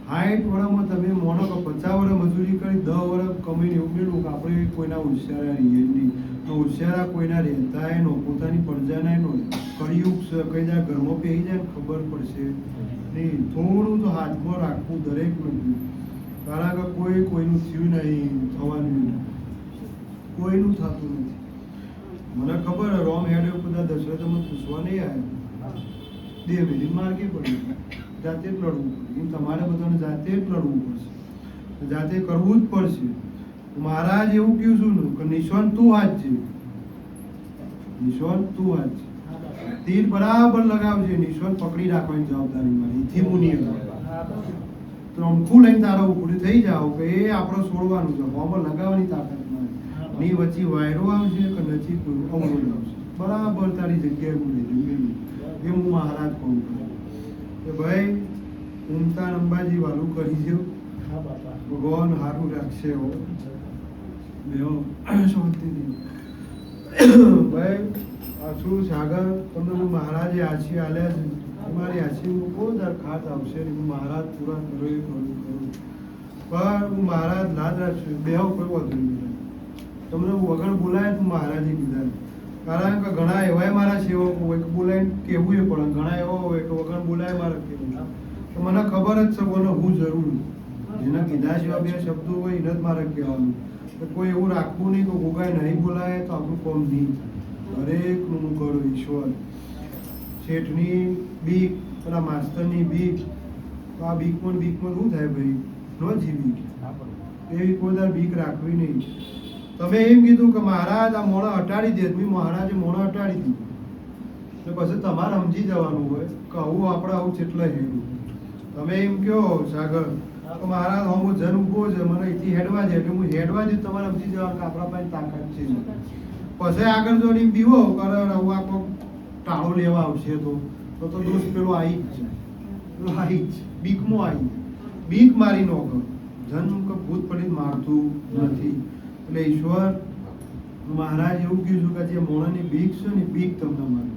60 વર્ષમાં તમે મોનો કે 50 વર્ષ મજૂરી કરી 10 વર્ષ કમાઈને એવું મેળવું કે આપણે કોઈના હોશિયારા રહીએ નહીં તો હોશિયારા કોઈના રહેતા નો પોતાની પ્રજાના નો કળિયુગ છે કઈ જાય ઘરમાં પહેરી જાય ને ખબર પડશે નહીં થોડું તો હાથમાં રાખવું દરેક નથી કારણ કે કોઈનું થયું નહીં થવાનું કોઈનું થતું નથી મને ખબર રોમ હેડે બધા દશરથમાં પૂછવા નહીં આવ્યા 2 મિનિટ માર્ગે પડી જાતે જ લડવું પડે એમ તમારે બધાને જાતે જ લડવું પડશે જાતે કરવું જ પડશે મહારાજ એવું કહ્યું છું ને કે નિશાન તું હાથ છે નિશાન તું હાથ છે તીર બરાબર લગાવજે નિશાન પકડી રાખવાની જવાબદારી મારી એથી હું નહીં ત્રણખું લઈને તારા ઉપડી થઈ જાવ કે એ આપણે છોડવાનું છે હોમાં લગાવવાની તાકાત ની વચ્ચે વાયરો આવશે કે નજીક અવરોધ આવશે બરાબર તારી જગ્યાએ હું લઈ જઉં એ હું મહારાજ કહું કે ભાઈ ઉમતા અંબાજી વાલું કરી દો ભગવાન સારું રાખશે હો બેહો શાંતિથી ભાઈ આછું સાગર તમને હું મહારાજે આછી આલ્યા છે તમારી આછી હું કોઈ દરખાસ્ત આવશે ને હું મહારાજ પૂરા કરો એ કરું પણ હું મહારાજ લાદ રાખશું બેહો કોઈ વધુ નહીં તમને વગર બોલાય તો મહારાજે કીધા કારણ કે ઘણા એવાય મારા સેવકો હોય કે બોલાય કેવું એ પડે ઘણા એવા હોય કે વગર બોલાય મારે કેવું તો મને ખબર જ છે બોલો હું જરૂર જેના કીધા જેવા 2 શબ્દો હોય એને જ મારે કહેવાનું તો કોઈ એવું રાખવું નહીં કે ગોગાય નહીં બોલાય તો આપણું કોમ નહીં દરેકનું હું કરું ઈશ્વર શેઠની બીક પેલા માસ્તરની બીક તો આ બીકમાં શું થાય ભાઈ ન જીવી એવી કોઈ બીક રાખવી નહીં તમે એમ કીધું કે મહારાજ આ મોણો હટાડી દે મેં મહારાજે મોણો હટાડી દીધું તો પછી તમારે સમજી જવાનું હોય કે આવું આપણે આવું જેટલે હેડું તમે એમ કહો સાગર તો મહારાજ હું જન ઊભો છે મને અહીંથી હેડવા દે એટલે હું હેડવા દઉં તમારે સમજી જવાનું કે આપણા પાસે તાકાત છે પછી આગળ જો એમ બીવો કરે આવું આખો ટાળો લેવા આવશે તો દોસ્ત પેલો આવી જ જાય પેલો આવી જ બીકમાં આવી બીક મારી ન કર જન કે ભૂત પડી મારતું નથી એટલે ઈશ્વર મહારાજ એવું કીધું કે જે મોણાની બીક છે ને બીક તમને મારે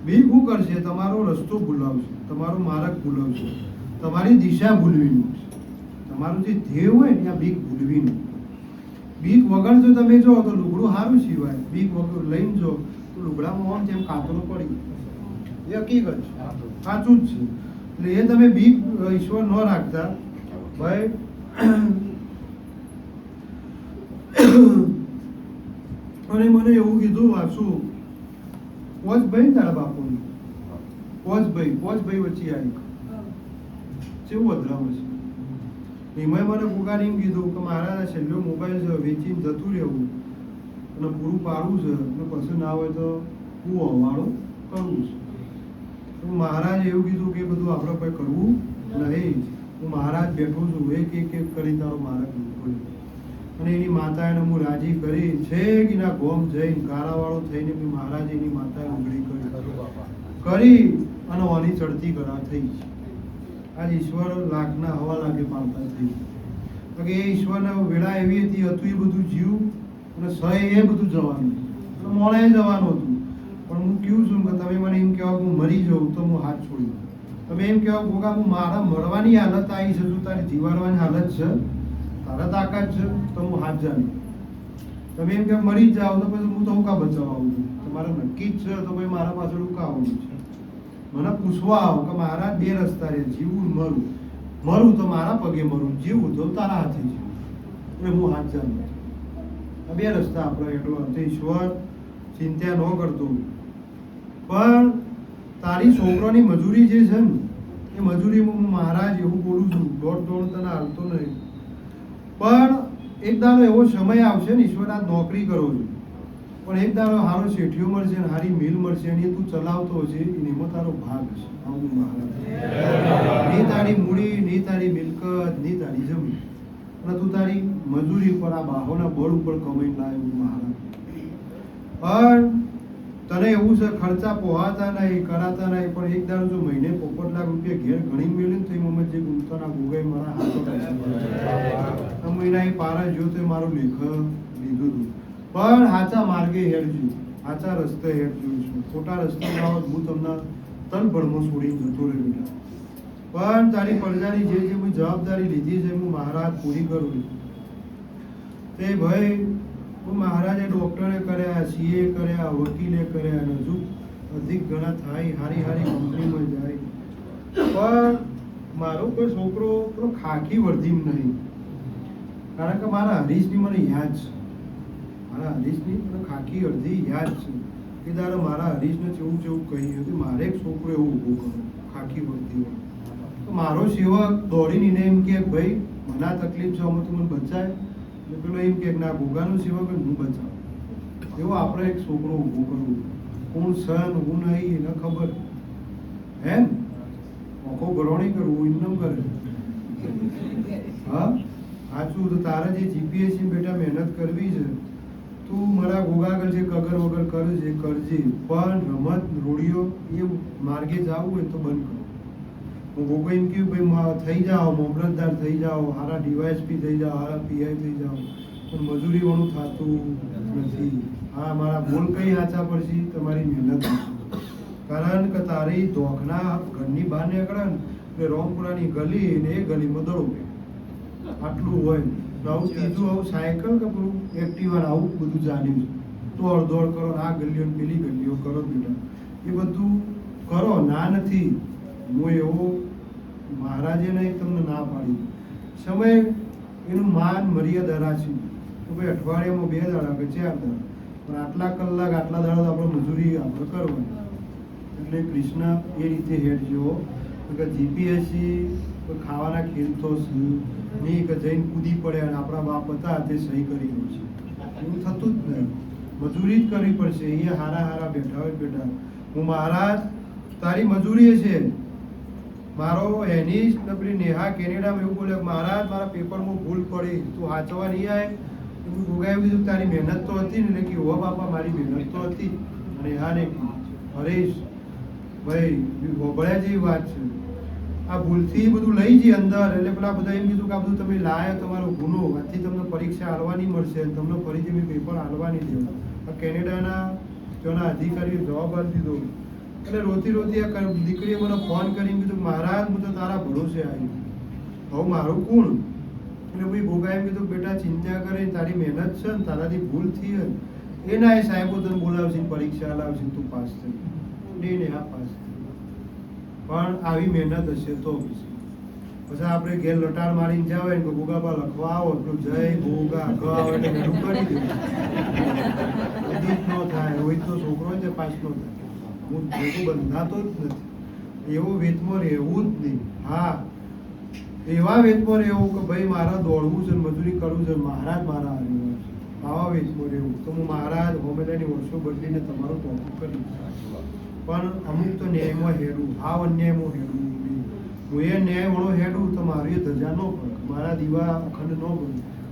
બીક શું કરશે? તમારો રસ્તો ભૂલાવશે, તમારો માર્ગ ભૂલાવશે, તમારી દિશા ભૂલવી મૂકશે. તમારું જે ધ્યેય હોય ને ત્યાં બીક ભૂલવી નહીં. બીક વગર જો તમે જો તો લુગડું સારું સિવાય, બીક વગર લઈને જો તો લુગડામાં આમ જેમ કાતરો પડી એ હકીકત છે, સાચું જ છે. એટલે એ તમે બીક ઈશ્વર ન રાખતા ભાઈ. અને મને એવું કીધું વાંચું પોચ ભાઈ તારા બાપુની પોચ ભાઈ વચ્ચે આવી કેવું અધરામ છે. એમાં મને પુકારી એમ કીધું કે મારા છેલ્લો મોબાઈલ છે વેચીને જતું રહેવું અને પૂરું પાડવું છે અને પછી ના હોય તો હું હવાળું કરવું છે. હું મહારાજ એવું કીધું કે બધું આપણે કોઈ કરવું નહીં. હું મહારાજ બેઠો છું, એક કરી તારો મહારાજ ખોલ્યો. અને એની માતાને હું રાજી કરી છે કે ના ગોમ જઈને ગારાવાળો થઈને મેં મહારાજ એની માતાએ ઉઘડી કરી અને ઓની ચડતી કરા થઈ છે. આજ ઈશ્વર લાખના હવા લાગે પામતા થઈ. તો કે એ ઈશ્વરના વેળા એવી હતી, હતું એ બધું જીવ અને સહે એ બધું જવાનું અને મોડે જવાનું હતું. પણ હું કેવું છું કે તમે મને એમ કહેવા હું મરી જાઉં તો હું હાથ છોડી દઉં. તમે એમ કહેવા ભોગા હું મારા મરવાની હાલત આવી છે, શું તારી જીવાડવાની હાલત છે, તારા તાકાત છે તો હું હાથ જાણી. તમે એમ કે મરી જ જાઓ તો પછી હું તો હું કા બચાવવા આવું છું? તમારે નક્કી જ છે તો ભાઈ મારા પાછળ હું કા આવું છે? મને પૂછવા આવો કે મારા બે રસ્તા રહે, જીવવું મરું. મરું તો મારા પગે મરું, જીવવું તો તારા હાથે જીવું. એટલે હું હાથ જાણું. આ બે રસ્તા આપણો એટલો ઈશ્વર ચિંતા ન કરતો. પણ તારી છોકરાની મજૂરી જે છે ને એ મજૂરીમાં હું મહારાજ એવું બોલું છું, દોડ તને હાલતો નહીં. પણ એક દાડો એવો સમય આવશે ને, ઈશ્વર આ નોકરી કરો છો પણ એક દાડો સારો શેઠિયો મળશે ને સારી મિલ મળશે અને એ તું ચલાવતો હશે એમાં તારો ભાગ હશે. આવું મહારાજ નહીં તારી મૂડી, નહીં તારી મિલકત, નહીં તારી જમીન, અને તું તારી મજૂરી પર આ બાહોના બળ ઉપર કમાઈ લાવ્યું મહારાજ. પણ તને એવું છે ખર્ચા પોહાતા નહીં, કરાતા નહીં, પણ એક દાડો જો મહિને 4 લાખ રૂપિયા ઘેર ગણી મેળ્યું તો એ મમ્મી જે ગુમતાના ભોગાઈ મારા હાથો મહિના એ પારા જો તો મારું લેખ લીધું હતું. પણ સાચા માર્ગે હેડજો, સાચા રસ્તે હેડજો. ખોટા રસ્તે જાઓ હું તમને તલભરમાં છોડીને જતો રહ્યો બેટા. પણ તારી પ્રજાની જે હું જવાબદારી લીધી છે હું મહારાજ પૂરી કરું છું. તે ભાઈ હું મહારાજે ડોક્ટરે કર્યા, સીએ કર્યા, વકીલે કર્યા અને હજુ અધિક ઘણા થાય, હારી કંપનીમાં જાય. પણ મારો કોઈ છોકરો પેલો ખાખી વર્ધીમ નહીં. કારણ કે મારા હરીશની મને યાદ છે, મારા હરીશની મને ખાખી અડધી યાદ છે કે દાડો મારા હરીશને જેવું કહી હતું મારે એક છોકરો એવું ઊભું કરો ખાખી વર્ધી હોય તો મારો સેવક દોડીને એમ કે ભાઈ મને આ તકલીફ છે અમે તું મને બચાય. પેલો એમ કે ના ભોગાનો સેવક હું બચાવું. એવો આપણે એક છોકરો ઊભો કરવું. કોણ સન હું નહીં એને ખબર એમ આખો ગરોણી કરવું એમ ન કરે. હા સાચું. તો તારે જે જીપીએસસી બેટા મહેનત કરવી છે તું મારા ગોગાગર જે કગર વગર કરજે કરજે, પણ રમત રોડીઓ એ માર્ગે જવું હોય તો બંધ કરો. હું ગોગો એમ કહ્યું ભાઈ થઈ જાઓ, મામલતદાર થઈ જાઓ, હારા ડીવાયએસપી થઈ જાઓ, હારા પીઆઈ થઈ જાઓ, પણ મજૂરીવાળું થતું નથી. હા મારા બોલ કઈ સાચા પડશે? તમારી મહેનત. કારણ કે તારી ધોખના ઘરની બહાર નીકળે ને એટલે રોમપુરાની ગલી ને એ ગલીમાં દડો કે આટલું હોય. આવું ત્રીજું આવું સાયકલ કે પેલું એક્ટિવા આવું બધું જાણ્યું છે. દોડ કરો, આ ગલીઓ પેલી ગલીઓ કરો બેટા, એ બધું કરો. ના નથી, હું એવો મહારાજે નહીં તમને ના પાડી. સમય એનું માન મર્યાદા રાખી તો ભાઈ અઠવાડિયામાં 2 દાડા કે 4 દાડા, પણ આટલા કલાક આટલા દાડા આપણે મજૂરી આપણે કરવાની. એટલે કૃષ્ણ એ રીતે હેડજો કે જીપીએસસી ખાવાના ખેલતો નહીં કે જઈને કૂદી પડે અને આપણા બાપ હતા તે સહી કરી દઉં છે, એવું થતું જ નહીં. મજૂરી જ કરવી પડશે. એ હારા બેઠા હોય બેટા. હું મહારાજ તારી મજૂરી છે. મારો એની પેલી નેહા કેનેડામાં એવું બોલે મહારાજ મારા પેપરમાં ભૂલ પડી, તું વાંચવા નહીં આવે. હું ભોગાવી દીધું તારી મહેનત તો હતી ને, એટલે કે હો બાપા મારી મહેનત તો હતી. અને હા ને હરેશ ભાઈ ગોબળ્યા જેવી વાત છે. આ ભૂલથી બધું લઈ જઈએ અંદર, એટલે પેલા બધા એમ કીધું કે આ બધું તમે લાયો તમારો ગુનો, આથી તમને પરીક્ષા આલવાની મળશે, તમને ફરીથી મેં પેપર આલવાની દેવું. આ કેનેડાના તેના અધિકારીએ જવાબ આપી દીધો એટલે રોતી રોતી આ દીકરીએ મને ફોન કરીને કીધું મહારાજ હું તો તારા ભરોસે આવી હવે મારું કોણ? એટલે ભાઈ ભોગા એમ કીધું બેટા ચિંતા કરે તારી મહેનત છે ને તારાથી ભૂલ થઈ હોય એના એ સાહેબો તને બોલાવશે ને પરીક્ષા લાવશે તું પાસ થઈ ને આ પાસ થઈ પણ આવી મહેનત હશે તો પછી આપણે ઘેર લટાર મારીને જાવ ને કે ભોગાબા લખવા આવો તો જય ભોગા ગ આવે એટલે મેળું કરી દેવું બધી જ ન થાય હોય તો છોકરો જ પાસ ન થાય હું ભેગું બંધાતો જ નથી એવું વેતમાં રહેવું જ નહીં હા એવા વેતમાં રહેવું કે ભાઈ મારે દોડવું છે મજૂરી કરવું છે મહારાજ મારા હારી આવા વેતમાં રહેવું તો હું મહારાજ હોમેલાની વર્ષો બદલીને તમારું ટોપિક કરીશ પણ અમુક તો ન્યાયમાં હેડું હાવ અન્યાયમાં હેડું હું એ ન્યાય વણો હેડું તો મારી એ ધજા ન પડે મારા દીવા અખંડ ન બને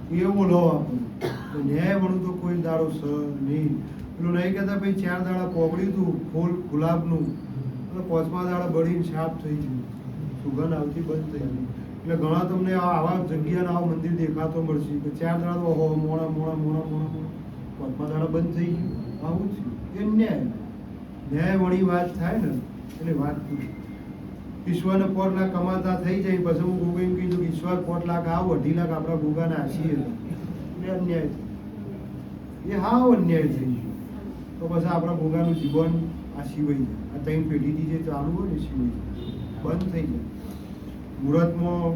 હું એવો લો આપું તો ન્યાય વણું તો કોઈ દાડો સ નહીં પેલું નહીં કહેતા ભાઈ 4 દાડા પોગડ્યું હતું ફૂલ ગુલાબનું અને 5મા દાડા બળીને સાફ થઈ ગયું સુગંધ આવતી બંધ થઈ ગઈ એટલે ઘણા તમને આવા જગ્યાના આવા મંદિર દેખાતો મળશે કે 4 દાડા તો મોડા મોડા મોડા મોડા 5મા દાડા બંધ થઈ ગયું આવું છે એ ન્યાય વળી વાત થાય ને એટલે વાત ઈશ્વરને 4 લાખ કમાતા થઈ જાય પછી હું ગોગા એમ કીધું કે ઈશ્વર 4 લાખ આવ 2.5 લાખ આપણા ગોગાને આશીએ એટલે અન્યાય એ હાવ અન્યાય થઈ ગયો તો પછી આપણા ગોગાનું જીવન આ સિવાય આ 3 પેઢીથી જે ચાલુ હોય ને સિવાય બંધ થઈ જાય મુહૂર્તમાં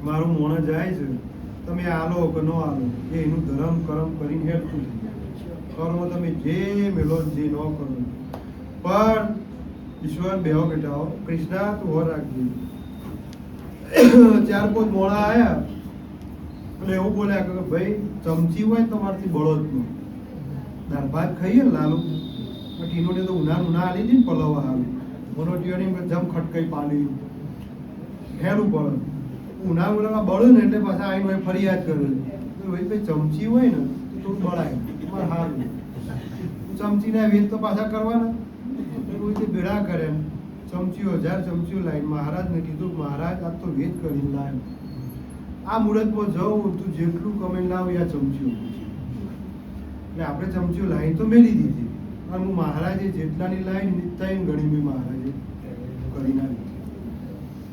મારું મોણ જાય છે તમે આલો કે ન આલો એ એનું ધર્મ કરમ કરીને હેઠું થઈ જાય કર્મ તમે જે મેલો જે ન કરો પણ ઈશ્વર બેહો બેટા કૃષ્ણા તું હો રાખજે 4-5 મોડા આયા એટલે એવું બોલ્યા કે ભાઈ ચમચી હોય ને તમારથી બળદનો દાળ ભાત ખાઈએ ને લાલુ ટીનોને તો ઉના આલી હતી ને પલાવા આવી મોનોટીઓની જમ ખટકાઈ પાલી હેલું પડે ઉનામાં બળે ને એટલે પાછા આવીને ફરિયાદ કરે ભાઈ ચમચી હોય ને તો થોડું બળાય તમારે સારું ચમચીના વેદ તો પાછા કરવાના કોઈ રીતે ભેળા કરે ચમચીઓ 1000 ચમચીઓ લાવીને મહારાજને કીધું મહારાજ આ તો વેદ કરીને લાવ આ મુહૂર્તમાં જાઉં તું જેટલું કમેન્ટ લાવ આ ચમચીઓ એટલે આપણે ચમચીઓ લાવીને તો મેળી દીધી અને હું મહારાજે જેટલાની લાવીને નિત્યાઈને ગણી મેં મહારાજે કરીને આવી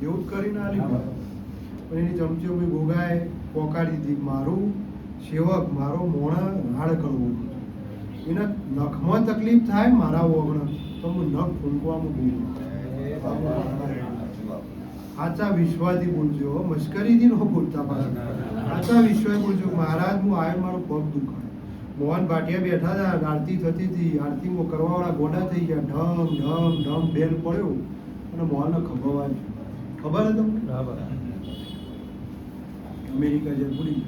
એવું જ કરીને આલી પણ એની ચમચીઓ મેં ભોગાએ પોકાડી દીધી મારું સેવક મારો મોણા રાડ કરવો એના નખમાં તકલીફ થાય મારા ઓગણ તો હું નખ ફૂંકવામાં બોલું સાચા વિશ્વાસથી બોલજો મશ્કરીથી ન બોલતા પાછા સાચા વિશ્વાસ બોલજો મહારાજ હું આવ્યો મારો પગ દુખાય મોહન ભાટિયા બેઠા હતા આરતી થતી હતી આરતીમાં કરવાવાળા ગોડા થઈ ગયા ઢમ ઢમ ઢમ બેલ પડ્યો અને મોહનને ખબર ખબર હે તમને અમેરિકા જે પૂરી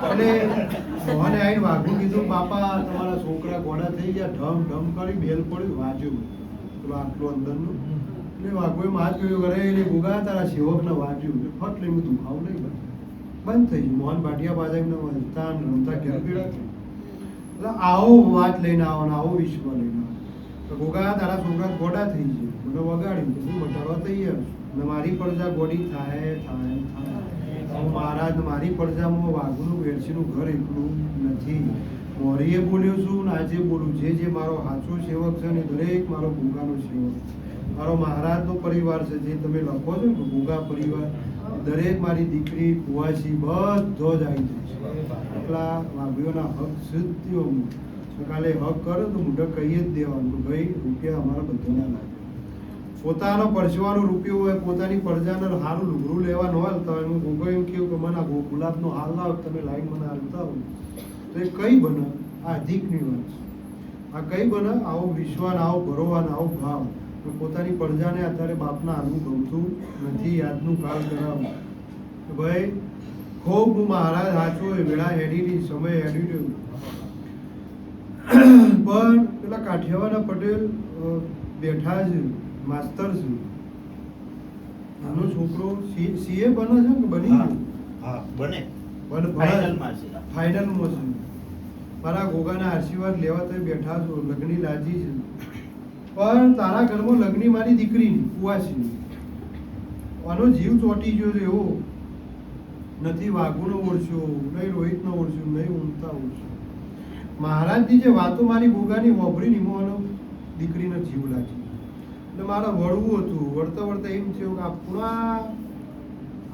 અને મોહને આવીને વાઘું કીધું બાપા તમારા છોકરા ગોડા થઈ ગયા ઢમ ઢમ કરી બેલ પડ્યું વાંચ્યું પેલું આટલું અંદરનું એટલે વાઘોએ માથ કર્યું કરે એટલે ભૂગા તારા સેવકને વાંચ્યું ફટ લઈને દુખાવું નહીં બંધ થઈ ગયું મોહન ભાટિયા પાછા એમને વંચતા રમતા ઘેર પીડા એટલે આવો વાત લઈને આવો ને આવો વિશ્વ લઈને આવો તો ભૂગા તારા છોકરા ગોડા થઈ ગયું મને વગાડ્યું તો હું મટાડવા તૈયાર છું મારી પડજા ગોડી થાય થાય થાય મહારાજ મારી પડજામાં વાઘનું વેરસીનું ઘર એકલું નથી મોરીએ બોલ્યો છું ને આજે બોલું જે મારો સાચો સેવક છે ને દરેક મારો ભૂગાનો સેવક મારો મહારાજનો પરિવાર છે જે તમે લખો છો ને ભૂગા પરિવાર દરેક મારી દીકરી કુવાસી બધો જ આવી જાય એટલા વાઘીઓના હક સિદ્ધિઓ કાલે હક કરો તો મોઢે કહીએ જ દેવાનું કે ભાઈ રૂપિયા અમારા બધાના લાગે પોતાનો પરસવાનો રૂપિયો હોય પોતાની પ્રજાને સારું લુગડું લેવાનું હોય તો હું ગોગો એમ કહ્યું કે મને ગુલાબનો હાલ લાવ તમે લાઈન મને હાલતા હોય તો એ કઈ બને આ અધિકની વાત આ કઈ બને આવો વિશ્વાસ આવો ભરોવાનો આવો ભાવ પોતાની પ્રજાને અત્યારે બાપના હાલનું ગમતું નથી યાદનું કાળ કરાવું ભાઈ ખૂબ હું મહારાજ સાચો વેળા હેડીની સમય હેડી રહ્યો પણ પેલા કાઠિયાવાડના પટેલ બેઠા છે માસ્તર છે નાનો છોકરો સીએ બને છે કે બની ગયો હા બને ફાઇનલમાં છે મારા ગોગાના આશીર્વાદ લેવા તો બેઠા છો લગ્ની લાજી છે પણ તારા ઘરમાં લગ્ની મારી દીકરીની કુવાસી આનો જીવ ચોટી ગયો છે એવો નથી વાઘુનો ઓળખ્યો નહીં રોહિતનો ઓળખ્યો નહીં ઉમતા ઓળખ્યો મહારાજની જે વાતો મારી ગોગાની વાપરીને એમાં દીકરીને જીવ લાગ્યો. એટલે મારે વળવું હતું. વળતા વળતા એમ થયું કે આ પૂરા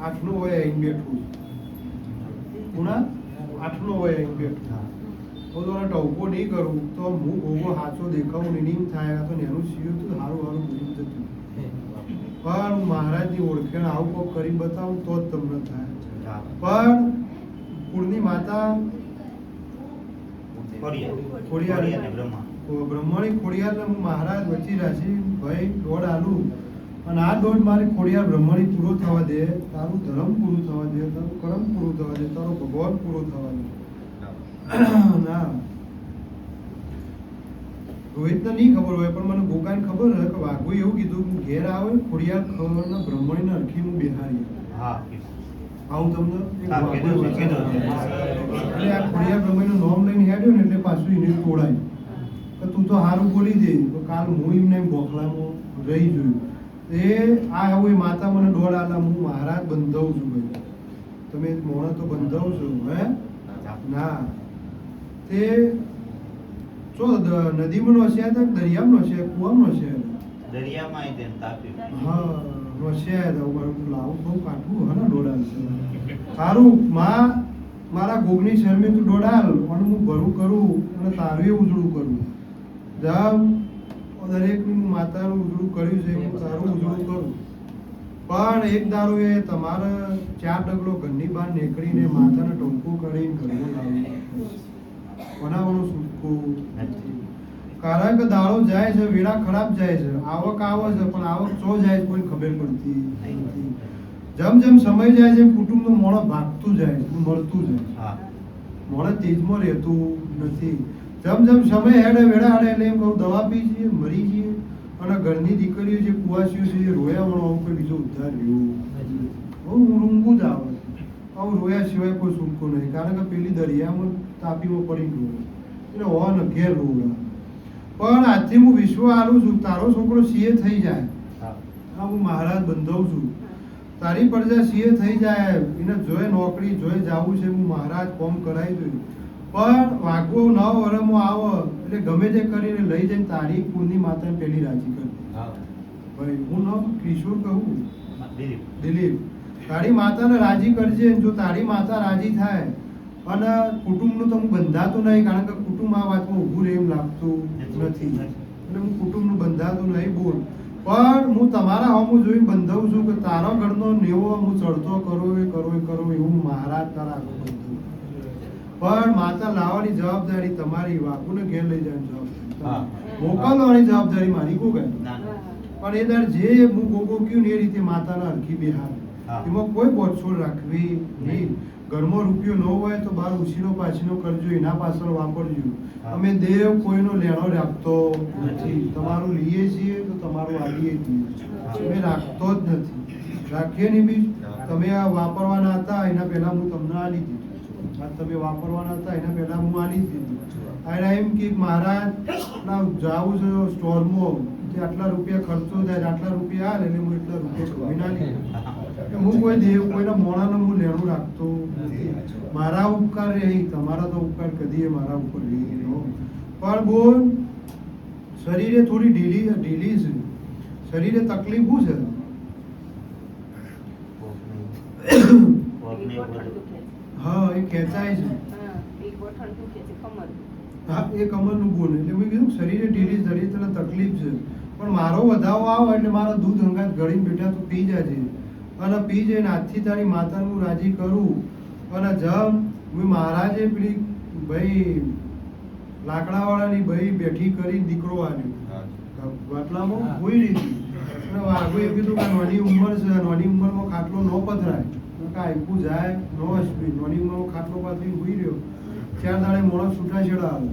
8નો હોય અહીં બેઠું, પૂરા 8નો હોય અહીં બેઠું. તો તને ટવકો નહીં કરું તો હું ગોગો સાચો દેખાવું નહીં એમ થાય. આ તો એનું સીયું હતું સારું સારું ભૂલી જતું. પણ હું મહારાજની ઓળખેણ આવું કોક કરી બતાવું તો જ તમને થાય. પણ કુળની માતા બ્રહ્મણી ખોડિયારને હું મહારાજ વચ્ચે રાશી ભાઈ દોડ આલું અને આ દોડ મારી ખોડિયાર બ્રહ્મણી પૂરો થવા દે, તારું ધર્મ પૂરું થવા દે, તારું કર્મ પૂરું થવા દે, તારો ભગવાન પૂરો થવા દે. ના રોહિતને નહીં ખબર હોય પણ મને ગોગાને ખબર હોય કે વાઘુએ એવું કીધું હું ઘેર આવે ખોડિયાર ખબર બ્રહ્મણીને અરખી હું બેહારી આવું તમને એક વાઘુએ કીધું. એટલે આ ખોડિયાર બ્રહ્મણીનું નામ લઈને હેડ્યો ને એટલે પાછું એને તોડાય કે તું તો સારું બોલી દે તો કાલ હું એમને ગોખલામાં રહી જોયું. એ આ એવું માતા મને દોડ આલા હું મહારાજ બંધાવું છું ભાઈ, તમે મોણા તો બંધાવ છો હે ના. તે જો નદીમાં નોસ્યા હતા દરિયામાં નોસ્યા કુવામાં નોસ્યા હા નોસ્યા હતા. મારું લાવું બહુ કાઢવું હે ને દોડાલ સારું માં મારા ગોગની શરમે તું દોડાલ અને હું ભરું કરું અને તારું એ ઉજળું કરું. જબ દરેકનું માતાનું ઉજળું કર્યું છે હું તારું ઉજળું કરું. પણ એક દારૂ એ તમારે 4 ડગલો ઘરની બહાર નીકળીને માતાને ટોંકો કરીને ઘરમાં લાવવું બનાવવાનું છૂટકું નથી. કારણ કે દાડો જાય છે વેળા ખરાબ જાય છે, આવક આવે છે પણ આવક ચો જાય છે કોઈ ખબર પડતી નથી. જેમ જેમ સમય જાય છે કુટુંબનું મોણો ભાગતું જાય છે, મળતું જાય, મોણો તેજમાં રહેતું નથી. જેમ જેમ સમય હેડે વેળા હેડે એટલે એમ કહું દવા પી જઈએ મરી જઈએ અને ઘરની દીકરીઓ જે કુવાસીઓ છે એ રોયા વણો કોઈ બીજો ઉદ્ધાર રહ્યો બહુ ઊંઘું જ આવે. આવું રોયા સિવાય કોઈ છૂટકો નહીં. કારણ કે પેલી દરિયામાં તાપીમાં પડી ગયો એટલે હોવા ને ઘેર રોવા. પણ આજથી હું વિશ્વ આલું છું તારો છોકરો સીએ થઈ જાય. હા હું મહારાજ બંધાવું છું તારી પ્રજા સીએ થઈ જાય એને જોઈ નોકરી જોઈ જવું છે હું મહારાજ કોમ કરાવી દઉં. પણ વાઘો 9 વર્ષમાં આવો એટલે ગમે તે કરીને લઈ જઈને તારી કુળની માતાને પેલી રાજી કરી ભાઈ. હું નામ કિશોર કહું દિલીપ. તારી માતાને રાજી કરજે. જો તારી માતા રાજી થાય અને કુટુંબનું તો હું બંધાતો નહીં કારણ કે કુટુંબ આ વાતમાં ઊભું રહે એમ લાગતું નથી એટલે હું કુટુંબનું બંધાતું નહીં બોલ. પણ હું તમારા હોમું જોઈને બંધાવું છું કે તારા ઘરનો નેવો હું ચડતો કરો એ એવું મહારાજ તારા આગળ બંધાવું. પણ માતા લાવવાની જવાબદારી તમારી, વાઘુને ઘેર લઈ જવાની જવાબદારી, મોકલવાની જવાબદારી મારી ગોગા. પણ એ દર જે હું ગોગો કયું ને એ રીતે માતાના હરખી બેહાર એમાં કોઈ બોટછોડ રાખવી નહીં. ઘરમાં રૂપિયો ન હોય તો બહાર ઉછીનો પાછીનો કરજો, એના પાછળ વાપરજો. અમે દેવ કોઈનો લેણો રાખતો નથી. તમારું લઈએ છીએ તો તમારું આલીએ છીએ, અમે રાખતો જ નથી. રાખીએ નહીં બી તમે આ વાપરવાના હતા એના પહેલા હું તમને આલી દીધું. તમે વાપરવાના હતા એના પહેલા હું આલી દીધું. અને એમ કે મહારાજ જાવું છે સ્ટોરમાં કે આટલા રૂપિયા ખર્ચો થાય આટલા રૂપિયા હાલ એટલે હું એટલા રૂપિયા કમી ના લીધું. હું કોઈ દેવ કોઈના મોણાનો હું લેણું રાખતો નથી. મારા ઉપકાર રહી તમારા તો ઉપકાર કદી મારા ઉપર રહી ગયો. પણ બોલ શરીરે થોડી ઢીલી છે, શરીરે તકલીફ શું છે? હા એ ખેંચાય છે. હા એ કમરનું ગુણ એટલે મેં કીધું શરીરે ઢીલી શરીર તને તકલીફ છે પણ મારો વધાવો આવે એટલે મારા દૂધ હંગાત ગળીને બેઠા તું પી જાય અને પી જઈને આજથી તારી માતાનું રાજી કરું. અને જમ મેં મહારાજે પેલી ભાઈ લાકડાવાળાની ભાઈ બેઠી કરી દીકરો આવ્યો બાટલામાં હોઈ લીધી અને વાઘો એ કીધું કે નાની ઉંમર છે, નાની ઉંમરમાં ખાટલો ન પધરાય આયકું જાય નો અશ્વી નાની ઉંમરમાં ખાટલો પાથરી હોઈ રહ્યો 4 દાડે મોણસ છૂટા છેડા આવે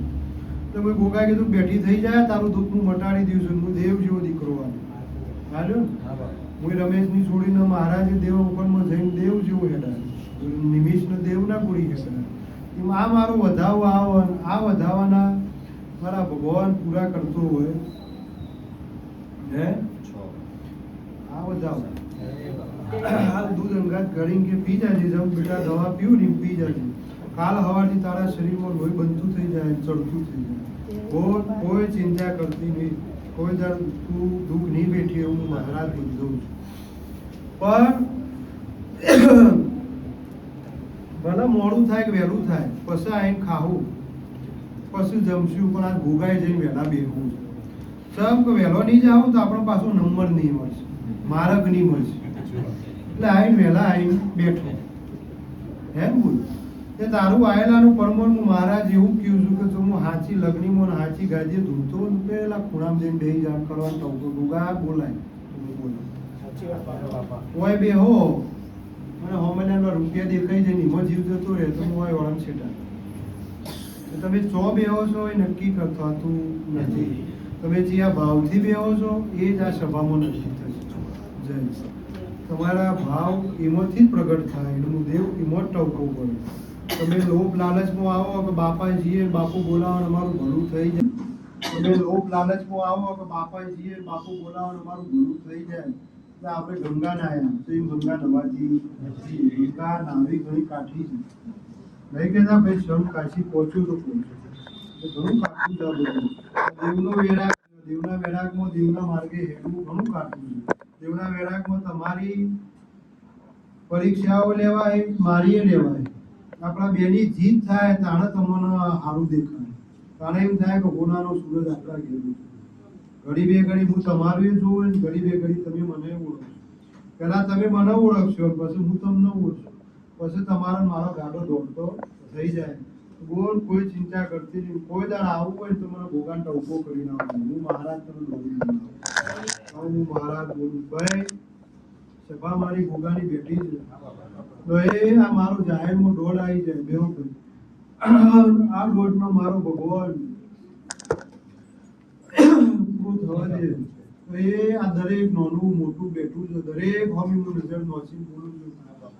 તો મેં ગોગાએ કીધું બેઠી થઈ જાય તારું દુઃખ હું મટાડી દઉં છું. હું દેવ જેવો દીકરો આવ્યો હું રમેશની છોડીને મહારાજે દેવ ઉપરમાં જઈને દેવ જેવો હેઠા નિમિષને દેવ ના પૂરી હેઠા આ મારો વધાવો આવો આ વધાવાના મારા ભગવાન પૂરા કરતો હોય હે આ વધાવો આ દૂધ અંગાત ગળીને કે પી જાય જેમ બેટા દવા પીવું ને પી જાય કાલ સવારથી તારા શરીરમાં લોહી બનતું થઈ જાય, ચડતું થઈ જાય. કોઈ ચિંતા કરતી નહીં, કોઈ દર તું દુઃખ નહીં બેઠી એવું હું મહારાજ બધું છું. પણ ભલે મોડું થાય કે વહેલું થાય, પછી આવીને ખાવું, પછી જમશું, પણ આ ભોગાઈ જઈને વહેલા બેસવું છે. સબ કે વહેલો નહીં જાવ તો આપણો પાછો નંબર નહીં મળશે, માર્ગ નહીં મળશે. એટલે આવીને વહેલા આવીને બેઠો હે બોલ તે તારું આયેલાનું પરમોણ હું મહારાજ એવું કહ્યું છું કે જો હું હાચી લગ્નીમાં હાચી ગાદીએ ધૂમતો હોઉં તો પેલા ખૂણામાં જઈને બેસી જાણ કરવાનું ટવકો ડુગા બોલાય કોઈ બે હો મને હોમેના રૂપિયા દેખાઈ જાય એમાં જીવ જતો રહે તો હું વળમ છેટા. તમે ચો બેહો છો એ નક્કી થતું નથી. તમે જે આ ભાવથી બેહો છો એ જ આ સભામાં નક્કી થશે. જય તમારા ભાવ એમાંથી જ પ્રગટ થાય એનું દેવ એમાં જ ટવકો પડે. તમે લોભ લાલચમાં આવો કે બાપા જીએ બાપુ બોલાવો અમારું ભલું થઈ જાય. તમે લોભ લાલચમાં આવો કે બાપા જીએ બાપુ બોલાવો અમારું ભલું થઈ જાય. એટલે આપણે ગંગા નાયા તો એ ગંગા નવાજી નથી. ગંગા નાવી ઘણી કાઠી છે. નહીં કહેતા ભાઈ શ્રમ કાશી પહોંચ્યું તો પહોંચ્યું ઘણું કાઠું છે. દેવનો વેરાગ, દેવના વેરાગમાં દેવના માર્ગે હેડવું ઘણું કાઠું છે. દેવના વેરાગમાં તમારી પરીક્ષાઓ લેવાય, મારીએ લેવાય. આપણા બેની જીત થાય તાણે તમને સારું દેખાય. તાણે એમ થાય કે ગુનાનો સૂરજ આપણા ઘેરું છે. ઘડી બે ઘડી હું તમારું જોઉં ને ઘડી બે ઘડી તમે મને ઓળખો. પહેલા તમે મને ઓળખશો પછી હું તમને ઓળખું, પછી તમારો મારો ગાડો દોડતો થઈ જાય. બોલ કોઈ ચિંતા કરતી નહીં. કોઈ દાડ આવું હોય તો મને ભોગાન ટવકો કરી નાખો. હું મહારાજ તમે દોડી હું મહારાજ બોલું ભાઈ સભા મારી ભોગાની બેઠી છે તો એ આ મારો જાહેરમાં દોડ આવી જાય બેવું કરી આ દોડનો મારો ભગવાન પૂરું થવા દે. તો એ આ દરેક નાનું મોટું બેઠું છે. દરેક હોમી હું નજર નોચી બોલું છું.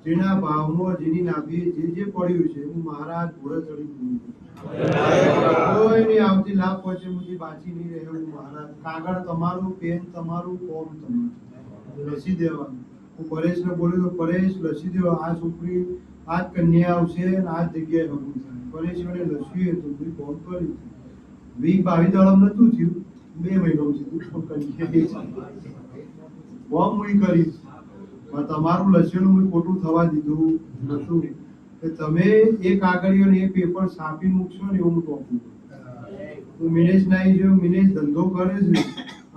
જેના ભાવમાં જેની નાભી જે પડ્યું છે હું મહારાજ ઘોડે ચડી બોલું છું. કોઈ નહીં આવતી લાભ પહોંચે મુझे બાચી નહીં રહે હું મહારાજ. કાગળ તમારું, પેન તમારું, કોમ તમારું, લસી દેવાનું. હું પરેશને બોલ્યો તો પરેશ લસી દેવા. આ છોકરી આ જ કન્યા આવશે અને આ જ જગ્યાએ હગું થાય. પરેશ વડે લસ્યું હતું ભાઈ ફોન કરી 20-22 દાડમ નતું થયું, 2 મહિનો થયું ફોર્મ હું કરીશ. તમારું લસેલું મેં ખોટું થવા દીધું નતું. તમે એ કાગળિયો ને એ પેપર છાપી મૂકશો ને એવું હું ટોપું. હું મિનેશ નાઈ જોયો, મિનેશ ધંધો કરે છે.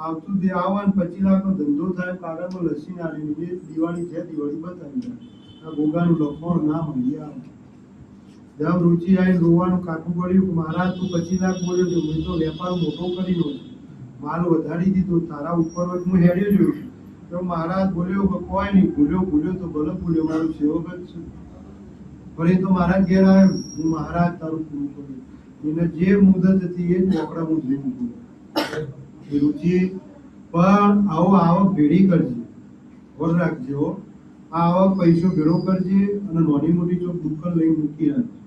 આવતું જે આવા 25 લાખનો ધંધો થાય કાગળમાં લસી નાખી દે. દિવાળી છે દિવાળી બતાવી જાય. આ ગોગાનું લખવાનું ના મળી આવે. જેમ રુચિ આવીને રોવાનું કાઠું પડ્યું કે મહારાજ તું 25 લાખ બોલ્યો છે, મેં તો વેપાર મોટો કરી લો માલ વધારી દીધો તારા ઉપર હું હેડ્યો જોયું. તો મહારાજ બોલ્યો કે કોઈ નહીં, ભૂલ્યો તો ભલે ભૂલ્યો, મારું સેવક જ છે. ફરી તો મહારાજ ઘેર આવ્યો. હું મહારાજ તારું પૂરું કર્યું. એને જે મુદત હતી એ જ મોકળા હું જોઈ મૂકું. રુચિ પણ આવો આવક ભેડી કરજે, વર રાખજે હો. આ આવક પૈસો ભેળો કરજે અને નાની મોટી ચોક દુકાન લઈને મૂકી રાખજે.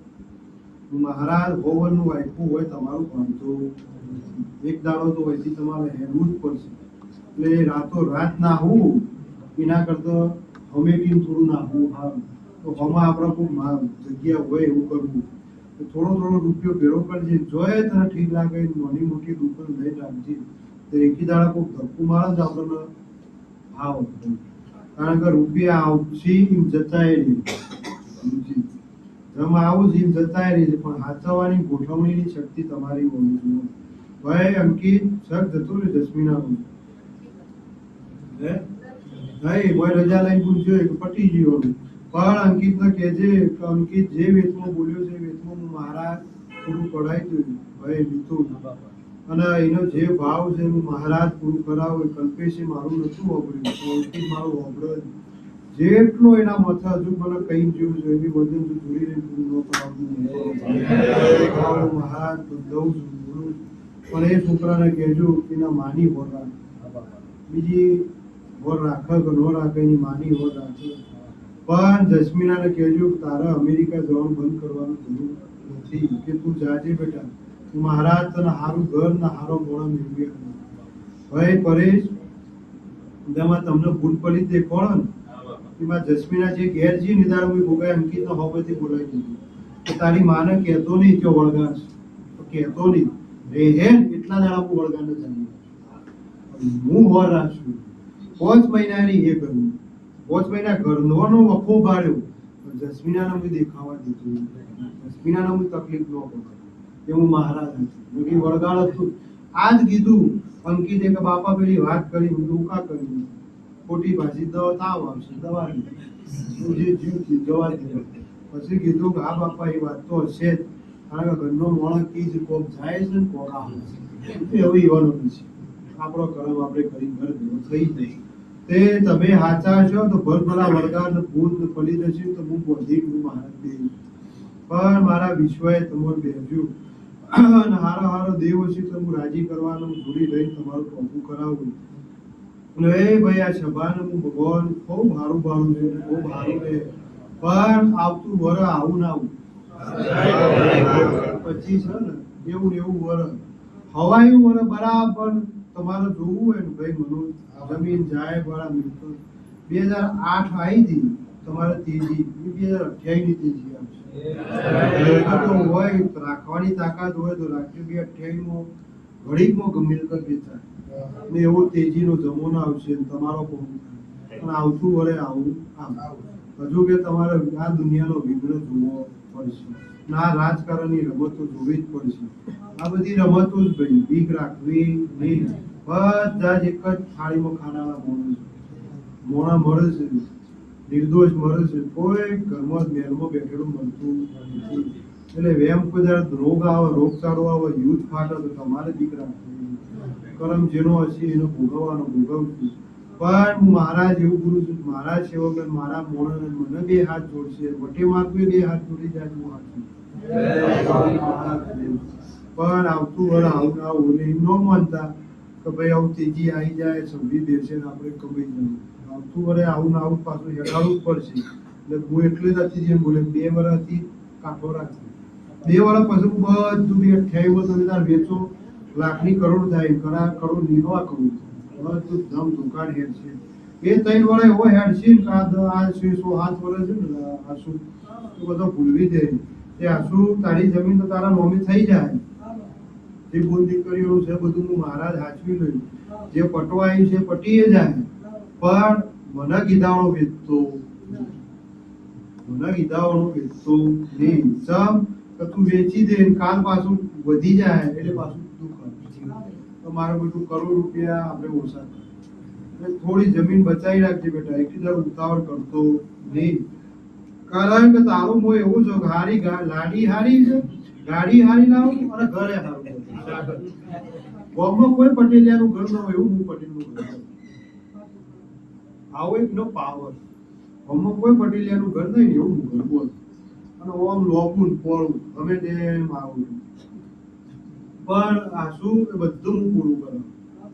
મહારાજ હોવનનું વાયફું હોય તમારું ભણતો એક દાડો તો હોયથી તમારે હેડવું જ પડશે. એટલે રાતો રાત નાહવું એના કરતાં હમેટીને થોડું નાહવું સારું. તો હમાં આપણા કોઈ જગ્યા હોય એવું કરવું. તો થોડો રૂપિયો ભેળો કરજે. જોયે તને ઠીક લાગે નાની મોટી દુકાન લઈ રાખજે. તો એકી દાડા કોઈ ધક્કું મારે જ આપણને ભાવ. કારણ કે રૂપિયા આવશે એમ જતાય રહે. જેમ આવું જ એમ જતાય રહે છે. પણ હાચવવાની ગોઠવણીની શક્તિ તમારી હોવી જોઈએ. ભાઈ અંકિત સર જતું રહે જસ્મીના રજા લઈને પૂછ્યો કે પટી ગયો. પણ અંકિતને કહેજે કે અંકિત જે વેતમાં બોલ્યો છે વેતમાં હું મહારાજ પૂરું કરાવી દઉં. ભાઈ મિથુન અને એનો જે ભાવ છે હું મહારાજ પૂરું કરાવું. કલ્પેશે મારું નતું વાપર્યું, અંકિત મારું વાપરો. જેટલો એના મથા હજુ મને કઈ જેવું છે એની વજન તો જોડી રહી પૂરું ન કરાવું. મહારાજ દઉં છું બોલું. પણ એ છોકરાને કહેજો એના માની હોર રાખ. બીજી હોર રાખે કે ન રાખે એની માની હોર રાખે. પણ જસ્મીનાને કહેજો કે તારે અમેરિકા જવાનું બંધ કરવાનું જરૂર નથી. કે તું જાજે બેટા, તું મહારાજ તને સારું ઘર ને સારો મોણા મેળવી. ભાઈ પરેશ તેમાં તમને ભૂલ પડી તે કોણ એમાં જસ્મીના જે ઘેર છે નિદાળ ભોગાય અંકિતનો હોબથી બોલાવી દીધું. કે તારી માને કહેતો નહીં કે વળગાશ, તો કહેતો નહીં રહે ને એટલા દાડા હું વળગાને ચાલી હું હોર રાખશું 5 મહિનાની એ કરું 5 મહિના ઘરનો વખો બાળ્યો જસ્મીનાને હું દેખાવા દીધું જસ્મીનાને હું તકલીફ ન પડે એ હું મહારાજ છું કે વળગાડ હતું આજ કીધું અંકિતે કે બાપા પેલી વાત કરી હું દુકા કરી ખોટી ભાષી દવા તાવ આવશે દવા હું જે જીવ જવા દીધો પછી કીધું કે હા બાપા એ વાત તો હશે જ કારણ કે ઘરનો મોણસ કી જ કોક જાય છે ને કોક આવે છે એવું ઈવાનો નથી આપણો કર્મ આપણે કરી ઘર ભેગો થઈ જાય તે તમે હાચા છો તો ભરભરા વળગાર ને ભૂત ને ફલી જશે તો હું બોધી હું મહારાજ દેવ પણ મારા વિશ્વએ તમારું બેસ્યું અને હારો દેવ હશે તો હું રાજી કરવાનું જોડી લઈને તમારું ટોપું કરાવું એ ભાઈ આ સભાને હું ભગવાન ખૂબ સારું ભાવું છે ખૂબ સારું છે પણ આવતું વર આવું ના આવું પછી છે ને એવું ને એવું વર હવાયું વર બરાબર તમારે જોવું હોય ને ભાઈ મનોજ જમીન જાય વાળા મિલકત 2008 આવી હતી તમારે તેજી 2028 ની તેજી આવશે તો હોય રાખવાની તાકાત હોય તો રાખજો 2028 માં ઘડીકમાં મિલકત વેચાય ને એવો તેજીનો જમાનો આવશે તમારો પણ આવતું વરે આવું આમ હજુ કે તમારે આ દુનિયાનો વિઘ્ન જોવો પડશે ના રાજકારણની રમતો જોવી જ પડશે આ બધી રમતો જ ભાઈ બીક રાખવી નહીં બધા જ એક જ થાળીમાં ખાનારા મોણા મળે છે નિર્દોષ મળે છે કોઈ ઘરમાં મહેલમાં બેઠેલું મળતું નથી એટલે વેમ કોઈ રોગ આવે રોગચાળો આવે યુદ્ધ ફાટે તો તમારે બીક રાખવી કરમ જેનો હશે એનો ભોગવવાનો ભોગવશું પણ હું મહારાજ એવું ગુરુ છું મહારાજ સેવક મારા મોણ મને બે હાથ જોડશે વટે મારતું બે હાથ જોડી જાય હું હાથું પણ આવતું વર આવું આવું ને એમ ન માનતા કે ભાઈ આવું તેજી આવી જાય સંભી દેશે ને આપણે કમાઈ જવું આવતું વરે આવું ને આવું પાછું હેડાડવું જ પડશે એટલે હું એટલે જ હતી જેમ બોલે 2 વર્ષથી કાંઠો રાખી 2 વર્ષ પછી હું બધું 28 તમે તાર વેચો લાખની કરોડ થાય કરોડ નિહવા કરું બધું ધમ ધુકાડ હેડ છે એ 3 વર્ષ એવો હેડ છે કે આ 607 વર્ષ છે ને આસુ તો બધો ભૂલવી દે એ આસુ તારી જમીન તો તારા નોમી થઈ જાય જે બોલ દીકરીઓ છે બધું હું મહારાજ હાચવી લઉં જે પટવાયું છે પટીએ જાય પણ મને ગીધાવાનો વેચતો નહીં સમ કે તું વેચી દે કાલ પાછું વધી જાય એટલે પાછું દુઃખ તો મારે બધું કરોડ રૂપિયા આપણે ઓછા થાય થોડી જમીન બચાવી રાખજે બેટા એક ઉતાવળ કરતો નહીં કારણ કે તારું મોં એવું છે કે હારી લાડી હારી છે ગાડી હારી લાવું અને ઘરે હારું ગામમાં કોઈ પટેલિયાનું ઘર ન હોય એવું હું પટેલનું ઘર આવો એક નો પાવર ગામમાં કોઈ પટેલિયાનું ઘર નહીં એવું હું ઘર બોલ અને ઓમ લોપું પોળું ગમે તેમ આવું પણ આ શું એ બધું હું પૂરું કરું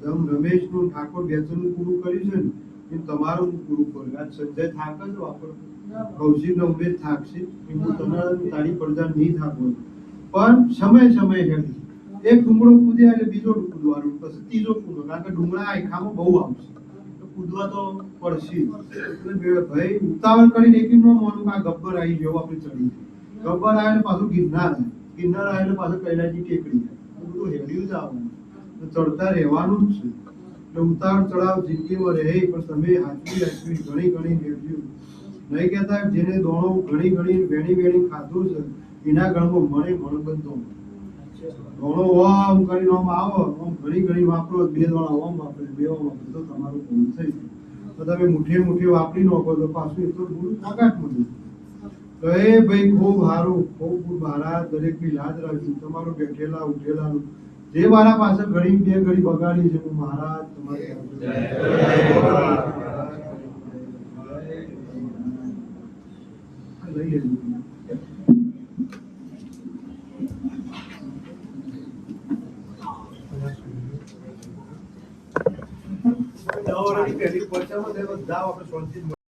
જેમ રમેશનું ઠાકોર બેચરનું પૂરું કર્યું છે ને એમ તમારું હું પૂરું કરું આજ સંજય થાક જ વાપરતો કૌશિકનો ઉમેશ થાકશે એમ હું તમારા તારી પડદાર નહીં થાકું પણ સમય હેઠી એક ડુંગળો કૂદ્યા એટલે બીજો કૂદવાનું પછી ત્રીજો કૂદો કારણ કે ડુંગળા આખામાં બહુ આવશે તો કૂદવા તો પડશે એટલે ભાઈ ઉતાવળ કરીને એક ન માનું કે આ ગબ્બર આવી જેવું આપણે ચડી ગબ્બર આવે એટલે પાછું ગિરનાર આવે એટલે પાછું કૈલાસની ટેકડી બધું હેડ્યું જ આવવાનું ચડતા રહેવાનું જ છે એટલે ઉતાવળ ચડાવ જિંદગીમાં રહે પણ તમે હાચવી ઘણી હેડ્યું નહીં કહેતા જેને દોણો ઘણી વેણી ખાધું છે એના ગણમાં મણ બંધો દોણો ઓમ કરીને ઓમ આવો ઓમ ઘણી વાપરો 2 દોણા ઓમ વાપરે 2 ઓમ વાપરે તો તમારું પૂરું થઈ જાય તો તમે મુઠ્ઠે વાપરી નાખો તો પાછું એટલું પૂરું તાકાત મળ્યું તો એ ભાઈ ખૂબ સારું ખૂબ મારા દરેકની લાજ રાખજો તમારું બેઠેલા ઉઠેલાનું જે મારા પાસે ઘડી બગાડી છે હું મહારાજ તમારી લઈ લેજો પહેલી પચામાં બધા આપણે શાંતિ